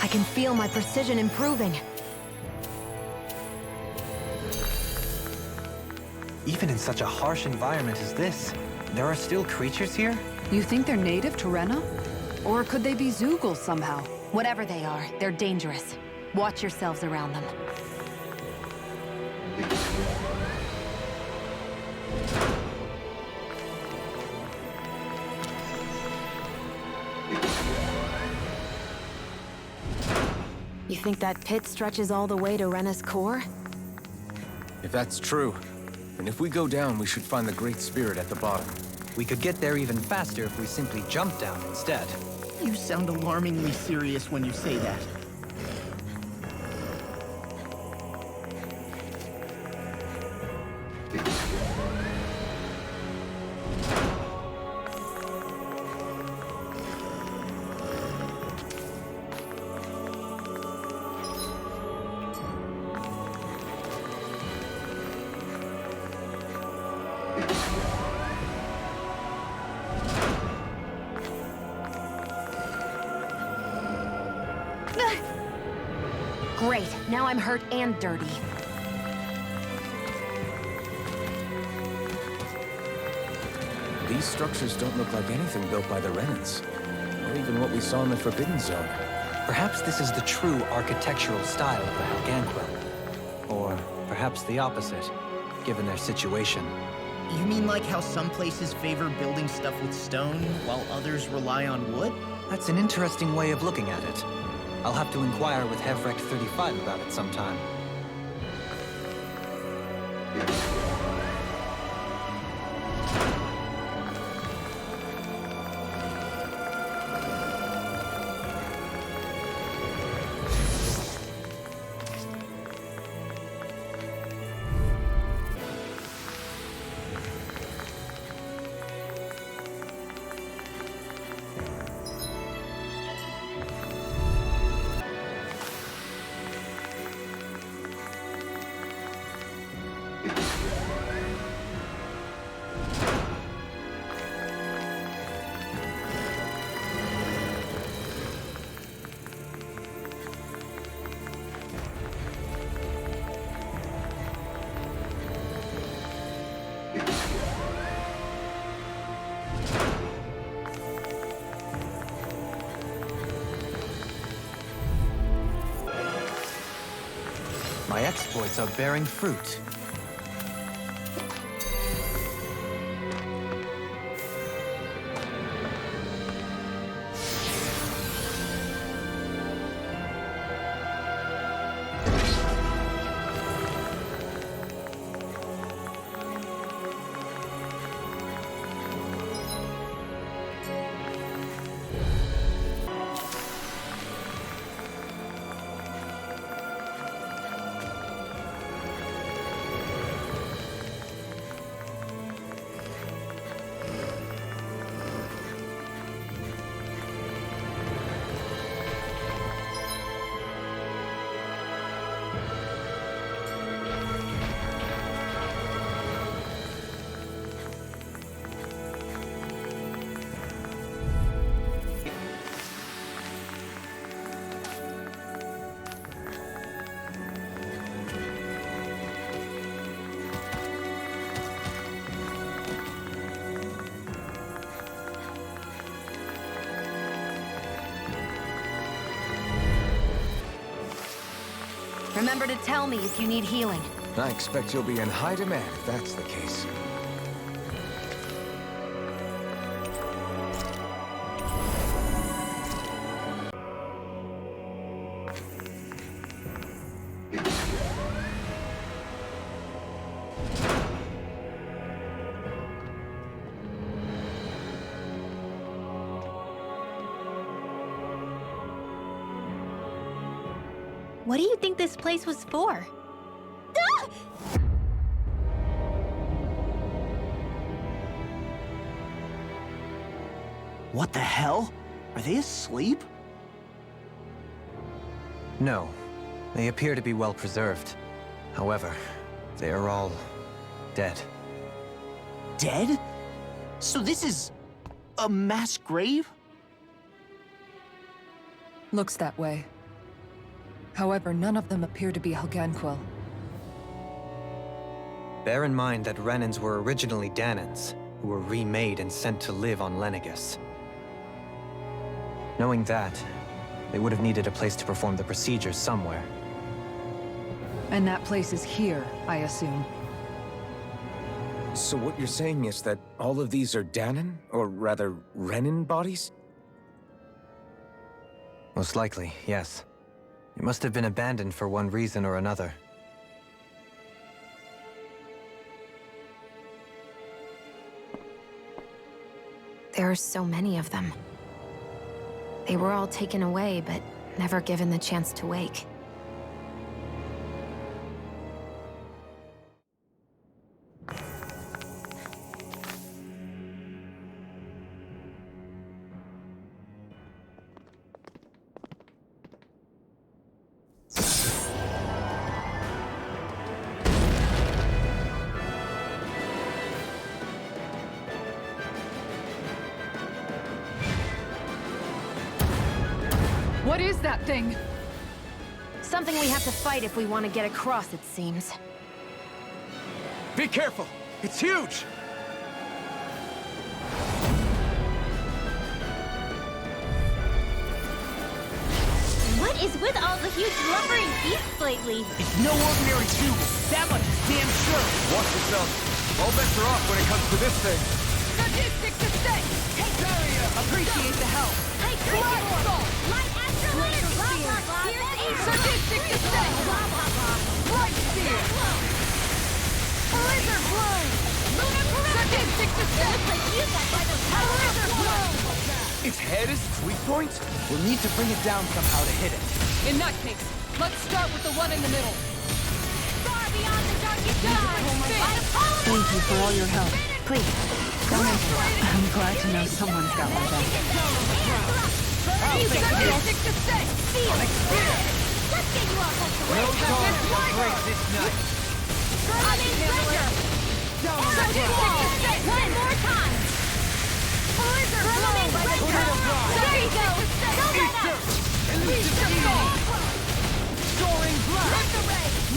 I can feel my precision improving. Even in such a harsh environment as this, there are still creatures here? You think they're native to Rena? Or could they be Zoogle somehow? Whatever they are, they're dangerous. Watch yourselves around them. You think that pit stretches all the way to Rena's core? If that's true, then if we go down, we should find the Great Spirit at the bottom. We could get there even faster if we simply jump down instead. You sound alarmingly serious when you say that. Great, now I'm hurt and dirty. These structures don't look like anything built by the Renans, or even what we saw in the Forbidden Zone. Perhaps this is the true architectural style of the Helganquil. Or perhaps the opposite, given their situation. You mean like how some places favor building stuff with stone, while others rely on wood? That's an interesting way of looking at it. I'll have to inquire with Hevrek 35 about it sometime. My exploits are bearing fruit. Remember to tell me if you need healing. I expect you'll be in high demand if that's the case. What do you think this place was for? What the hell? Are they asleep? No. They appear to be well preserved. However, they are all dead. Dead? So this is a mass grave? Looks that way. However, none of them appear to be Helganquil. Bear in mind that Renans were originally Danans, who were remade and sent to live on Lenegus. Knowing that, they would have needed a place to perform the procedures somewhere. And that place is here, I assume. So what you're saying is that all of these are Danan, or rather, Renan bodies? Most likely, yes. It must have been abandoned for one reason or another. There are so many of them. They were all taken away, but never given the chance to wake. What is that thing? Something we have to fight if we want to get across, it seems. Be careful! It's huge! What is with all the huge lumbering beasts lately? It's no ordinary tube. That much is damn sure. Watch yourself. All bets are off when it comes to this thing. Sadistic descent! Barrier! Appreciate the help! Blood assault! Light after light! Blah, blah, blah. Here's Sadistic descent! blah, blah, blah. Light spear! Blizzard bloom! Sadistic descent! Blizzard bloom! Its head is its weak point? We'll need to bring it down somehow to hit it. In that case, let's start with the one in the middle. Far beyond the darkest times! Thank you for all your help. Please, don't mention it. I'm glad to know someone's got my back. Sadistic descent! Let's get you off of the way! break this night. One more time! Blizzard blow! There you go! Don't let up! Soaring blast!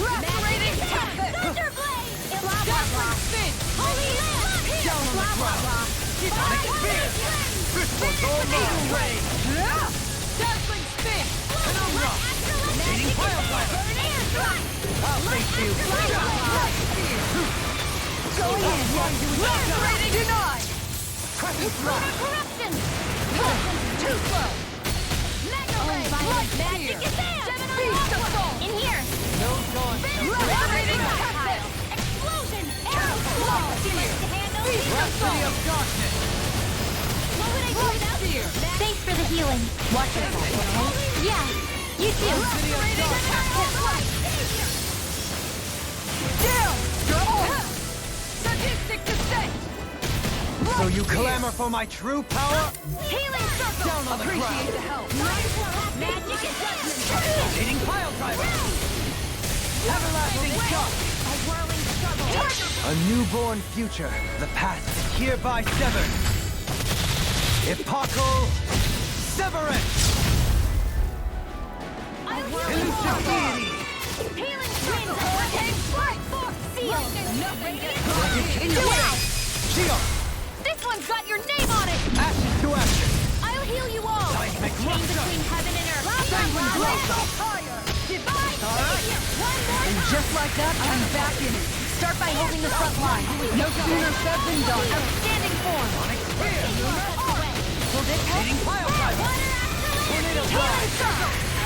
Lacerating tempest! Thunder blade! Blah, blah, blah! Spin! Holy lamp! Down on the Blah, blah, ground! blah! Demonic spear! This one's all mine! Ray! Dazzling spin! Penumbra! Magic pile driver! I'll face you! Light spear! Going in! Lacerating denied! Crescent thrust! Corruption! Too slow! Mega ray! Light Magic spear! is there! Beast assault! In here! No gone! Lacerating tempest! Explosion! Arrow! Light spear! Beast assault! of darkness! What would I do Light without spear! Thanks for the healing. Watch yourself. Yeah, you too. Lacerating tempest! Down! Sadistic descent! So you clamor for my true power? Healing circle. Down on the Appreciate ground! the help! Magic and judgment. Leading pile driver! Everlasting shock! A whirling struggle. A newborn future. The past is hereby severed. Epochal severance! Elusive deity! Healing circle. Hurricane strike. Seal. Nothing gets Wow. Shield! This one's got your name on it. Ashes to ashes! I'll heal you all. Seismic Chain rupture! between heaven and earth. Sanguine blast! higher! Divine And just like that, I'm back in it. Start by holding the front line. No sooner said than done. Outstanding form. Will this help? Tornado blast!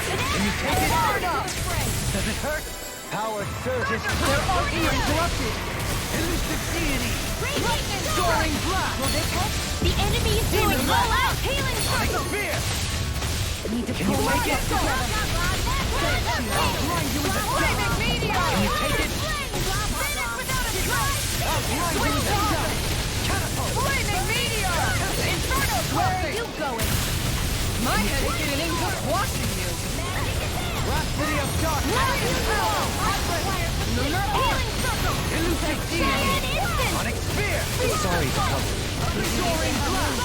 Can you take it? Does it hurt? Power surges. Their ulti interrupted. Elusive deity! Soaring blast. Will this help? The enemy is doing all-out healing Sonic circle! spear! Need to Can you pull take it? Blind you with a flaming meteor. Can you take it? Flaming meteor. Inferno Where are crossing. you going? My head is getting just watching you. Rhapsody of darkness! Lunar Healing circle! Elusive deity! Sonic spear! Sorry to trouble you. soaring blast.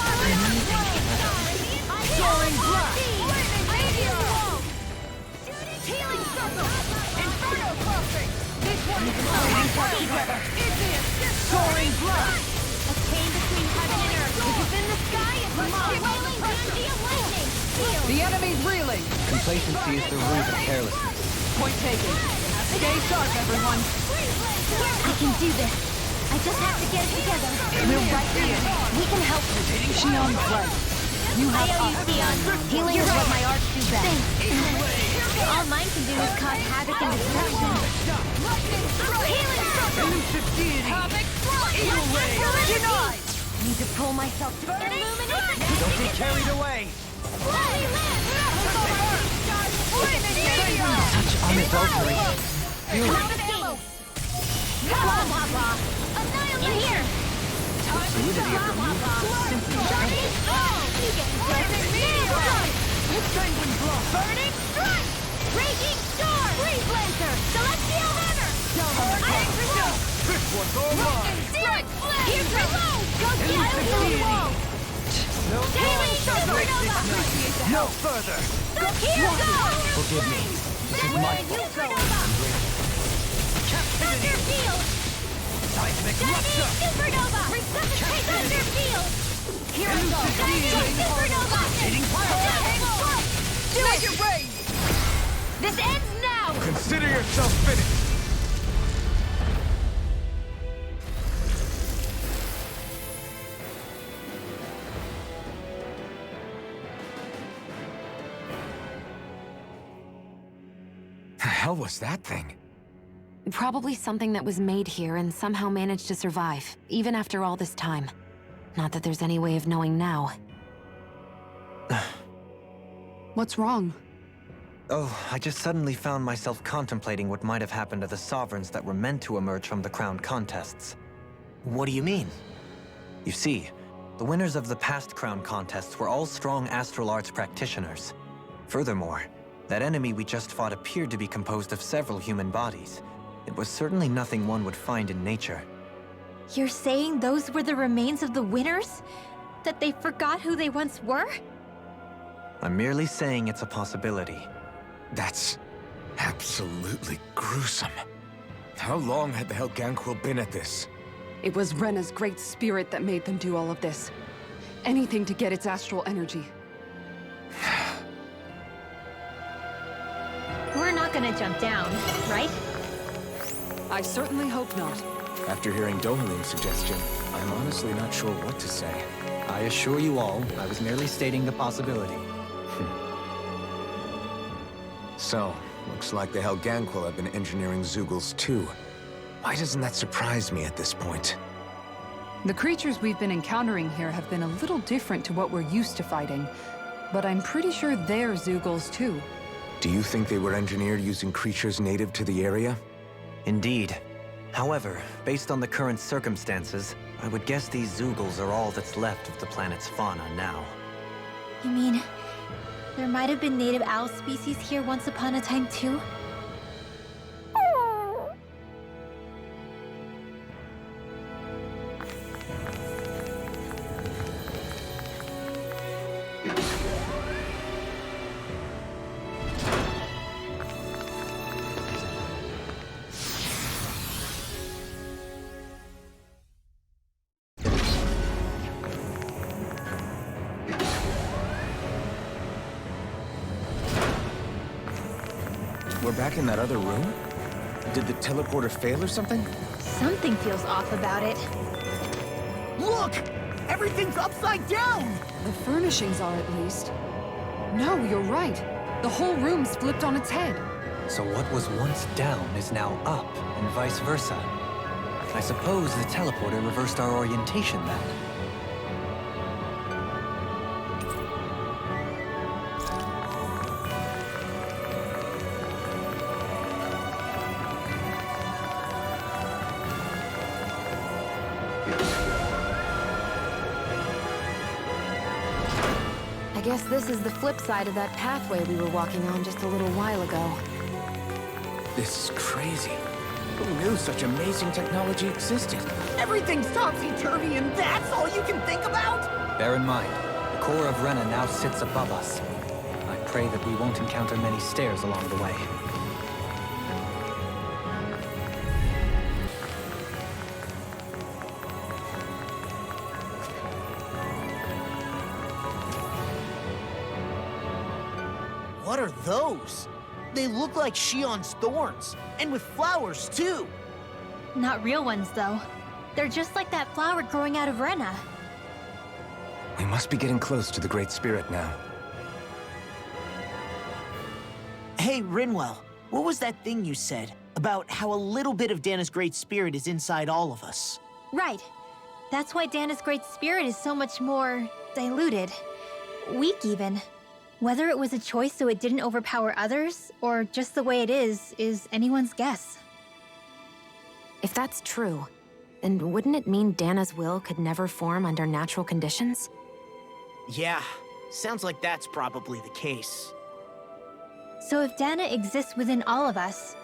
Soaring blast. Flaming meteor. Healing circle! Inferno crossing. This one is together. Soaring blast. A chain between heaven and earth. If it's in the sky, it's mine. Wailing Genji of lightning! Field! The enemy's reeling. Complacency is the root of carelessness. Point taken. Stay sharp, everyone. I can do this. I just have to get it together. We're right here. We can help you. Shion's right. You I have owe you, us. Theon. Healing is what my arts do best. Thanks. All mine can do is cause havoc and destruction. Healing circle! Elusive deity! Havoc. Denied! Need to pull myself together. Don't get carried away! Such unadulterated fury. Blah, blah, blah. In here! Fluidity of the movement simply Penguin blow! Burning strike! Raging storm! Freeze lancer! Celestial hammer! Iron pursuit! This one's all mine! Strike! Here's my low! Go get wall! No Daily supernova! No further! Here goes! Forgive me. This is my fault. Supernova! Thunder field! Seismic Shining rupture! supernova! Resuscitate thunder field! Here I go! Shining supernova! Hitting fire! Do it! Rain! This ends now! Consider yourself finished! The hell was that thing? Probably something that was made here and somehow managed to survive, even after all this time. Not that there's any way of knowing now. What's wrong? Oh, I just suddenly found myself contemplating what might have happened to the sovereigns that were meant to emerge from the crown contests. What do you mean? You see, the winners of the past crown contests were all strong astral arts practitioners. Furthermore, that enemy we just fought appeared to be composed of several human bodies. It was certainly nothing one would find in nature. You're saying those were the remains of the winners? That they forgot who they once were? I'm merely saying it's a possibility. That's absolutely gruesome. How long had the Helganquil been at this? It was Rena's great spirit that made them do all of this. Anything to get its astral energy. We're not gonna jump down, right? I certainly hope not. After hearing Dohalim's suggestion, I'm honestly not sure what to say. I assure you all, I was merely stating the possibility. So, looks like the Helganquil have been engineering Zeugles too. Why doesn't that surprise me at this point? The creatures we've been encountering here have been a little different to what we're used to fighting, but I'm pretty sure they're Zeugles too. Do you think they were engineered using creatures native to the area? Indeed. However, based on the current circumstances, I would guess these Zeugles are all that's left of the planet's fauna now. You mean, there might have been native owl species here once upon a time too? We're back in that other room? Did the teleporter fail or something? Something feels off about it. Look! Everything's upside down! The furnishings are, at least. No, you're right. The whole room's flipped on its head. So what was once down is now up, and vice versa. I suppose the teleporter reversed our orientation then. I guess this is the flip side of that pathway we were walking on just a little while ago. This is crazy. Who knew such amazing technology existed? Everything's topsy-turvy and that's all you can think about? Bear in mind, the core of Rena now sits above us. I pray that we won't encounter many stairs along the way. What are those? They look like Shion's thorns, and with flowers too. Not real ones, though. They're just like that flower growing out of Rena. We must be getting close to the Great Spirit now. Hey, Rinwell, what was that thing you said about how a little bit of Dana's Great Spirit is inside all of us? Right. That's why Dana's Great Spirit is so much more diluted. Weak, even. Whether it was a choice so it didn't overpower others, or just the way it is anyone's guess. If that's true, then wouldn't it mean Dana's will could never form under natural conditions? Yeah, sounds like that's probably the case. So if Dana exists within all of us,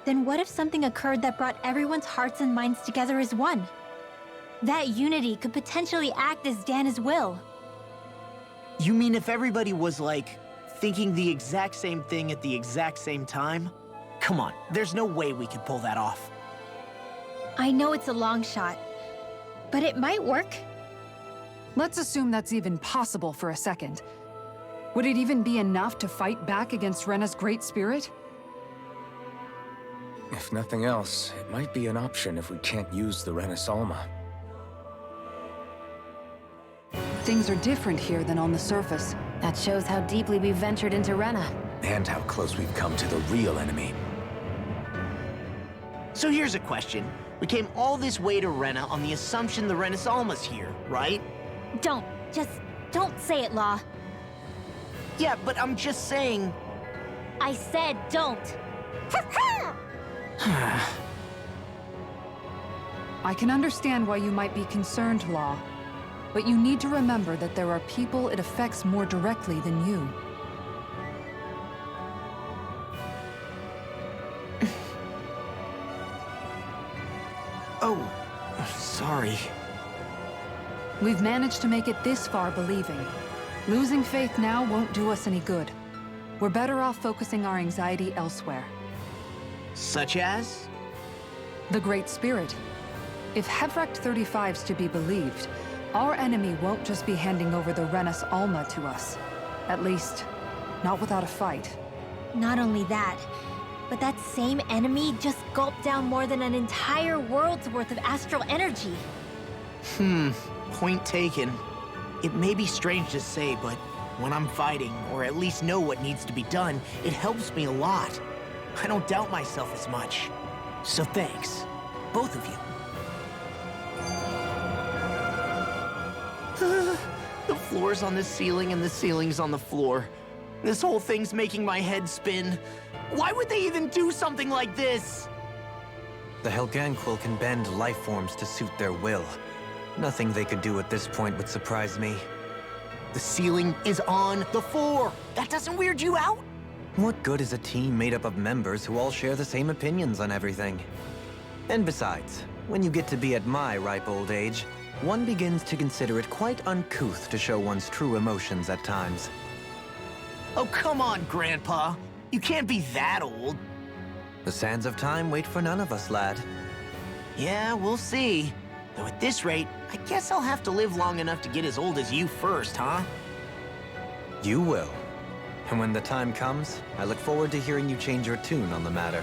then what if something occurred that brought everyone's hearts and minds together as one? That unity could potentially act as Dana's will. You mean if everybody was, like, thinking the exact same thing at the exact same time? Come on, there's no way we could pull that off. I know it's a long shot, but it might work. Let's assume that's even possible for a second. Would it even be enough to fight back against Rena's Great Spirit? If nothing else, it might be an option if we can't use the Rena Alma. Things are different here than on the surface. That shows how deeply we've ventured into Rena. And how close we've come to the real enemy. So here's a question. We came all this way to Rena on the assumption the Rena Alma's here, right? Just don't say it, Law. Yeah, but I'm just saying... I said don't. I can understand why you might be concerned, Law. But you need to remember that there are people it affects more directly than you. Oh, sorry. We've managed to make it this far believing. Losing faith now won't do us any good. We're better off focusing our anxiety elsewhere. Such as? The Great Spirit. If Hevrecht 35's to be believed, our enemy won't just be handing over the Renas Alma to us. At least, not without a fight. Not only that, but that same enemy just gulped down more than an entire world's worth of astral energy. Point taken. It may be strange to say, but when I'm fighting, or at least know what needs to be done, it helps me a lot. I don't doubt myself as much. So thanks, both of you. The floor's on the ceiling and the ceiling's on the floor. This whole thing's making my head spin. Why would they even do something like this? The Helganquil can bend life forms to suit their will. Nothing they could do at this point would surprise me. The ceiling is on the floor. That doesn't weird you out? What good is a team made up of members who all share the same opinions on everything? And besides, when you get to be at my ripe old age, one begins to consider it quite uncouth to show one's true emotions at times. Oh, come on, Grandpa. You can't be that old. The sands of time wait for none of us, lad. Yeah, we'll see. Though at this rate, I guess I'll have to live long enough to get as old as you first, huh? You will. And when the time comes, I look forward to hearing you change your tune on the matter.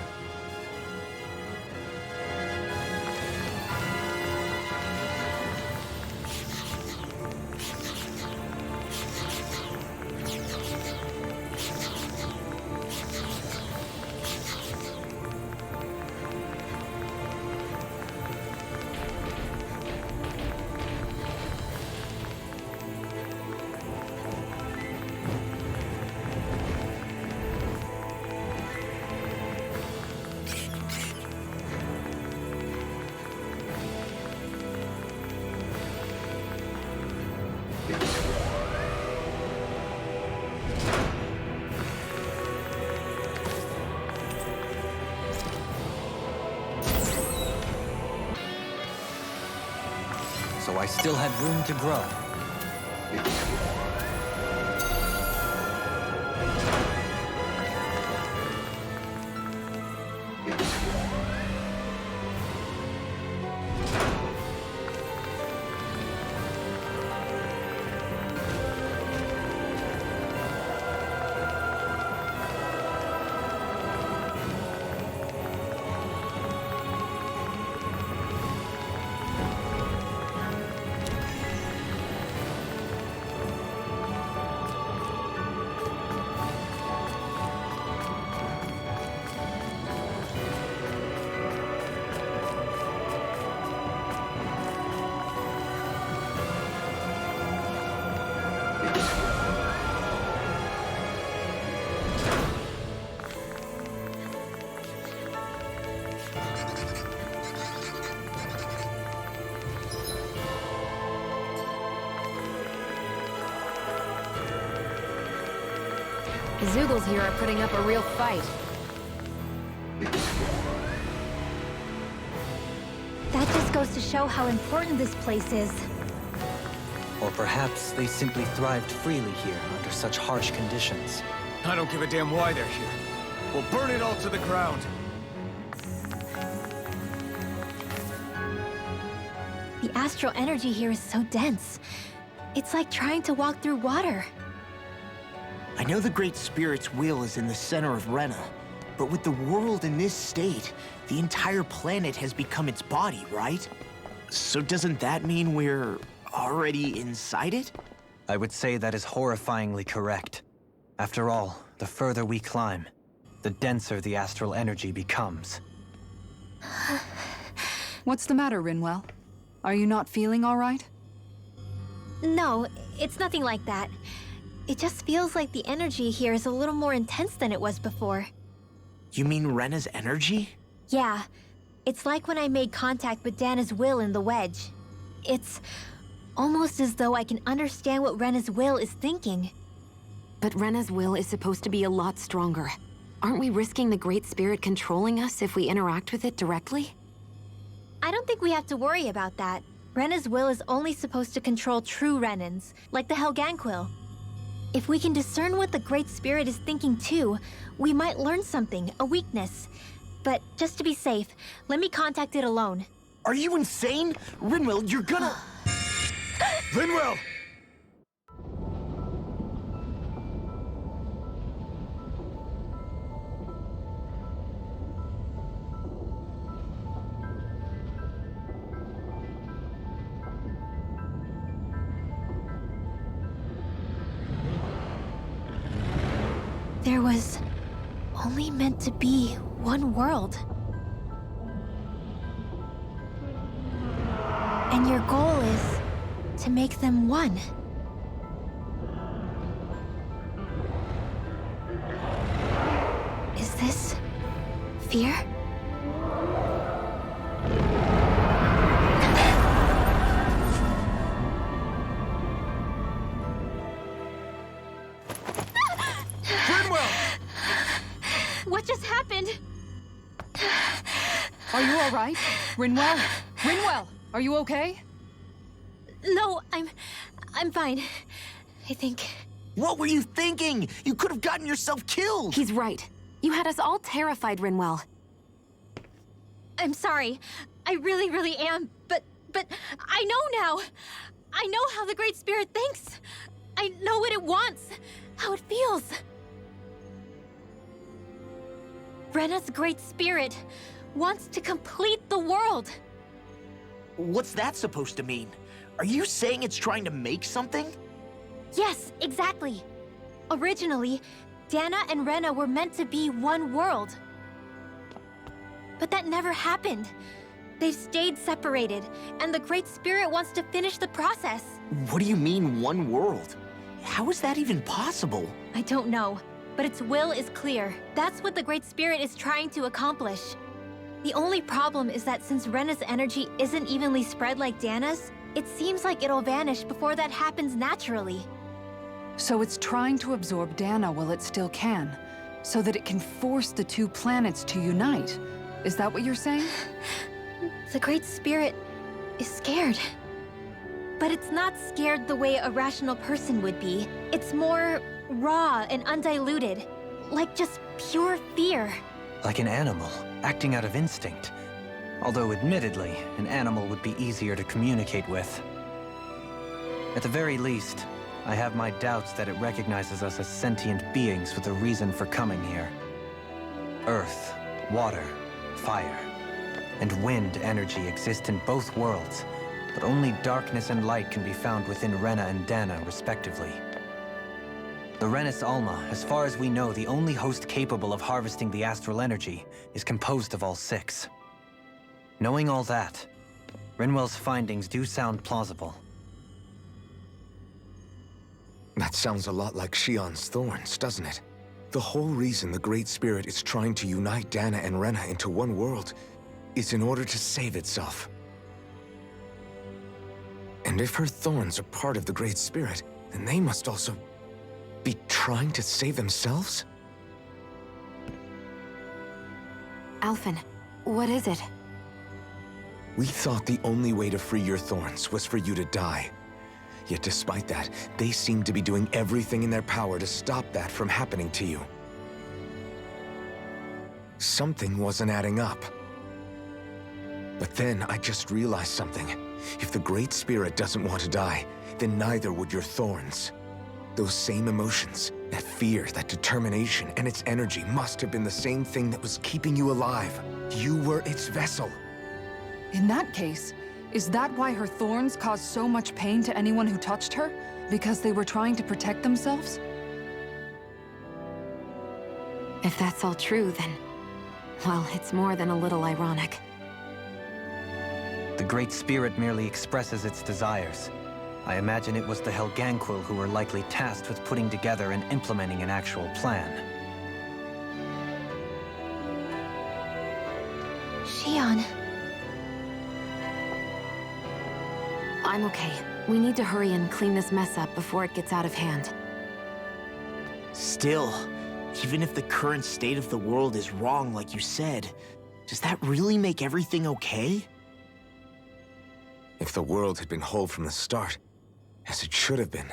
So I still have room to grow. The Zoogles here are putting up a real fight. That just goes to show how important this place is. Or perhaps they simply thrived freely here under such harsh conditions. I don't give a damn why they're here. We'll burn it all to the ground. The astral energy here is so dense. It's like trying to walk through water. I know the Great Spirit's will is in the center of Rena, but with the world in this state, the entire planet has become its body, right? So doesn't that mean we're already inside it? I would say that is horrifyingly correct. After all, the further we climb, the denser the astral energy becomes. What's the matter, Rinwell? Are you not feeling all right? No, it's nothing like that. It just feels like the energy here is a little more intense than it was before. You mean Rena's energy? Yeah. It's like when I made contact with Dana's will in the wedge. It's almost as though I can understand what Rena's will is thinking. But Rena's will is supposed to be a lot stronger. Aren't we risking the Great Spirit controlling us if we interact with it directly? I don't think we have to worry about that. Rena's will is only supposed to control true Renans, like the Helganquil. If we can discern what the Great Spirit is thinking too, we might learn something, a weakness. But just to be safe, let me contact it alone. Are you insane? Rinwell, you're gonna... Rinwell! There was only meant to be one world. And your goal is to make them one. Is this fear? What just happened? Are you all right? Rinwell? Rinwell, are you okay? No, I'm fine. I think. What were you thinking? You could have gotten yourself killed! He's right. You had us all terrified, Rinwell. I'm sorry. I really, really am. But I know now. I know how the Great Spirit thinks. I know what it wants, how it feels. Rena's great spirit wants to complete the world. What's that supposed to mean? Are you saying it's trying to make something? Yes, exactly. Originally, Dana and Rena were meant to be one world. But that never happened. They've stayed separated, and the Great Spirit wants to finish the process. What do you mean, one world? How is that even possible? I don't know, but its will is clear. That's what the Great Spirit is trying to accomplish. The only problem is that since Rena's energy isn't evenly spread like Dana's, it seems like it'll vanish before that happens naturally. So it's trying to absorb Dana while it still can, so that it can force the two planets to unite. Is that what you're saying? The Great Spirit is scared. But it's not scared the way a rational person would be. It's more raw and undiluted, like just pure fear. Like an animal, acting out of instinct. Although admittedly, an animal would be easier to communicate with. At the very least, I have my doubts that it recognizes us as sentient beings with a reason for coming here. Earth, water, fire, and wind energy exist in both worlds, but only darkness and light can be found within Rena and Dana, respectively. The Renis Alma, as far as we know, the only host capable of harvesting the astral energy, is composed of all six. Knowing all that, Rinwell's findings do sound plausible. That sounds a lot like Shion's thorns, doesn't it? The whole reason the Great Spirit is trying to unite Dana and Rena into one world is in order to save itself. And if her thorns are part of the Great Spirit, then they must also be trying to save themselves? Alphen, what is it? We thought the only way to free your thorns was for you to die. Yet despite that, they seem to be doing everything in their power to stop that from happening to you. Something wasn't adding up. But then I just realized something. If the Great Spirit doesn't want to die, then neither would your thorns. Those same emotions, that fear, that determination, and its energy must have been the same thing that was keeping you alive. You were its vessel. In that case, is that why her thorns caused so much pain to anyone who touched her? Because they were trying to protect themselves? If that's all true, then... well, it's more than a little ironic. The Great Spirit merely expresses its desires. I imagine it was the Helganquil who were likely tasked with putting together and implementing an actual plan. Shion. I'm okay. We need to hurry and clean this mess up before it gets out of hand. Still, even if the current state of the world is wrong like you said, does that really make everything okay? If the world had been whole from the start, as it should have been,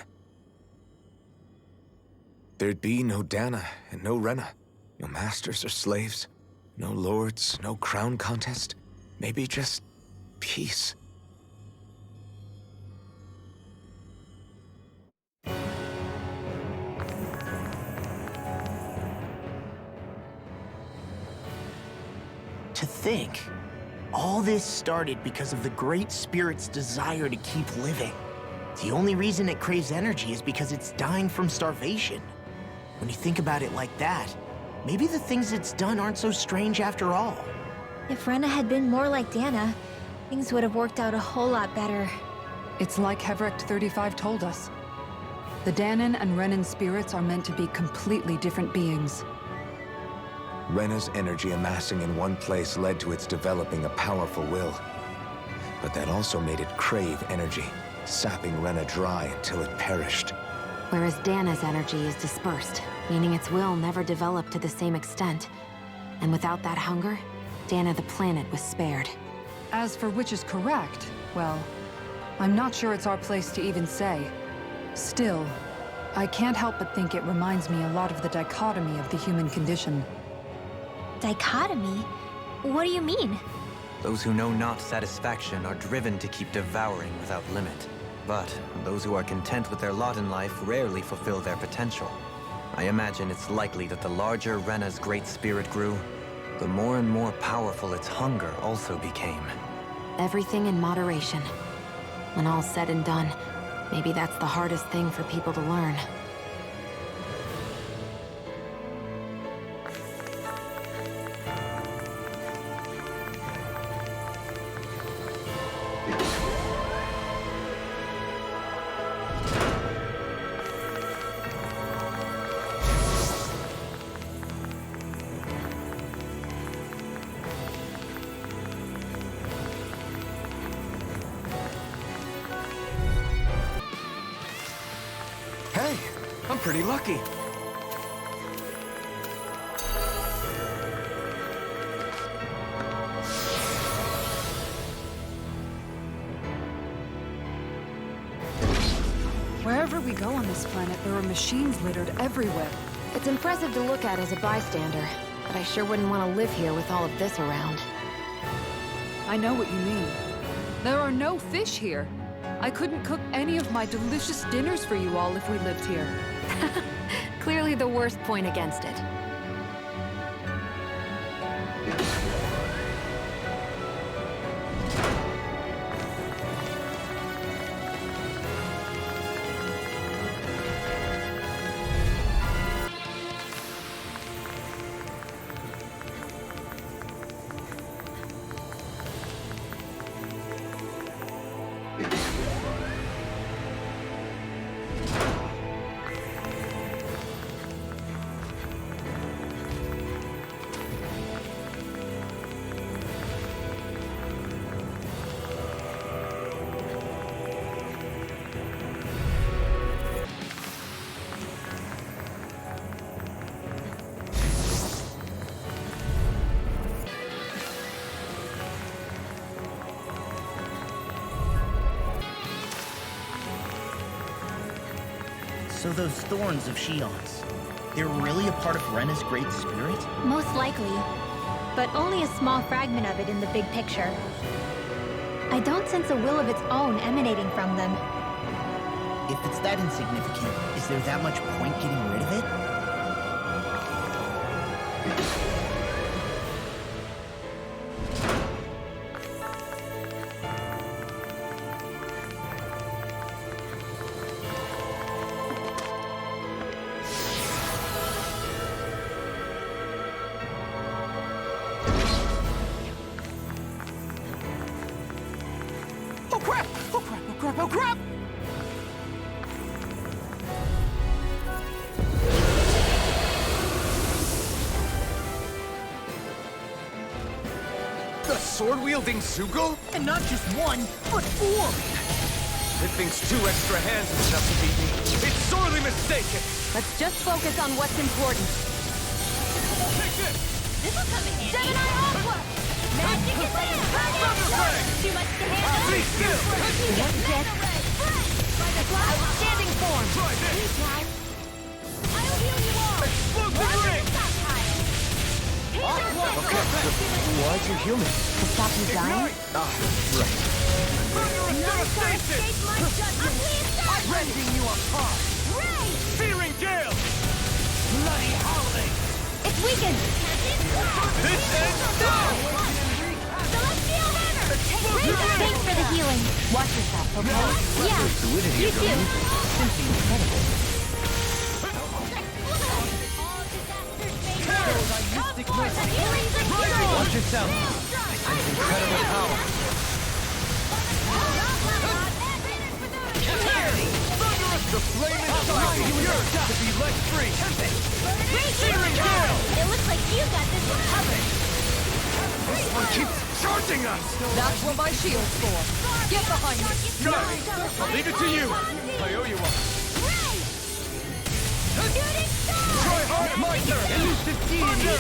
there'd be no Dana and no Rena, no masters or slaves, no lords, no crown contest, maybe just peace. To think, all this started because of the Great Spirit's desire to keep living. The only reason it craves energy is because it's dying from starvation. When you think about it like that, maybe the things it's done aren't so strange after all. If Rena had been more like Dana, things would have worked out a whole lot better. It's like Hevrecht 35 told us. The Danan and Renan spirits are meant to be completely different beings. Rena's energy amassing in one place led to its developing a powerful will. But that also made it crave energy, sapping Rena dry until it perished. Whereas Dana's energy is dispersed, meaning its will never developed to the same extent. And without that hunger, Dana the planet was spared. As for which is correct, well, I'm not sure it's our place to even say. Still, I can't help but think it reminds me a lot of the dichotomy of the human condition. Dichotomy? What do you mean? Those who know not satisfaction are driven to keep devouring without limit. But those who are content with their lot in life rarely fulfill their potential. I imagine it's likely that the larger Rena's Great Spirit grew, the more and more powerful its hunger also became. Everything in moderation. When all's said and done, maybe that's the hardest thing for people to learn. Hey, I'm pretty lucky. Wherever we go on this planet, there are machines littered everywhere. It's impressive to look at as a bystander, but I sure wouldn't want to live here with all of this around. I know what you mean. There are no fish here. I couldn't cook any of my delicious dinners for you all if we lived here. Clearly the worst point against it. So those thorns of Shion's, they're really a part of Rena's great spirit? Most likely. But only a small fragment of it in the big picture. I don't sense a will of its own emanating from them. If it's that insignificant, is there that much point getting rid of it? Oh crap! Oh crap! Oh crap! Oh crap! The sword-wielding Sugo? And not just one, but four! It thinks 2 extra hands is enough to beat me. It's sorely mistaken! Let's just focus on what's important. Take this! This'll come in handy. Seven-Eye Aqua! Magic is in! Thunderfang! Too much to handle? Be still! Outstanding form! Try this! I'll heal you all! Explosive ring! Why'd you heal me? To stop you dying? Right. Thunderous devastation! Rending you apart! Searing gale! Bloody howling! It's weakened! This ends now! Celestial Hammer! Explosive ring! Thanks for the healing. Watch yourself, okay? Yeah, you too. Simply incredible. Watch yourself. Incredible power. Thunderous! The flame is dying! Yours to be let free! Searing gale! It looks like you got this one covered. This one keeps charging us! That's what my shield's for. Get behind me. Got it! I'll leave it to you! I owe you one. Try hard, my turn! Elusive deity!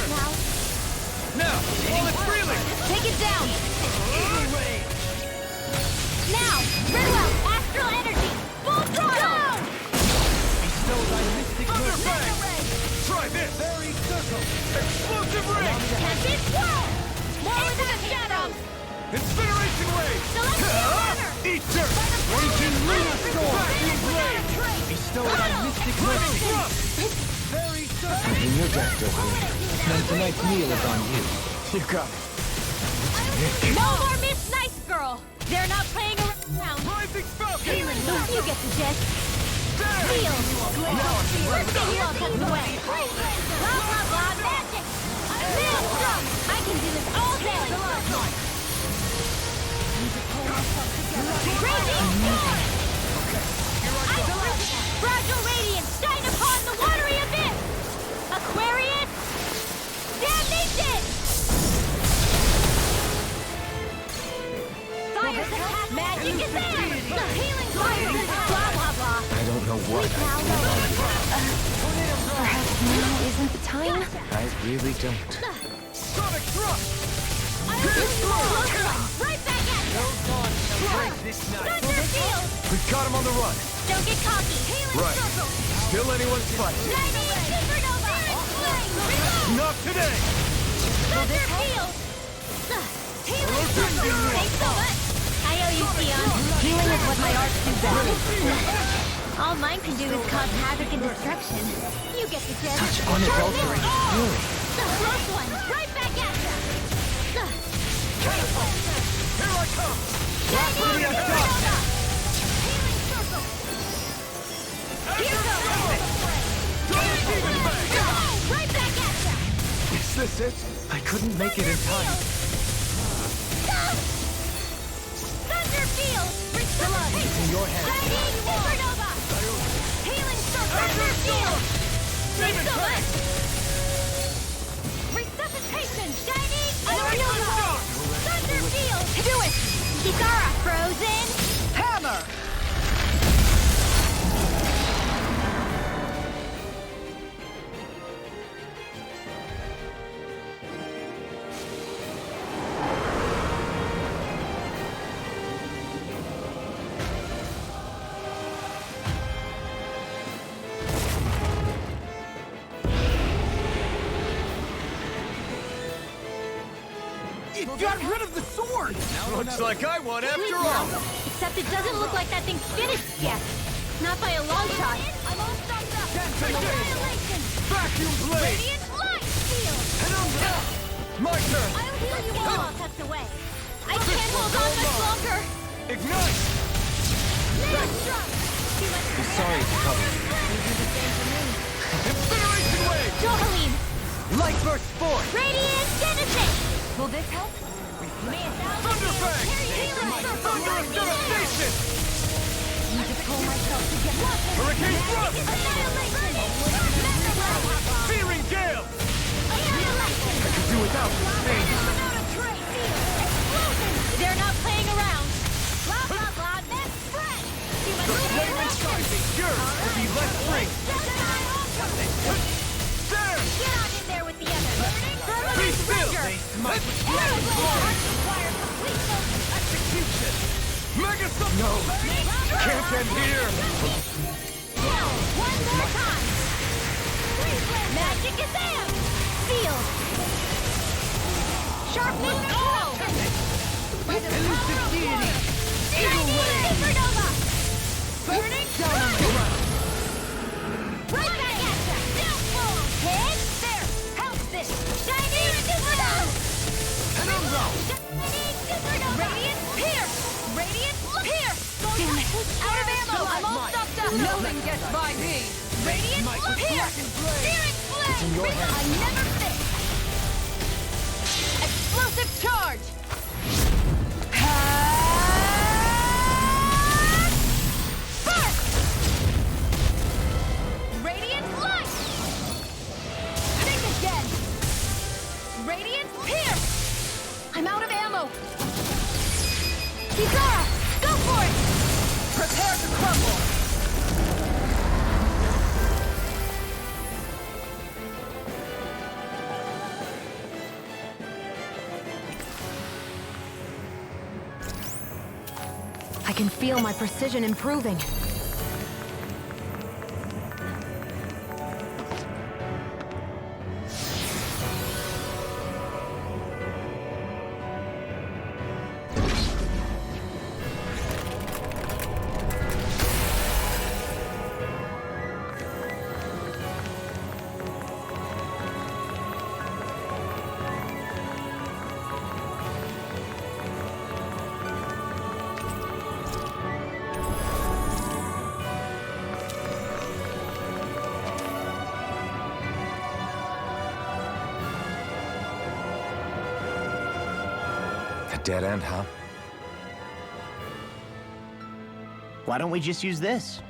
Now, while it's reeling! Take it down. Now, Redwell, Astral Energy, full throttle. Bestow thy mystic Thunderfang! Try this! Very circle! Explosive ring! Tempest Swirl. More into the shadows. Incineration wave! Celestial Hammer. Eat dirt! Raging Lunar Storm! Vacuum blade! Bestow thy mystic mercy! Very In your death, Dohalim. Then tonight's meal is on you. You got it. No more Miss Nice Girl! They're not playing around. Rising Falcon! You get the gist. Heal! Birthday hero comes away. Blah, blah, blah, magic! Maelstrom! I can do this all day! Raging Storm! Fragile Radiance, shine upon the watery abyss! Aquarius! Damnation! Fire attack! Magic is there! The healing fire! Blah, blah, blah! I don't know what Perhaps now isn't the time? I really don't. Sonic thrust! Right back at you! Thunder Field! We've got him on the run. Don't get cocky! Healing Right. circle! Still anyone's fight. Shining Supernova! Reload! Not today! Thunder Field! Healing circle! Thanks so much! I owe you, Sion. Healing is what my arts do best. All mine can do is cause havoc and destruction. You get the gist. Such unadulterated fury. The close one! Right back at you! Here I come! Shining Supernova! Healing circle! Here goes! Right back at you! Is this it? I couldn't make it in time. Thunder Field! Resuscitation! In your hands. Shining Supernova! Healing circle! Thunder Field! Thanks so much! Resuscitation! Shining Supernova! Thunder Field! Do it! Kikara! Frozen! Hammer! It got rid of the sword! Looks like I won after all. Except it doesn't look like that thing's finished yet. Not by a long shot. I'm all stuffed up. Annihilation! Vacuum blade! Radiant light field! My turn! I'll heal you all tucked away. I can't hold on much longer. Ignite! Maelstrom! Sorry to trouble you. Incineration wave! Dohalim! Light burst forth! Radiant Genesis! Will this help? Thunderfang! Thunderous devastation! Hurricane thrust! Searing gale! I could do without this pain. They're not playing around. Blah, blah, blah, that's fresh. The flame inside me, yours, will be less free. There! Get on in there with the others. Be still! Execution! Mega No! Can't end here! One more time. Magic is there. Sealed. Sharpness glow. Elusive deity! Shining Supernova. Burning Storm. Right back at ya. Downfall. Hit. There. Help this. Shining Supernova. Penumbra! Shining Supernova. Radiant Pierce. Radiant Pierce. Damn it. Out of ammo. I'm all stuffed up. Nothing gets by me. Radiant Pierce. Spirit Flame. I never fit. Explosive charge. Spark. Radiant light. Think again. Radiant Pierce. I'm out of ammo. Kizara, go for it. Prepare to crumble. I can feel my precision improving. dead end, huh? Why don't we just use this?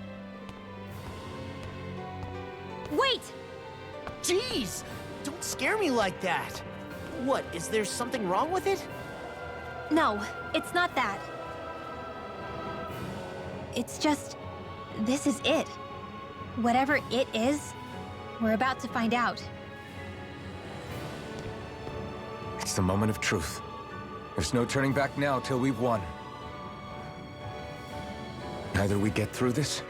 Wait! Jeez! Don't scare me like that! What, is there something wrong with it? No, it's not that. It's just... this is it. Whatever it is, we're about to find out. It's the moment of truth. There's no turning back now till we've won. Either we get through this,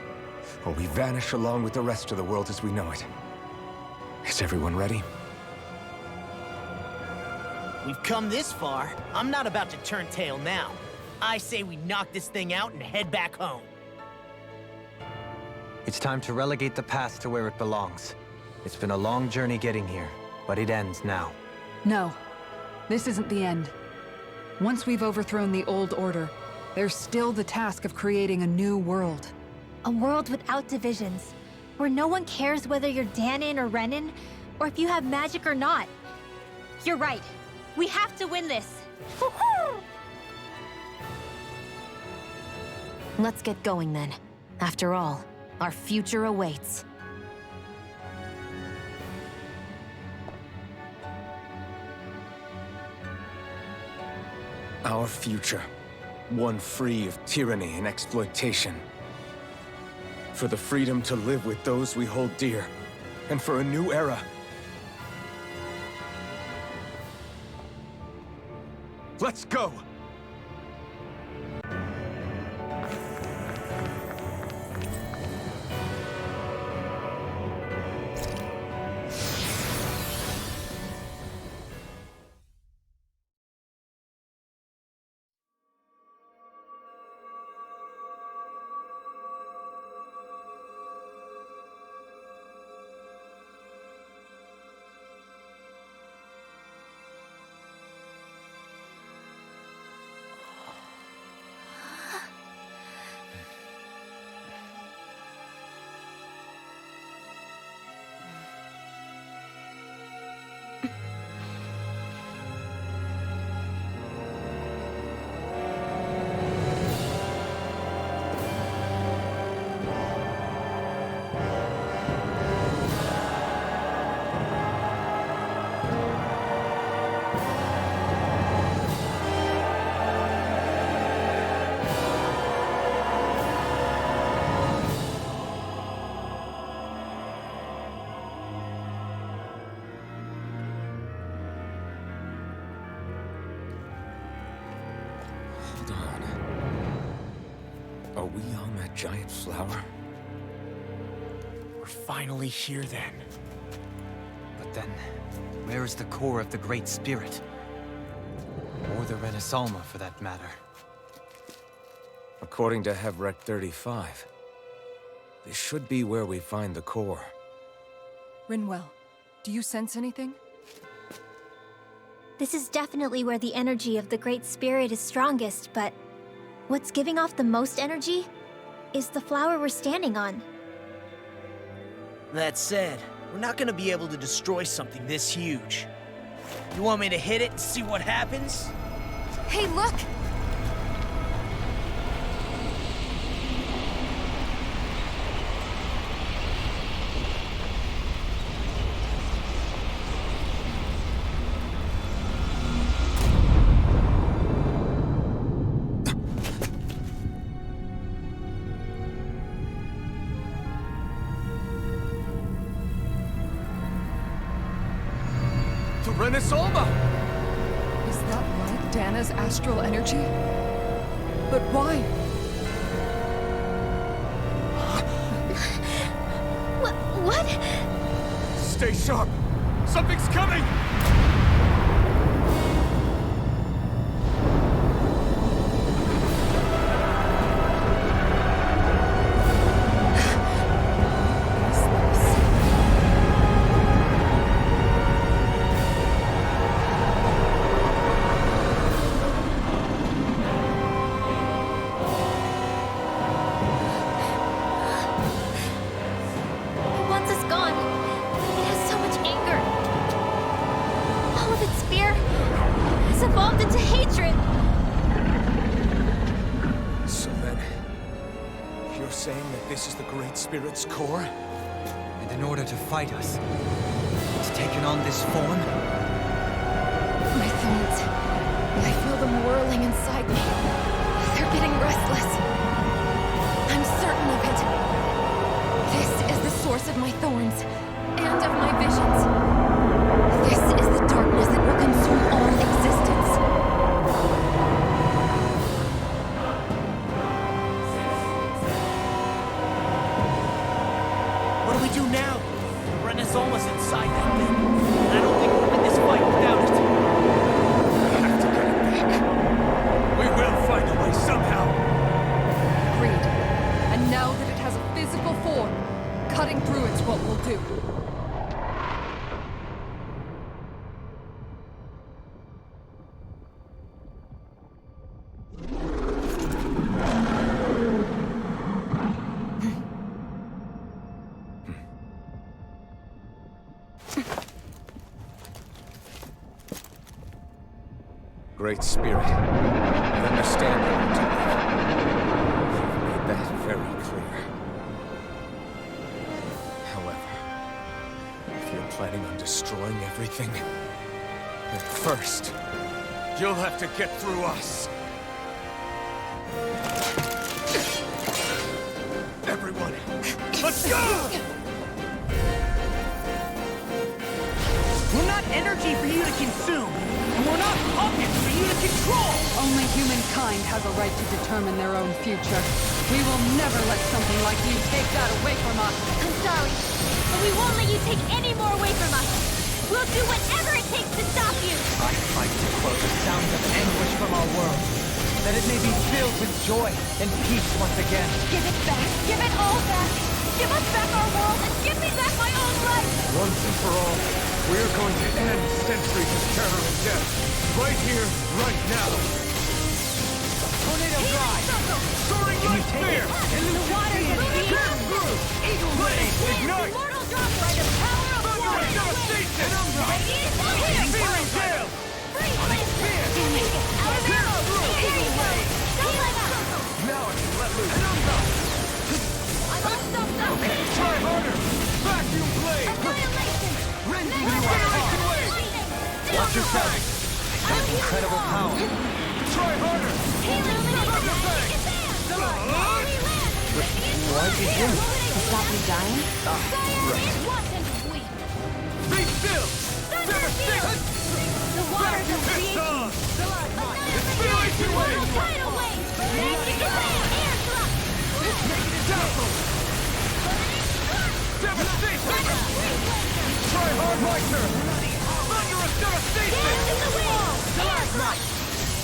or we vanish along with the rest of the world as we know it. Is everyone ready? We've come this far. I'm not about to turn tail now. I say we knock this thing out and head back home. It's time to relegate the past to where it belongs. It's been a long journey getting here, but it ends now. No, this isn't the end. Once we've overthrown the old order, there's still the task of creating a new world. A world without divisions, where no one cares whether you're Danon or Renan, or if you have magic or not. You're right. We have to win this. Let's get going then. After all, our future awaits. Our future. One free of tyranny and exploitation. For the freedom to live with those we hold dear. And for a new era. Let's go! Are we on that giant flower? We're finally here then. But then, where is the core of the Great Spirit? Or the Renaissance, for that matter? According to Hevrek 35, this should be where we find the core. Rinwell, do you sense anything? This is definitely where the energy of the Great Spirit is strongest, but what's giving off the most energy is the flower we're standing on. That said, we're not gonna be able to destroy something this huge. You want me to hit it and see what happens? Hey, look! The Renaissance! Is that like Dana's astral energy? But why? What? Stay sharp! Something's coming! This is the Great Spirit's core? And in order to fight us, it's taken on this form? My thorns. I feel them whirling inside me. They're getting restless. I'm certain of it. This is the source of my thorns, and of my visions. This is the darkness that will consume all existence. What do we do now? Rena's almost inside that thing. I don't think we'll win this fight without it. We have to get it back. We will find a way somehow. Agreed. And now that it has a physical form, cutting through it's what we'll do. Great Spirit, I understand how to live. You've made that very clear. However, if you're planning on destroying everything, then first, you'll have to get through us. Everyone, let's go! We're not energy for you to consume, and we're not puppets for you to control! Only humankind has a right to determine their own future. We will never let something like you take that away from us. I'm sorry, but we won't let you take any more away from us. We'll do whatever it takes to stop you. I fight to quell the sounds of anguish from our world, that it may be filled with joy and peace once again. Give it back. Give it all back. Give us back our world and give me back my own life. Once and for all, we're going to end centuries of terror and death. Right here, right now. Tornado Drive! Soaring light spear! The water is being Eagle Ray! Ignite! Immortal drop by the power of water. Devastation! Radiant here. Fearing Gale! Freeze Spear. Our arrow. Here you go. Don't let up. Now I can let loose! I'm all stuffed up. Try harder! Vacuum blade! Annihilation. Rending you Annihilation wave! Watch your back! Such incredible power! Try harder! Thunderfang! Why'd you do it? To stop me dying? Be still! Devastation! The waters of Piss creation. on! Inspiration wave! Tidal wave. Magic command. Air thrust. Dazzle! Devastation! Try hard lighter! Thunderous devastation! Dance in the wind. Air thrust.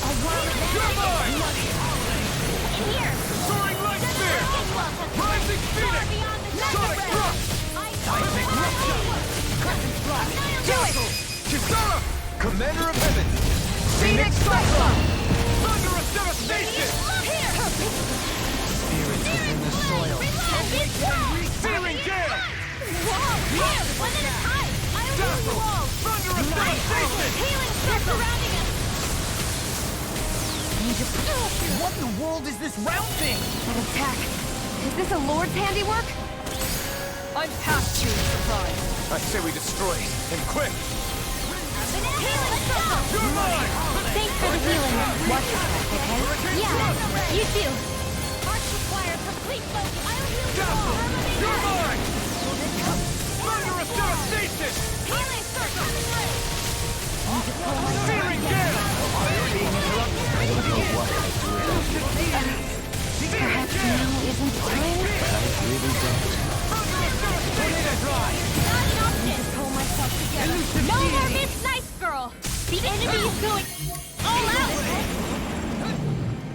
You're mine! In here. Soaring light spear! Rising phoenix! Sonic thrust! Seismic rupture! Crescent flash! Do it. Kisara! Commander of Heaven! Phoenix Cyclone. Thunderous devastation! Here. Spirits within the soil! Magic wall. Searing gale! Wall. Here. One at a time. I will move the wall. Thunderous devastation! Healing they're surrounding us. What in the world is this round thing? That attack. Is this a Lord's handiwork? I'm past being surprised. I say we destroy it, and quick! Healing stop. You're mine! Thanks for the healing. Watch yourself, okay? Yeah. You too. Arch requires complete focus. I'll heal you all. You're mine! Thunderous devastation! Healing circle. Searing gale! Perhaps now isn't the time? Tornado drive! Not an option. Pull myself together. No more Miss Nice Girl. The enemy is going all out.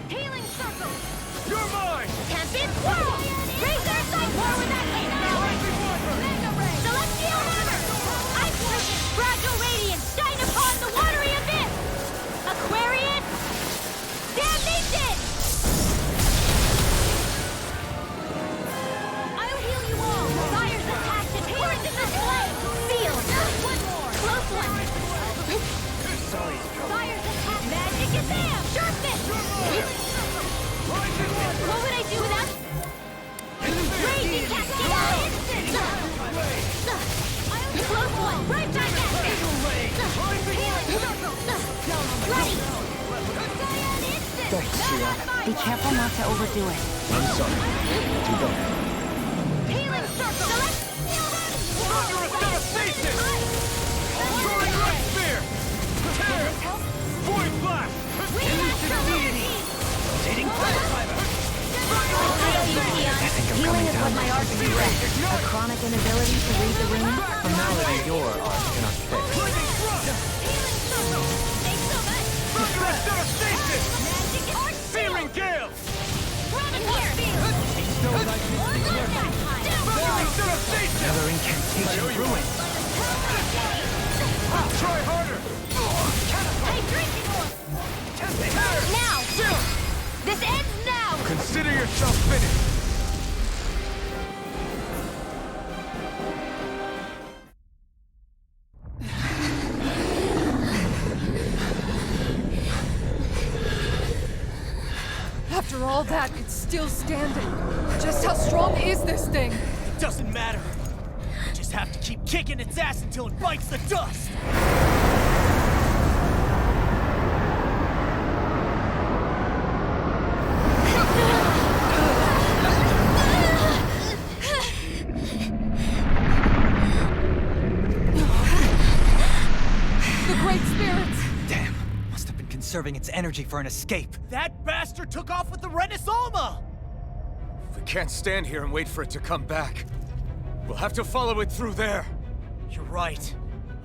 Healing circle. You're mine! Tempest Whirl. Razor Sight. More with that hand. Celestial Hammer. Ice Witch. Fragile Radiance. Shine upon the watery abyss. Aquarius. Damnation. I'll heal you all. Fire's attacked and Taurus in the flame. Sealed. One more. Close one. Fire's Be careful not to overdo it. I'm sorry. You go. Healing circle! Thunderous devastation! Soaring right spear! Tear! Void blast! Elusive deity! Rotating firefighter! Healing is what my art can do. A chronic inability to read the room. A malady your art cannot fix. Lightning thrust! Thunderous devastation! Searing gale! Thunderous devastation! Another incantation ruined. Try harder! Now! This ends now! Consider yourself finished! After all that, it's still standing. Just how strong is this thing? It doesn't matter. We just have to keep kicking its ass until it bites the dust. The Great Spirits! Damn, must have been conserving its energy for an escape. That bastard took off with the Renaissama! We can't stand here and wait for it to come back. We'll have to follow it through there. You're right.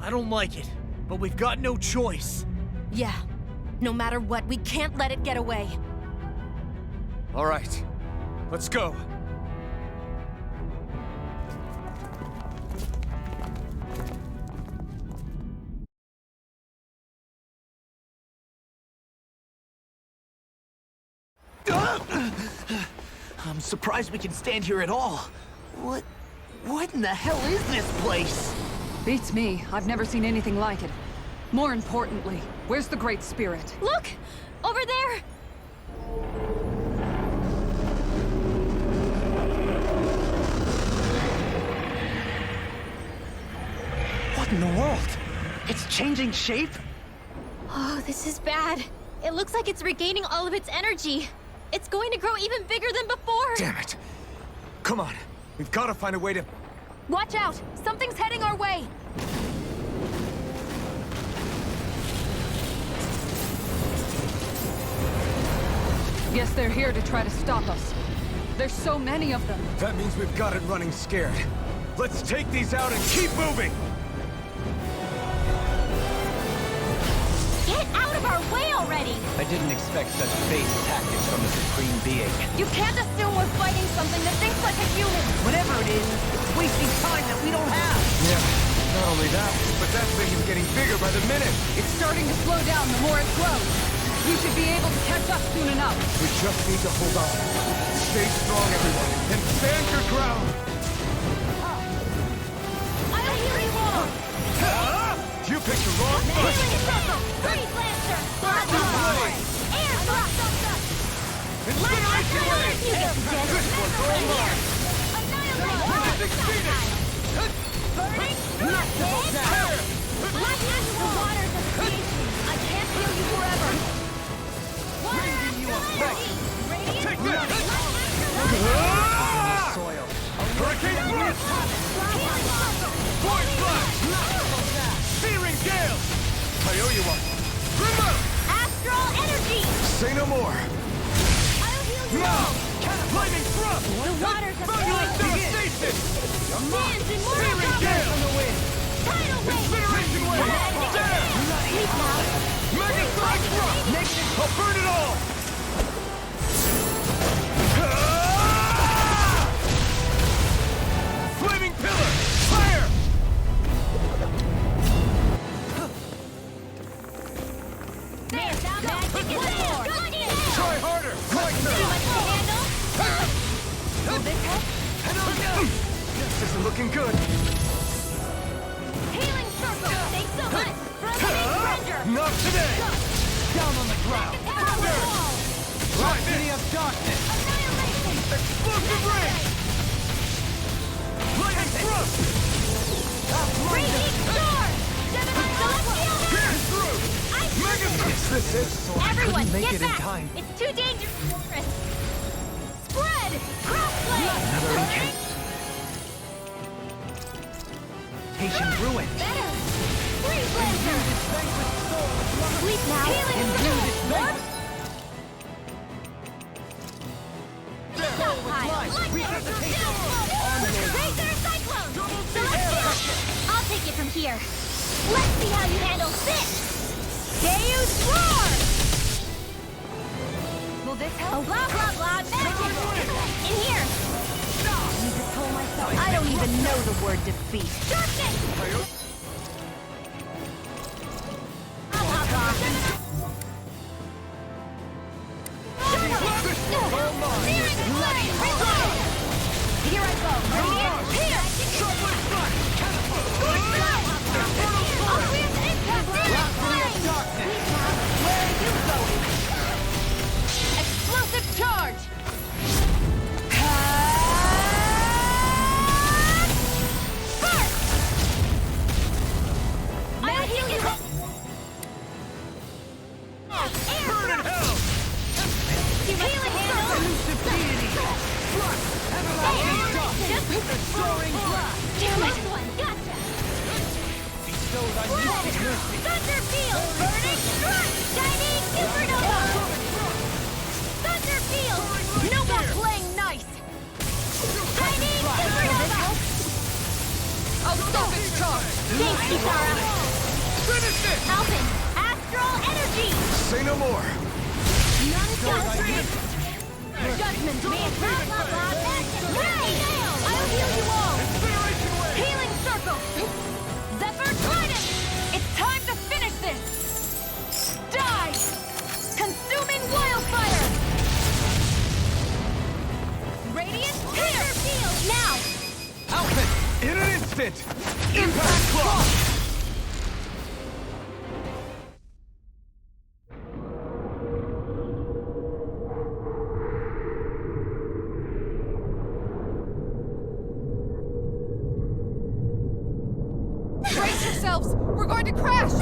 I don't like it, but we've got no choice. Yeah. No matter what, we can't let it get away. All right, let's go. I'm surprised we can stand here at all. What in the hell is this place? Beats me. I've never seen anything like it. More importantly, where's the Great Spirit? Look! Over there! What in the world? It's changing shape? Oh, this is bad. It looks like it's regaining all of its energy. It's going to grow even bigger than before. Damn it. Come on. We've got to find a way to... Watch out! Something's heading our way! Guess they're here to try to stop us. There's so many of them. That means we've got it running scared. Let's take these out and keep moving! Get out of our way already! I didn't expect such base tactics from the Supreme Being. You can't assume we're fighting something that thinks like a human! Whatever it is, it's wasting time that we don't have. Yeah, not only that, but that thing is getting bigger by the minute. It's starting to slow down the more it grows. We should be able to catch up soon enough. We just need to hold on. Stay strong, everyone, and stand your ground! I'll heal you all! You picked the wrong Healing person! circle! Freeze blaster! Air thrust! Incineration ray! This one's all mine! Annihilate! Burning thrust! Light into the waters of creation! I can't heal you forever! Water energy! Take this! Soil. Hurricane thrust! Void blast! Searing gale! I owe you one. Remote! Astral energy! Say no more. I'll heal you Now! all! Lightning thrust! The waters of Thunderous creation! devastation! Winds and more Searing gale! Tidal wave! Incineration wave! There! Leap out! Mega strike thrust! I'll burn it all! Flaming pillar! Fire! Magic is more! Try harder! Like This isn't looking good. Healing circle! Thanks so much! From surrender! Not today. Down on the ground. Power wall! Right City of darkness. Annihilation! Explosive ray! Lightning thrust! Raging storm! Gemini celestial! Pierce through! Ice Mega Blizzard! this is? Everyone, make get it in back! time. It's too dangerous for us! Spread! Crossblade! Another incantation ruined. Better! Freeze Lancer! Sleep now! Healing Soul! Stockpile! Razor Cyclone! I'll take it from here. Let's see how you handle this! Deus Roar! Will this help? Oh, blah, blah, blah, magic! In here! I need to pull myself. I don't even know the word defeat. Sharpness! Blah, blah, blah. Searing Flame! Reload! Here I go! Radiant! Here! Scorch Blast! Aqueous Impact! Searing Flame! Where are you going? Explosive charge! Burst! I'll heal you! Burn in hell! Healing handle! Elusive deity! Thrust! Everlasting dust! Soaring blast! Damn it! Gotcha! Bestow thy mystic mercy! Thunder Field! Burning Strike! Shining Supernova! Thunder Field! No more playing nice! Shining Supernova! I'll stop its charge! Thanks, Kitara! Finish it! Alpin! Astral Energy! Say no more. Non-stop! Judgment! Blah, blah, blah, magic! I'll heal you all! Incineration Wave! Healing circle! Zephyr Trident! It's time to finish this! Die! Consuming wildfire! Radiant Thunder Field! Now! Alpin! In an instant! Impact Claw! Brace yourselves! We're going to crash!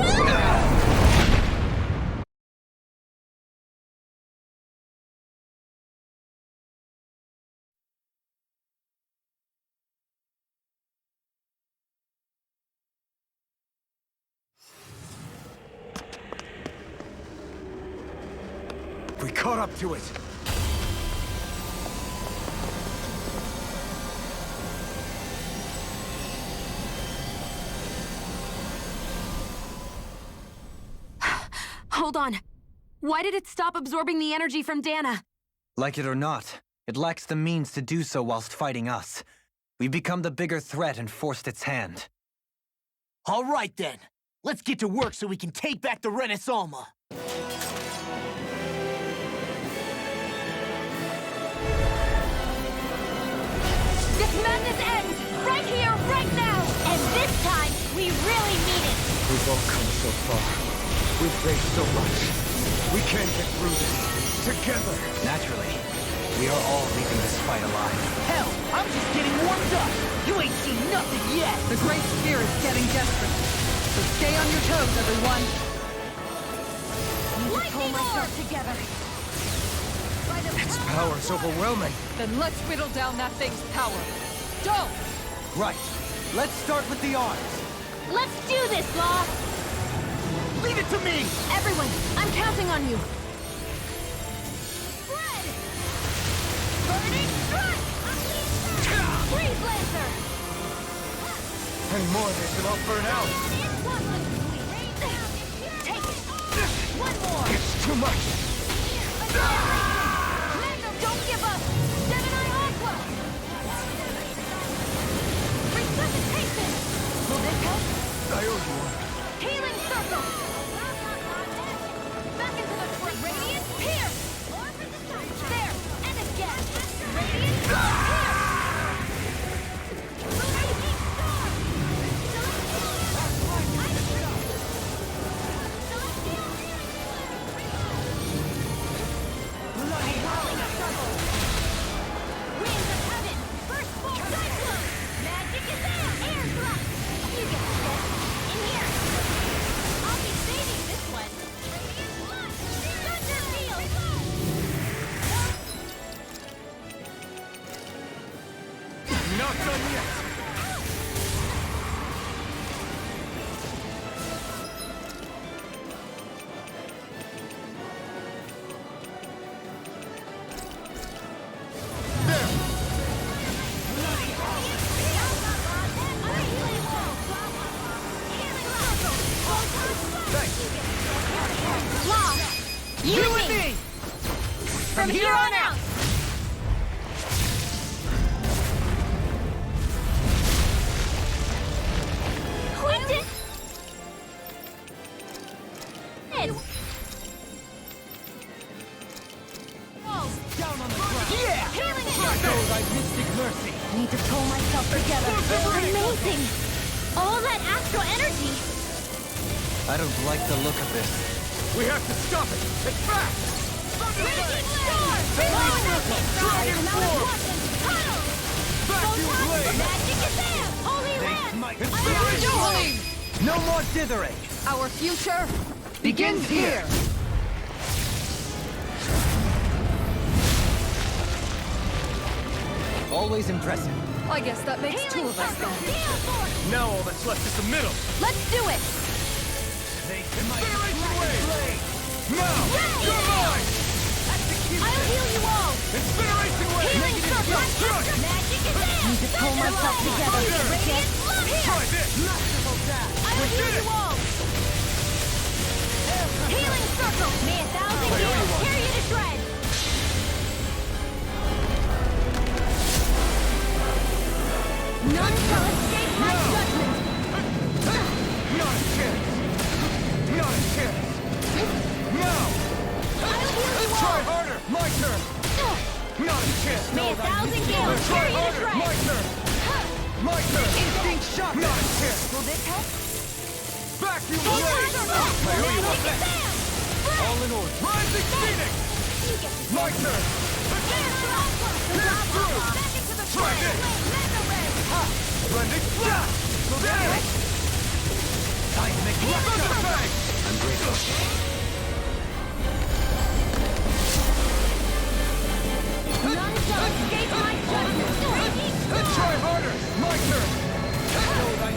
We caught up to it. Hold on. Why did it stop absorbing the energy from Dana? Like it or not, it lacks the means to do so whilst fighting us. We've become the bigger threat and forced its hand. All right, then. Let's get to work so we can take back the Renaissance. This madness ends! Right here, right now! And this time, we really mean it! We've all come so far. We've faced so much. We can't get through this. Together. Naturally, we are all leaving this fight alive. Hell, I'm just getting warmed up. You ain't seen nothing yet. The Great Spirit's getting desperate. So stay on your toes, everyone. Need to pull myself together. Its power's overwhelming. Then let's whittle down that thing's power. Don't! Right. Let's start with the arms. Let's do this, Law! Leave it to me! Everyone, I'm counting on you. Spread! Burning Strike! Freeze Lancer! Any more of this and I'll burn out. Take it! One more! It's too much. Don't give up! Seven-Eye Aqua! Resuscitation! Will this help? I owe you one. Healing circle! Back into the front. Radiant Pierce! There! And again! Radiant Pierce! Winds of Heaven! First full cyclone! Magic is there! Air thrust! You get it, in here! I'll be saving this one! Radiant Blood! You and me! From here on out! Quentin! Down on the ground. Yeah! Healing Show thy mystic mercy. Need to pull myself together. Amazing! All that astral energy! I don't like the look of this. We have to stop it. It's back. Raging storm! Dragon form. Vacuum blade. Magic is there! Holy land! Inspiration. No more dithering! Our future begins here! Always impressive. I guess that makes two of us then. Now all that's left is the middle. Let's do it! Inspiration wave. Now, you're mine. I'll heal you all! Incineration wave. Healing circle! Magic is there! Need to pull myself together. Radiant flood here! Try this. Masterful dash! I'll heal you all! Healing circle! May 1,000 heals tear you to shreds! None shall escape my judgment! Not a chance. Not a chance. Now. I'll heal you Try all! harder. My turn. Not a chance. May 1,000 heals Try tear you to harder. My shreds! turn. My turn. Instinct shock! Not a chance. Will this help? Vacuum Hold blade. on, Magic is there! All in order. Rising Phoenix. My turn. Try this. Blending blast. Damage. Seismic Bang. I'm grateful. None shall escape my judgment! Try harder. My turn.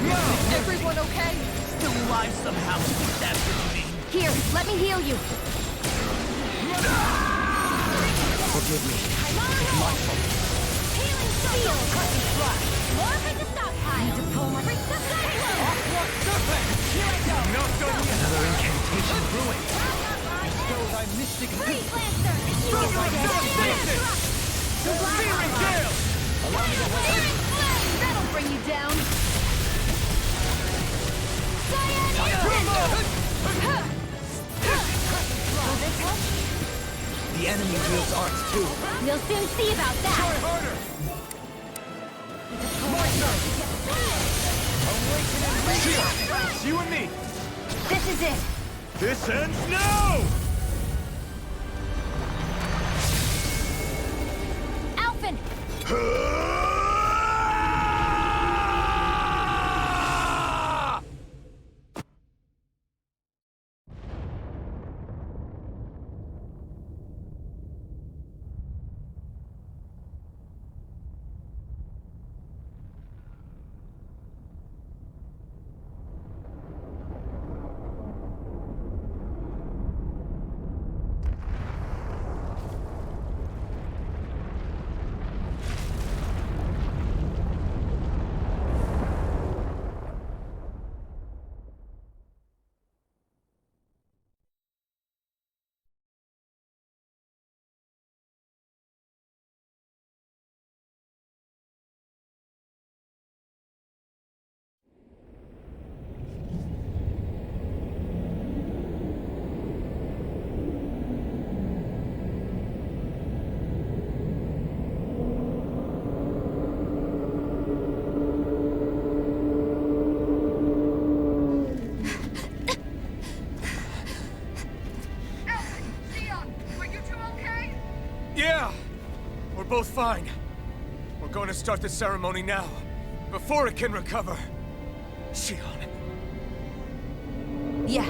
Now. Everyone okay? Still alive somehow. That's what you mean. Here, let me heal you. Forgive me. It's my fault. Healing seal. Crushing flash. Morphin to stockpile. Need to pull my Here I go. Not done yet. Another incantation brewing. Show thy mystic Freeze Lancer. Searing gale. Searing flame. That'll bring you down. Will this help? The enemy wields arts too. We'll soon see about Try that. harder. Shield. It's you and me. This is it. This ends now. Alphen. Yeah. We're both fine. We're going to start the ceremony now, before it can recover. Shion. Yeah.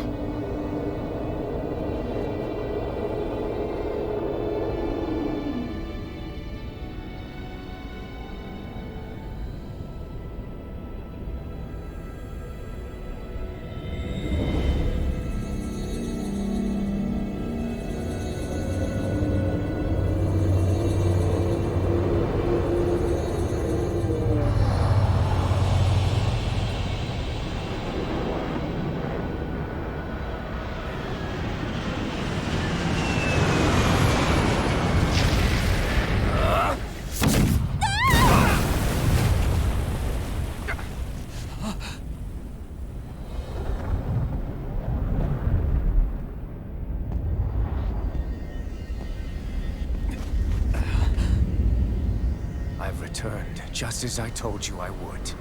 returned, just as I told you I would.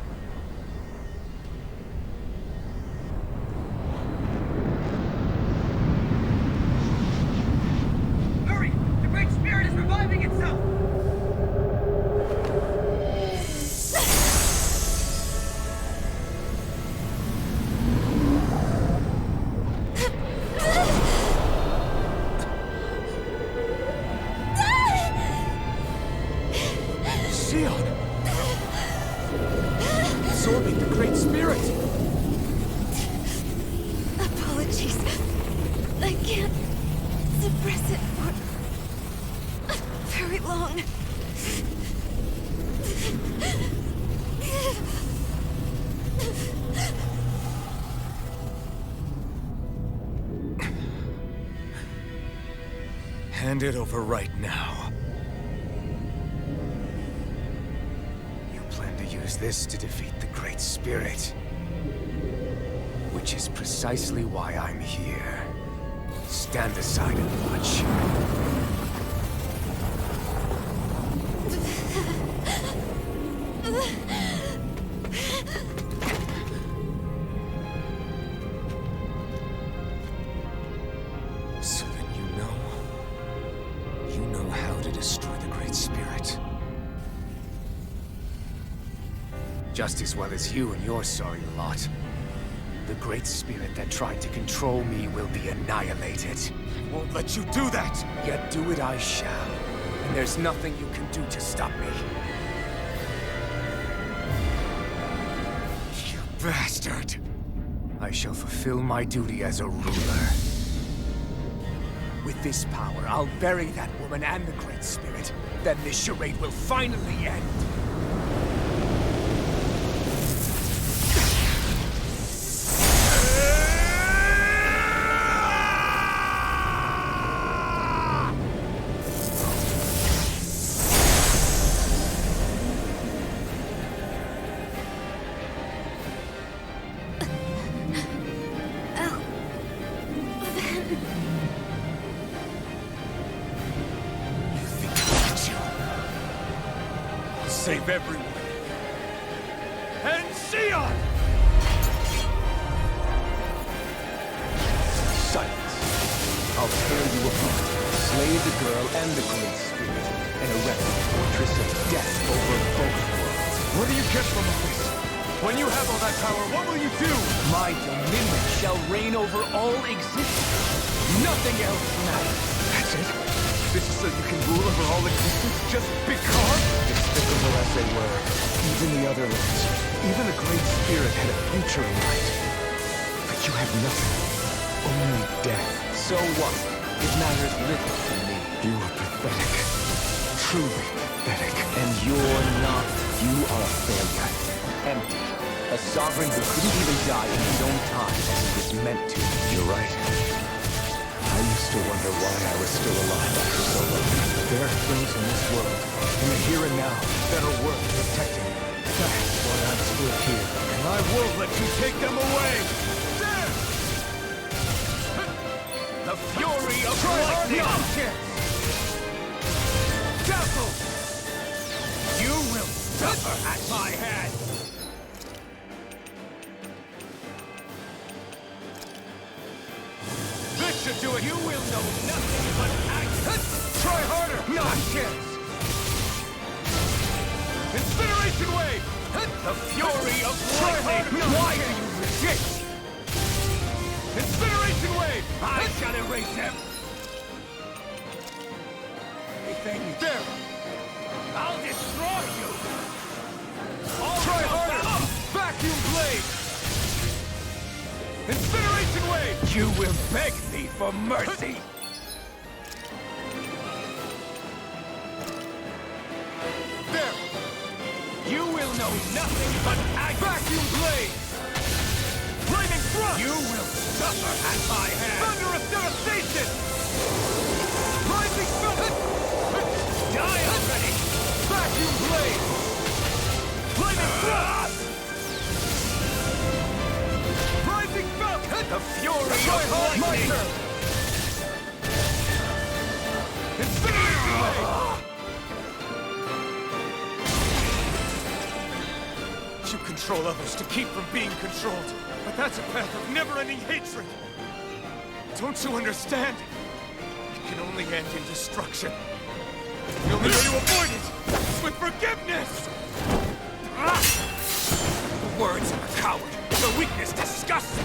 Hurry! The Great Spirit is reviving itself! Absorbing the Great Spirit! Apologies. I can't suppress it for very long. Hand it over right now. You plan to use this to defeat the Great Spirit. Which is precisely why I'm here. Stand aside and watch. So then you know how to destroy the Great Spirit. Just as well as you and your sorry lot. The Great Spirit that tried to control me will be annihilated. I won't let you do that! Yet do it I shall. And there's nothing you can do to stop me. You bastard! I shall fulfill my duty as a ruler. With this power, I'll bury that woman and the Great Spirit. Then this charade will finally end. Save everyone. And Sion! Silence. I'll tear you apart, slay the girl and the Great Spirit, and erect a fortress of death over both worlds. What do you get from all this? When you have all that power, what will you do? My dominion shall reign over all existence. Nothing else matters. That's it? This is so you can rule over all existence just because? Despicable as they were, even the other lands, even the Great Spirit had a future in mind. But you have nothing. Only death. So what? It matters little to me. You are pathetic. Truly pathetic. And you're not. You are a failure. Empty. A sovereign who couldn't even die in his own time as he was meant to. You're right. I used to wonder why I was still alive after so long. There are things in this world, in the here and now, that are worth protecting. That's why I'm still here. And I won't let you take them away! There! The fury of lightning! Dazzle! You will suffer at my hand! This should do it! You will know nothing but action! Try harder! No chance! Incineration wave! The fury of lightning! Why do you resist? Incineration wave! I shall erase him! Anything there! I'll destroy you! Try harder! Vacuum blade! Incineration wave! You will beg me for mercy! There! You will know nothing but vacuum blade! Flaming thrust! You will suffer at my hand! Thunderous devastation! Rising sun! Die already! Vacuum blade! Flaming thrust! Rising falcon! The fury of lightning! Incineration wave! control others to keep from being controlled. But that's a path of never-ending hatred. Don't you understand? It can only end in destruction. The only way to avoid it is with forgiveness! The words of a coward. The weakness disgusts me.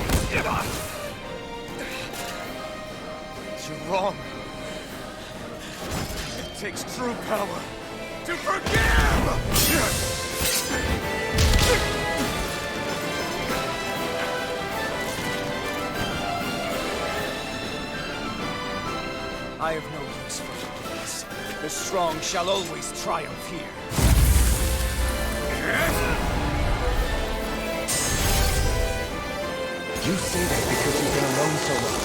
You're wrong. It takes true power to forgive! I have no use for forgiveness. The strong shall always triumph here. You say that because you've been alone so long.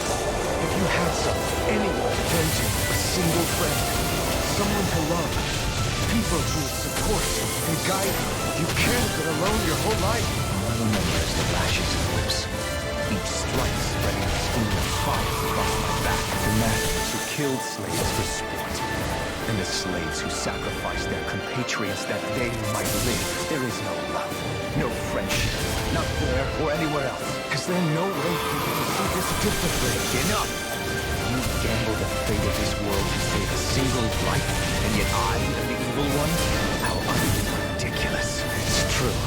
If you had someone, anyone to turn to, a single friend, someone to love, people who would support and guide you, you can't have been alone your whole life. All I remember is the lashes of lips, each strike spreading a stream of fire across my back. The masters who killed slaves for sport, and the slaves who sacrificed their compatriots that they might live. There is no love, no friendship, not there or anywhere else. Is there no way people can see this differently? Enough! You gamble the fate of this world to save a single life, and yet I am the evil one? How utterly ridiculous. It's true.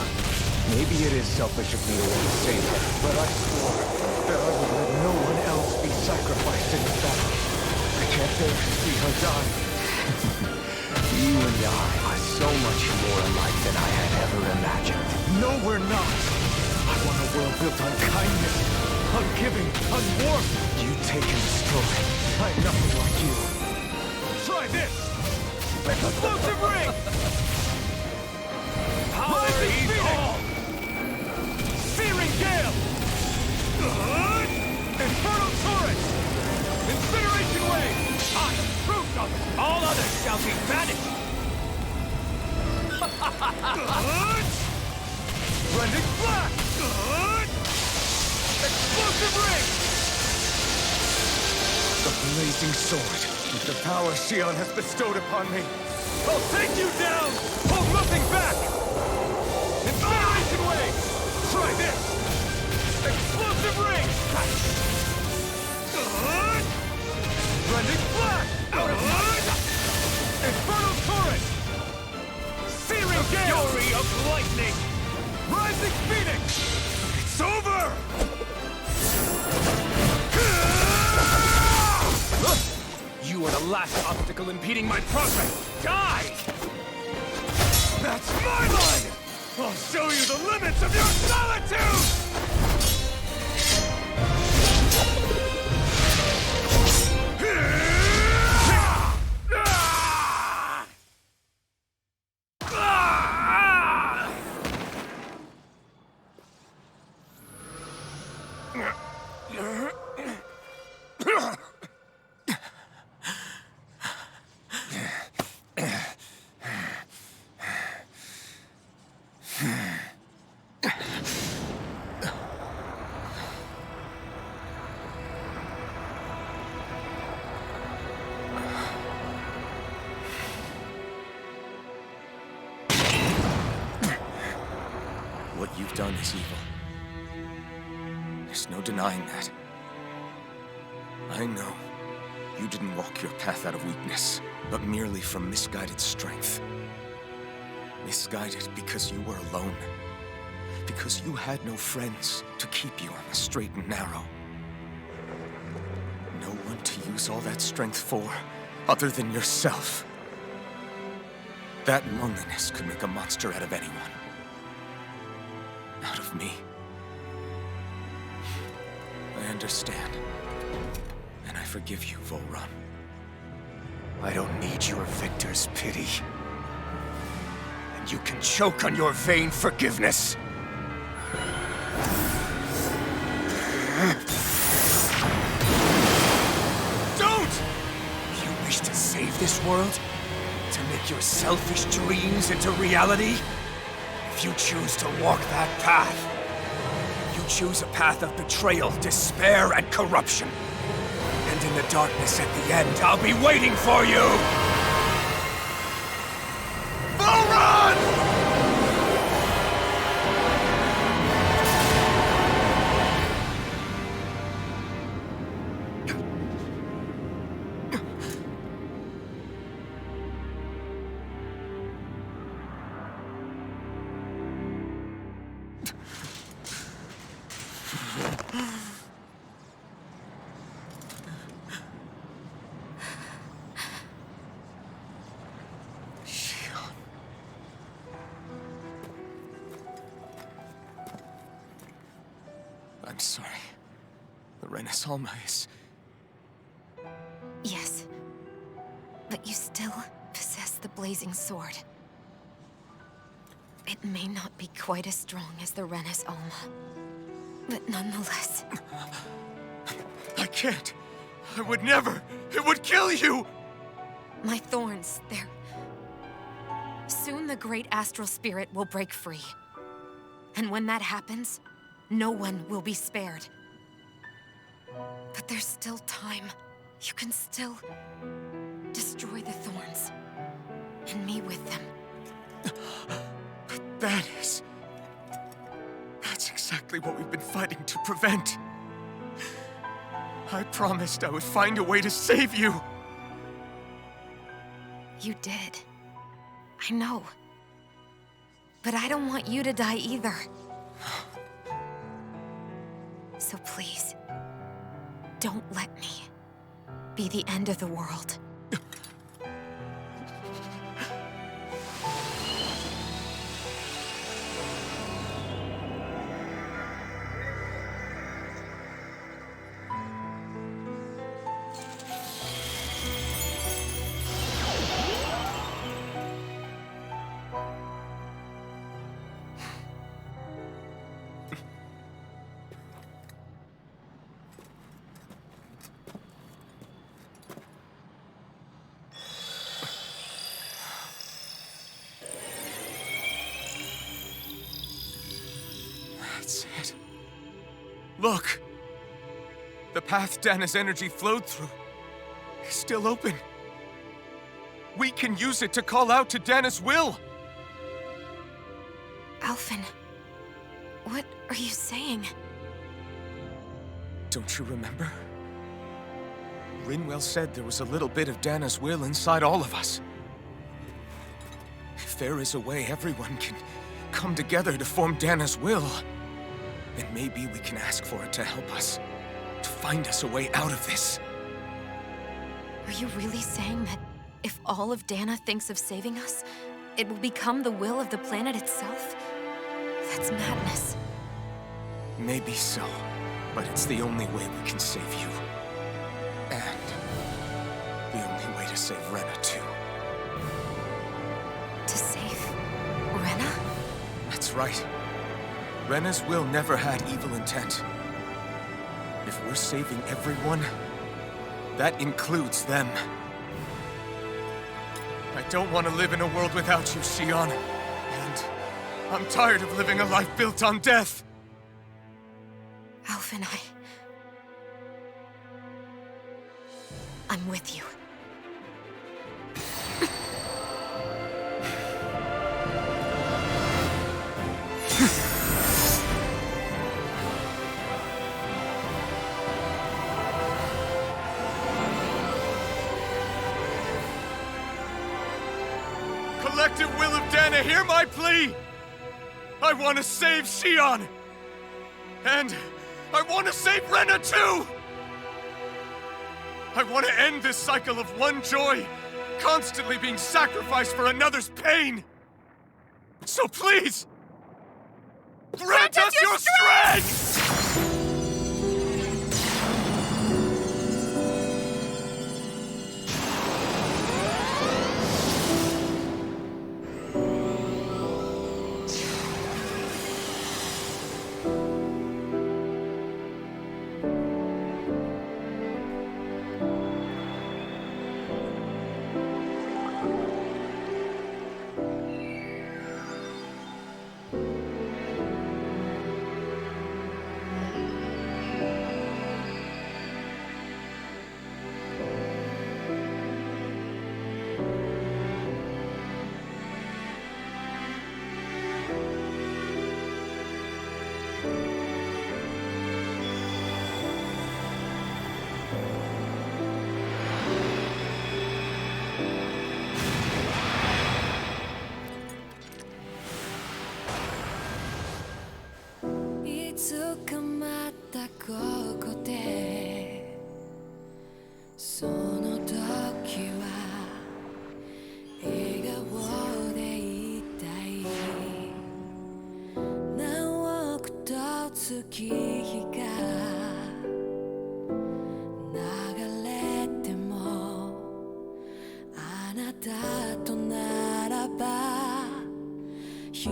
Maybe it is selfish of me to want to save her, but I swore that I would let no one else be sacrificed in the battle. I can't bear to see her die. You and I are so much more alike than I had ever imagined. No, we're not. I want a world built on kindness, on giving, on warmth. You take and destroy. I'm nothing like you. Try this! Explosive ring! Power is all! Searing gale! Infernal torrent! Incineration wave! I am proof of it! All others shall be banished! Rending flash! Explosive ring! The blazing sword, with the power Xion has bestowed upon me. I'll take you down! Hold nothing back! Incineration wave! Try this! Explosive ring! Rending flash! Out of mind! Infernal torrent! Searing gale! Fury of lightning! Rising phoenix! It's over! You are the last obstacle impeding my progress! Die! That's my line! I'll show you the limits of your solitude! What you've done is evil. There's no denying that. I know you didn't walk your path out of weakness, but merely from misguided strength. Misguided because you were alone. Because you had no friends to keep you on the straight and narrow. No one to use all that strength for, other than yourself. That loneliness could make a monster out of anyone. Out of me. I understand. And I forgive you, Volron. I don't need your victor's pity. And you can choke on your vain forgiveness. Don't! You wish to save this world? To make your selfish dreams into reality? If you choose to walk that path, you choose a path of betrayal, despair, and corruption. And in the darkness at the end, I'll be waiting for you! Volron! I'm sorry. The Rena's Alma is... Yes. But you still possess the blazing sword. It may not be quite as strong as the Rena's Alma, but nonetheless... I can't! I would never! It would kill you! My thorns, they're... Soon the great astral spirit will break free. And when that happens, no one will be spared. But there's still time. You can still destroy the thorns. And me with them. But that's exactly what we've been fighting to prevent. I promised I would find a way to save you. You did. I know. But I don't want you to die either. So please, don't let me be the end of the world. That's it. Look! The path Dana's energy flowed through is still open. We can use it to call out to Dana's will! Alphen, what are you saying? Don't you remember? Rinwell said there was a little bit of Dana's will inside all of us. If there is a way everyone can come together to form Dana's will, then maybe we can ask for it to help us, to find us a way out of this. Are you really saying that if all of Dana thinks of saving us, it will become the will of the planet itself? That's madness. Maybe so, but it's the only way we can save you. And the only way to save Rena, too. To save Rena? That's right. Rena's will never had evil intent. If we're saving everyone, that includes them. I don't want to live in a world without you, Xion. And I'm tired of living a life built on death. Alphen, I'm with you. Collective will of Dana, hear my plea! I want to save Xion! And I want to save Rena too! I want to end this cycle of one joy, constantly being sacrificed for another's pain! So please, grant us your strength! It took a たここでその時は笑顔でいたい何億と月日が流れてもあなたとならば人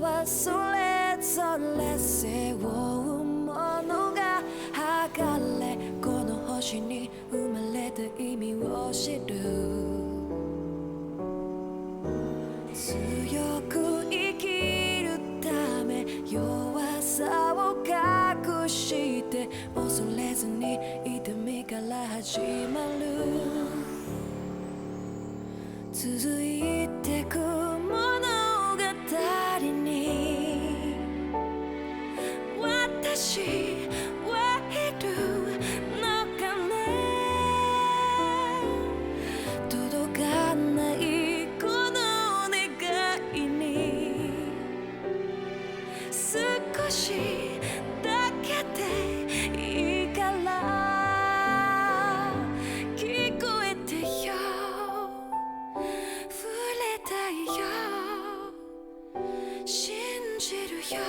はそれぞれ背負うものが測れこの星に生まれた意味を知る強く生きるため弱さを隠して恐れずに痛みから始まる続いてく物語に私はいるのかね届かないこの願いに少しだけでいいから聞こえてよ触れたいよ信じるよ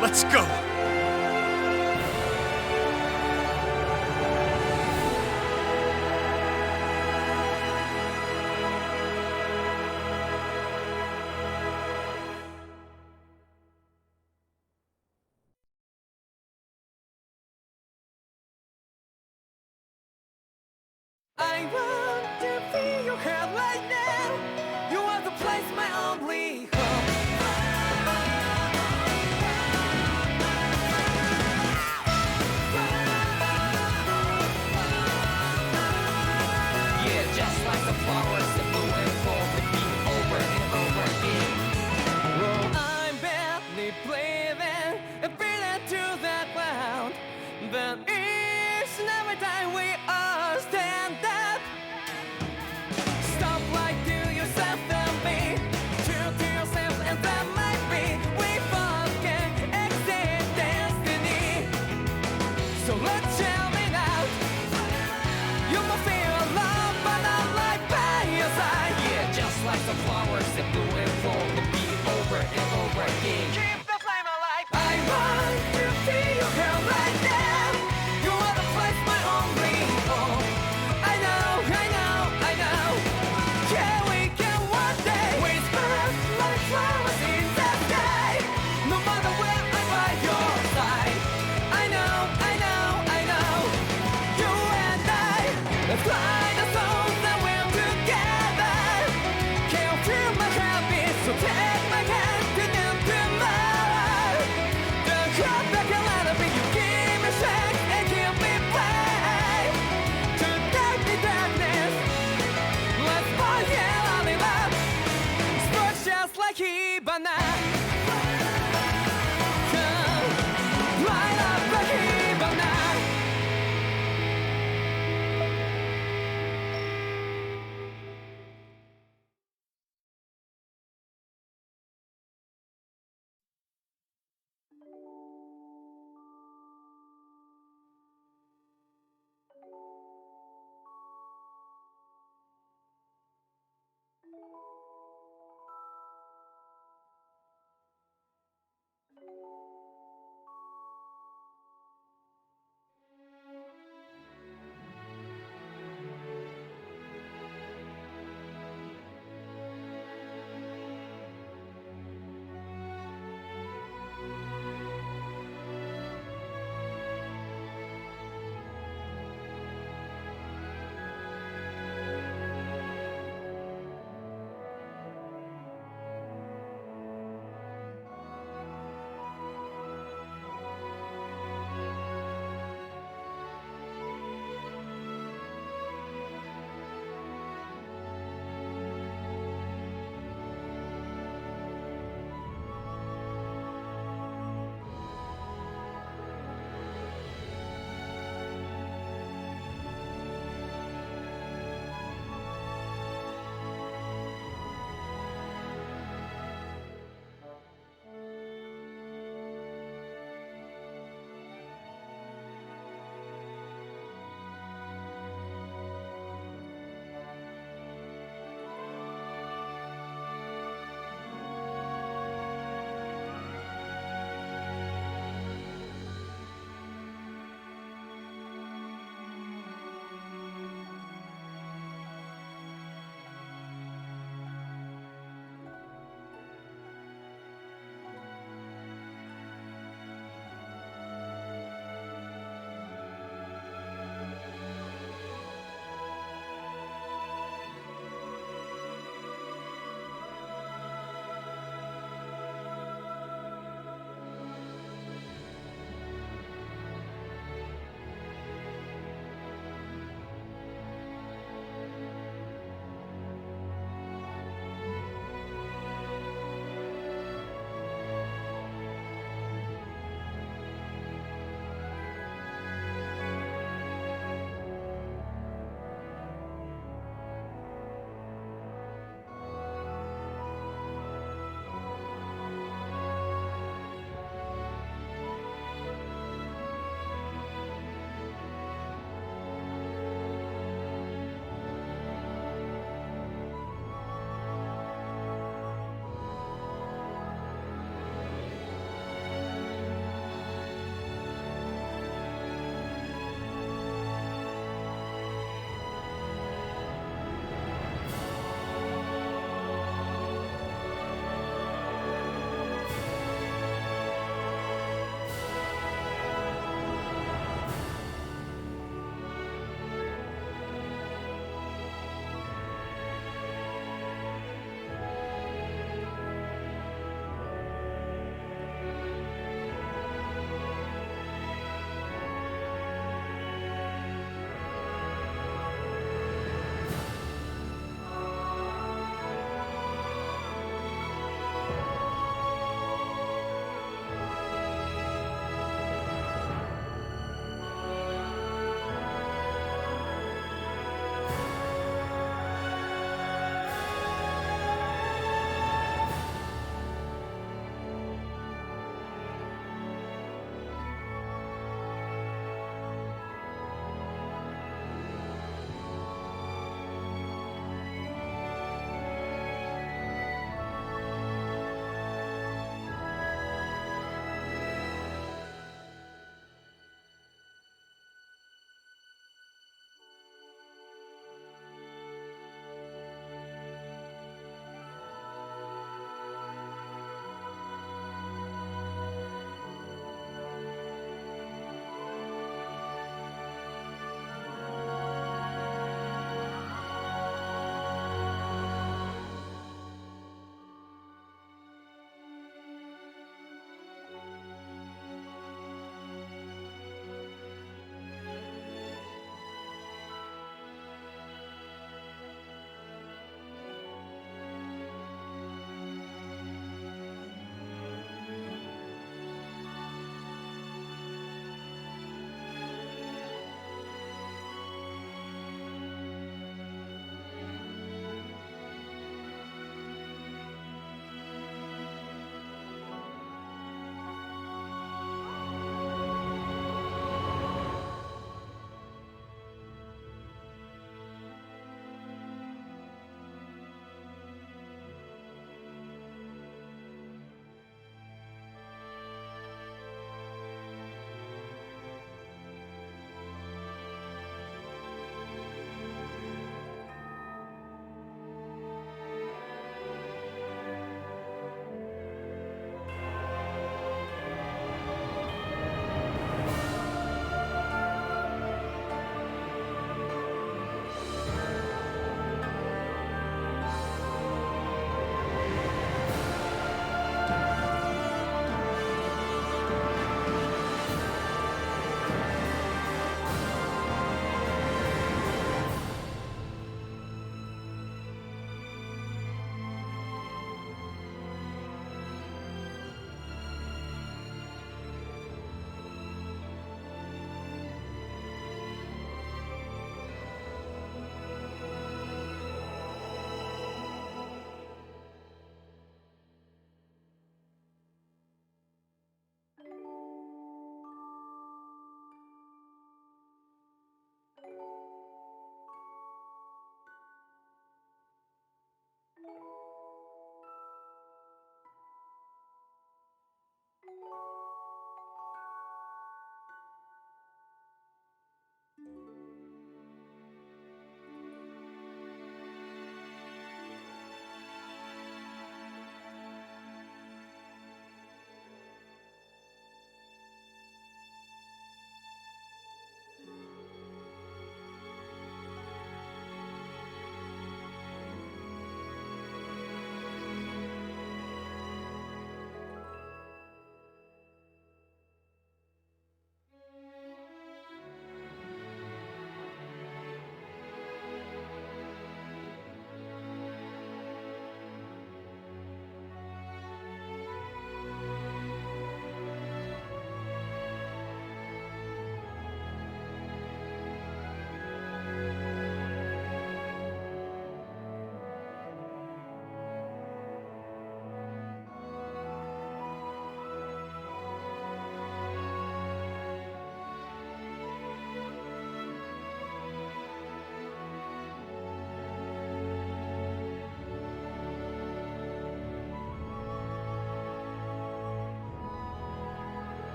Let's go! I will